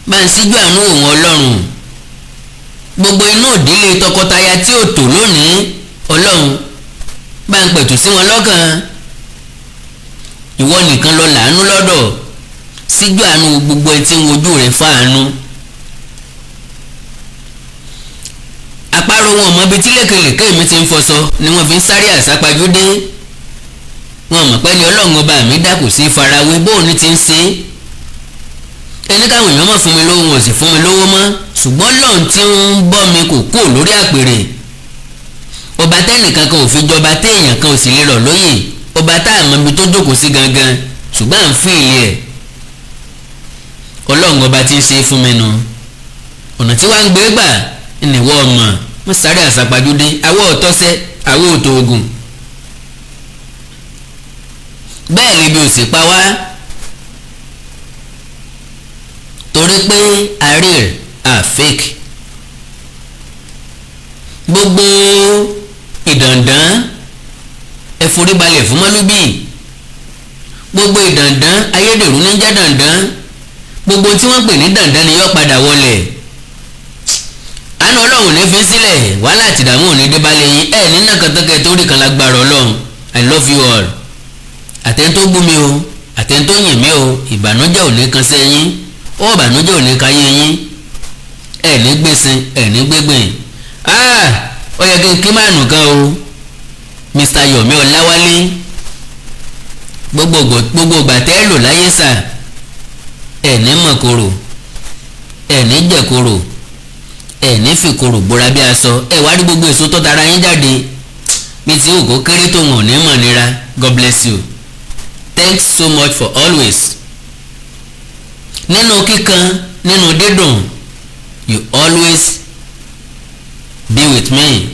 [SPEAKER 3] bá ń síjú àánú òun ọlọ́run gbogbo inú ìdílé tọkọtaya tí ò tò lónìí ọlọ́run bá ń pẹ̀tù sí wọn lọ́kàn ìwọ nìkan lọ làánú lọ́dọ̀ síjú àánú gbogbo ẹni tí wọn ojú rẹ fáànú. àparò wọn mọ ibi tí lékelèké mi ti ń fọṣọ ni wọn fi ń sáré àsápajúdé wọn mọ̀ pé ní ọlọ́run ọba mi dá kò sí farawé bóun ní ti ń ṣe ẹni káwọn èèyàn mọ̀ fún mi lówó wọn sì fún mi lówó mọ́ ṣùgbọ́n lọ́n tí ń bọ́ mi kò kó lórí àpèrè ọba tẹ́nìkan kan ò fi jọba téèyàn kan ò sì lè rọ̀ lóyè ọba tá a mọ̀ ibi tó jókòó sí gangan ṣùgbọ́n à ń fún ilé ẹ̀ ọlọ́run ọba ti ń ṣe fún mi nu ọ̀nà tí wàá ń gbé gbà ìnìwọ́ ọmọ wọn sáré àsápajúdé àwọ̀ ọ̀tọ́sẹ́ àwọ̀ òtò ogun bẹ́ẹ̀ ibi ò sì pa wá torí pé àárẹ̀ àfẹ́kì gbogbo ìdàndán ẹ forí balẹ̀ fún mọ́lúbí gbogbo ìdàndán ayédèrú ní jẹ́ dàndán gbogbo tí wọ́n pè ní dàndán ni yóò padà wọlé àánú ọlọ́run ní fi sílẹ̀ wàhálà àtìdààmú òní débálẹ̀ yín ẹ̀ nínú kàtàkẹ́ torí kan lágbára ọlọ́run I love you all àtẹ̀ntó bú mi o àtẹ̀ntó yìn mí o ìbànújẹ́ ò ní kan sẹ́yìn ó ìbànújẹ́ ò ní káyé yín ẹ̀ ní gbèsè ẹ̀ ní gbégbìn ó yẹ kí máa nù kan o Mr. Yomi Ọláwálé gbogbo ìgbà tẹ́ lò láyé sà ẹ̀ní mọ̀kòrò ẹ̀ní jẹ̀kòrò ẹ̀ní fìkòrò bóra bí aṣọ ẹ̀ wá rí gbogbo èso tó tara yín jáde bí tí òkò kéré tó wọn ò ní mọ̀ nira. God bless you. Thanks so much for always. nínú kíkan nínú dídùn you always be with me.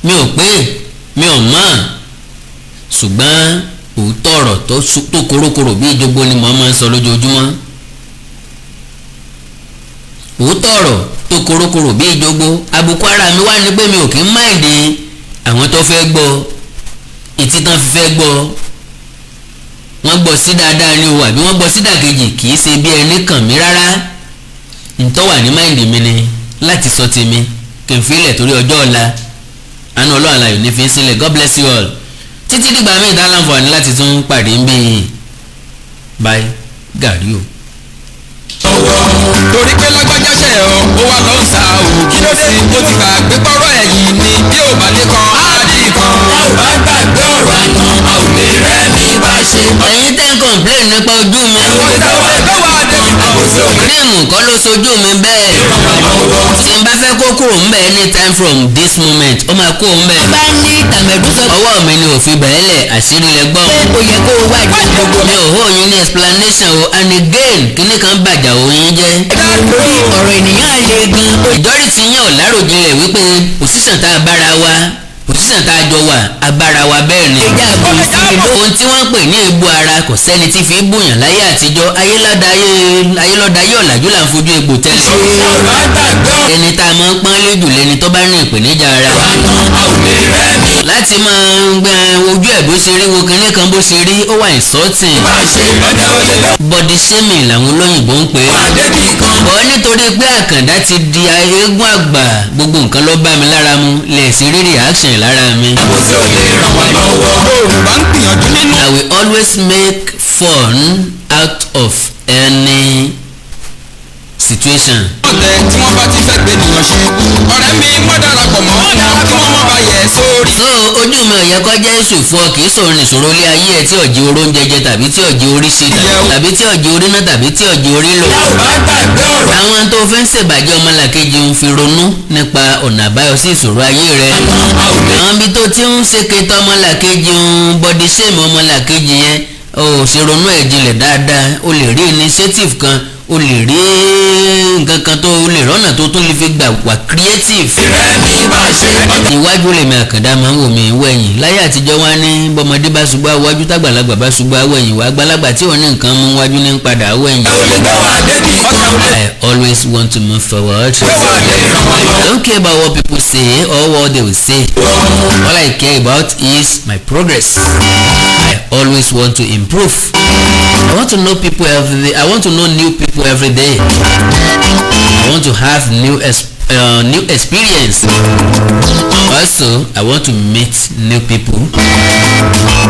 [SPEAKER 3] mi ò pé mi ò mọ̀ ṣùgbọ́n òótọ́ ọ̀rọ̀ tó korokoro bí ìjọgbó ni mo máa ń sọ lójoojúmọ́. òótọ́ ọ̀rọ̀ tó korokoro bí ìjọgbó àbùkù ara mi wá ní pé mi ò kí ń máìdì àwọn tó fẹ́ gbọ́ etí tán fi fẹ́ gbọ́ wọ́n gbọ́ sí dáadáa ní o àbí wọ́n gbọ́ sí dàkejì kì í ṣe bí ẹni kàn mí rárá. ntọ́ wà ní máìdì mi ni láti sọ tèmi kí n fi ilẹ̀ torí ọjọ́ ọ̀la àánú ọlọ́run àlàyé ní fi ń sílẹ̀. God bless you all títí dìgbà míì dá láǹfààní láti tún pàdé ń bí yìí bye gàrí o.
[SPEAKER 1] torí pé lágbájá ṣe ọ́ ó wà lọ́ọ́ sá o kí ló dé ó ti gbàgbé pọ́rọ́ ẹ̀yìn ni bí ò bá dé kan á dì kan.
[SPEAKER 4] a ò bá gbàgbé ọ̀rọ̀ àná a ò lè rẹ́mi bá ṣe.
[SPEAKER 3] ẹ̀yin tẹ́ ń complain nípa ojú mi.
[SPEAKER 1] àwọn ìdáwọ́ ẹgbẹ́ wa dé.
[SPEAKER 4] àwọn tí ò rí
[SPEAKER 3] kírìmù kọ́ ló sojú mi bẹ́ẹ̀. tí n bá fẹ́ kó kúrò ń bẹ̀ anytime from this moment ó máa kó ń bẹ̀.
[SPEAKER 4] bá ní tàmẹ̀dú sọ
[SPEAKER 3] ọwọ́ mi ni òfin bẹ̀rẹ̀ lẹ̀ àṣírí lẹ gbọ́.
[SPEAKER 4] pé ó yẹ kó o wádìí gbogbo
[SPEAKER 3] mi ò hó yín ní explanation o and again kíní kan bàjá òyìn jẹ́.
[SPEAKER 4] lórí ọ̀rọ̀ ènìyàn lè gan.
[SPEAKER 3] majority yín ò láròjinlẹ̀ wípé position tá a bára wa position tá a jọ wà a bára wa bẹ́ẹ̀ ni.
[SPEAKER 4] ìjà àbòrò sí mi ló.
[SPEAKER 3] ohun tí wọ́n pè ní egbò ara kò sẹ́ni tí fi ń bùyàn láyé àtijọ́ ayélọ́dayé ọ̀làjú là ń fojú egbò tẹ́lẹ̀.
[SPEAKER 4] a ò bá gbàgbé ọ̀rọ̀
[SPEAKER 3] ẹni tá a máa ń pọ́n léjù lẹni tó bá ní ìpèníjà ara.
[SPEAKER 4] àná a ò lè rẹ́mi
[SPEAKER 3] láti máa ń gbẹ ojú ẹ̀ bó ṣe rí wo kinní kan bó ṣe rí ó wà insulting.
[SPEAKER 4] bá ṣe. ọjọ́ olè lọ.
[SPEAKER 3] body shaming làwọn olóyìnbó ń pè é.
[SPEAKER 4] àdébì kan.
[SPEAKER 3] ọ nítorí pé àkàndá ti di eégún àgbà gbogbo nǹkan ló bá mi lára mu lè sí rí reaction lára mi.
[SPEAKER 4] àwọn tí ò lè ràn wá lọ́wọ́.
[SPEAKER 1] yorùbá ń gbìyànjú nínú.
[SPEAKER 3] I will always make fun out of any situation.
[SPEAKER 1] ọ̀tẹ̀ tí wọ́n bá ti fẹ́ gbé nìyàn ṣe ọ̀rẹ́ mi má darapọ̀ mọ́ kí wọ́n má ba yẹ sórí.
[SPEAKER 3] so ojú mi ò yẹ kó jẹ́ èṣù fún ọ kì í sòrò nìṣòro ilé ayé ẹ tí ọ̀jẹ̀ oró ń jẹjẹ tàbí tí ọ̀jẹ̀ orí ṣe tàbí tí ọ̀jẹ̀ orí náà tàbí tí ọ̀jẹ̀ orí lò.
[SPEAKER 4] a ò bá gbàgbé ọ̀rọ̀
[SPEAKER 3] àwọn tó fẹ́ ń ṣèbàjẹ́ ọmọlàkejì ń fi ronú nípa ọ̀nà àbáyọ sí ìṣòro ayé rẹ. àwọn ibi tó ti ń ṣe kẹta ọmọlàkejì ń body shame ọmọlàkejì yẹn ò ṣe ronú ẹ̀ jinlẹ̀ dáadáa o lè rí initiative kan o lè rí nǹkan kan tó o lè rọ́nà tó tún lè fi gbà wà creative.
[SPEAKER 4] rẹ́mi bá ṣe.
[SPEAKER 3] iwájú lèmi àkàndá máa ń wò mí wẹ̀yìn láyé àtijọ́ wá ní bọ́mọdé bá ṣubú àwájú tágbàlagbà bá ṣubú àwẹ̀yìn wá àgbàlagbà tí ò ní nǹkan mú wájú ní padà àwẹ̀yìn.
[SPEAKER 4] olè gbé wa débi kan.
[SPEAKER 3] I always want to move forward.
[SPEAKER 4] gbé wa lè ràn wá lọ́wọ́.
[SPEAKER 3] I don't care about what people say or what they will say. All I care about is my progress. I always want to improve. I want to know people every day. I want to know new people every day. I want to have new experience. Also, I want to meet new people.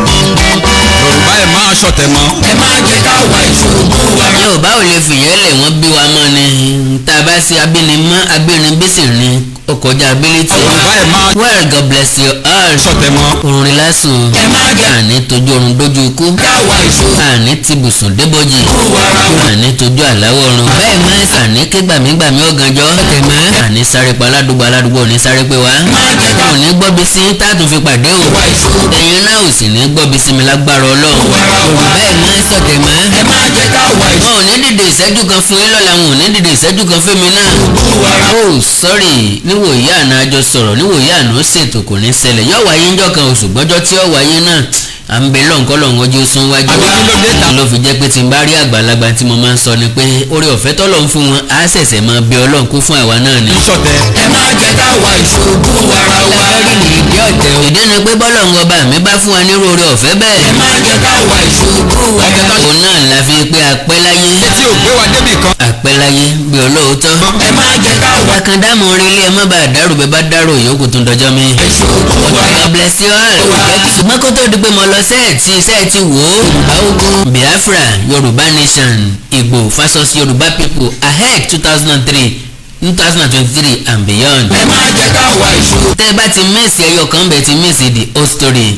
[SPEAKER 1] yorùbá ẹ̀ máa ṣọ̀tẹ̀ mọ́.
[SPEAKER 4] ẹ má jẹ́ ká wá ìṣòro wa.
[SPEAKER 3] Yorùbá ò lè fìyẹn lẹ̀ wọ́n bí wa mọ́ ni tá a bá ṣe abínimọ́ abínibísì ni ó kọjá ability.
[SPEAKER 1] yorùbá ẹ̀ máa
[SPEAKER 3] Well, God bless you all.
[SPEAKER 1] ṣọ̀tẹ̀ mọ́.
[SPEAKER 3] Orin lásùn.
[SPEAKER 4] ẹ má jẹ́
[SPEAKER 3] Àní tójú orun dójú ikú.
[SPEAKER 4] ká wá ìṣòro
[SPEAKER 3] Àní tibùsùn débòjì.
[SPEAKER 4] ara wa.
[SPEAKER 3] Àní tójú àláwọ̀ ọ̀run. Bẹ́ẹ̀ máa àní ké gbàmígbàmí ọ̀gànjọ́. Tẹ̀mọ́. Àní sáré pa aládùúgbò aládùúgbò ò ní sáré pé wá.
[SPEAKER 4] má jẹ́ ká
[SPEAKER 3] Ò ní gbọ́bi sí táàtún fi pàdé o.
[SPEAKER 4] wá ìṣòro
[SPEAKER 3] Ẹ̀yin náà ò sì ní gbọ́bi sí mi lágbára Ọlọ́run.
[SPEAKER 4] ara wa.
[SPEAKER 3] Bẹ́ẹ̀ máa sọ̀tẹ̀ mọ́.
[SPEAKER 4] ẹ má jẹ́ ká wá ìṣòro
[SPEAKER 3] Wọn ò ní dìde ìṣẹ́jú kan fún yín lọ́la wọn ò ní dìde ìṣẹ́jú kan fún mi náà.
[SPEAKER 4] ara wa.
[SPEAKER 3] Oh sorry níwòye àná àjọ sọ̀rọ̀ níwòye àná ó ṣètò kò ní ṣẹlẹ̀ yóò wáyé ńjọ́ kan oṣù gbọ́jọ́ tí ó wáyé náà à ń bẹ lọ́nkọ́ lọ́nkọ́ ojú sún wájú. ló fi jẹ́ pé tí n bá rí àgbàlagbà tí mo máa ń sọ ni pé orí ọ̀fẹ́ tọ́lọ̀ ń fún wọn á ṣẹ̀ṣẹ̀ máa bẹ Ọlọ́run kó fún àwa náà ni.
[SPEAKER 1] ṣọ̀tẹ̀.
[SPEAKER 4] ẹ má jẹ́ ká wá ìṣòro ara wa.
[SPEAKER 3] lórí ni ìdí ọ̀tẹ̀ ìdí ni pé bọ́lọ̀ ń ọba mi bá fún wa ní oore ọ̀fẹ́ bẹ́ẹ̀.
[SPEAKER 4] ẹ má jẹ́ ká wá ìṣòro ara wa.
[SPEAKER 3] òun náà la fi pé apẹ́ láyé.
[SPEAKER 1] tí ò gbé wa débì kan.
[SPEAKER 3] apẹ́ láyé bí olóòótọ́.
[SPEAKER 4] ẹ má jẹ́ ká wá
[SPEAKER 3] àkàndá mọ̀ orí ilé ẹ má bàa dárò bẹ́ẹ̀ bá dárò ìyókù tó ń dọjọ́ mi.
[SPEAKER 4] ìṣòro ara wa.
[SPEAKER 3] God bless you all. ṣùgbọ́n kó tó di pé mo lọ sẹ́ẹ̀tì wò ó. Yorùbá ogun Biafra Yorùbá nation Igbo versus Yorùbá people ahead 2023 and beyond.
[SPEAKER 4] ẹ má jẹ́ ká wá ìṣòro
[SPEAKER 3] tẹ́ bá ti mísì ẹyọ kan bẹ̀ ti mísì the whole story.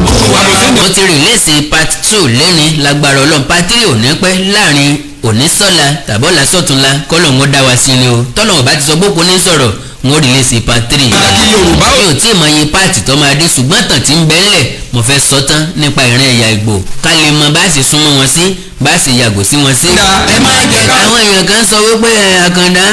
[SPEAKER 3] mo ti rìlẹ́sì part 2 lẹ́ni lágbára ọlọ́run part 3 ò ní pẹ́ láàrin òní sọ́la tàbọ́là sọ́túnla kọ́lọ̀ ń dá wa sí ni o tọ́lọ̀ bá ti sọ gbókun ní sọ̀rọ̀ wọ́n rìlẹ́sì part 3. mi ò tí ì mọ iye páàtì tó máa dé ṣùgbọ́n tàn tí ń bẹ́ńlẹ̀ mo fẹ́ sọ tán nípa ìran ẹ̀yà Ìgbò ká lè mọ bá sì súnmọ́ wọn sí bá sì yàgò sí wọn sí. àwọn èèyàn kan sọ wípé àkàndá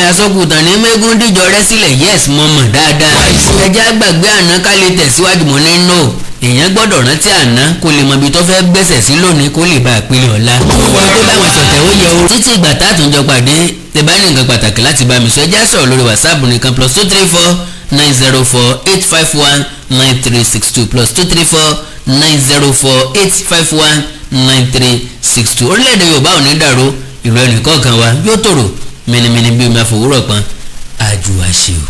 [SPEAKER 3] asọ́kùtàn ní mẹ́gún díjọ rẹ́ sílẹ̀ yes mo mọ̀ dáadáa. ẹjẹ́ àgbàgbé àná ká lè tẹ̀síwájú mọ́ ní no èèyàn gbọ́dọ̀ rántí àná kó lè mọ ibi tó fẹ́ gbẹ́sẹ̀ sí lónìí kó lè bá àpilẹ̀ ọ̀la. wọ́n tó báwọn ṣọ̀tẹ̀ ó yẹ o. títí ìgbà tààtúnjọ pàdé tẹ bá ní nǹkan pàtàkì láti bá mi sọ ẹjẹ́ sọ̀rọ̀ lórí WhatsApp nìkan +234 904 851 9362 +234 904 851 9362. orílẹ̀-èdè Yorùbá ò ní dàrú ìlú ẹnìkọ̀ọ̀kan wa yóò tòrò mẹ́nimẹ́ni bí omi àfòwúrọ̀ pọn àjùwàṣe o.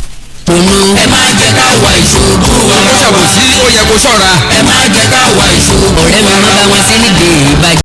[SPEAKER 3] Ponú. Ẹ má jẹ́ ká wá ìṣòro. Ọmọ ṣàbòsí ó yẹ kó ṣọ́ra. Ẹ má jẹ́ ká wá ìṣòro. ọ̀rẹ́ mi má bá wọn sí nídìí ìbàjẹ́.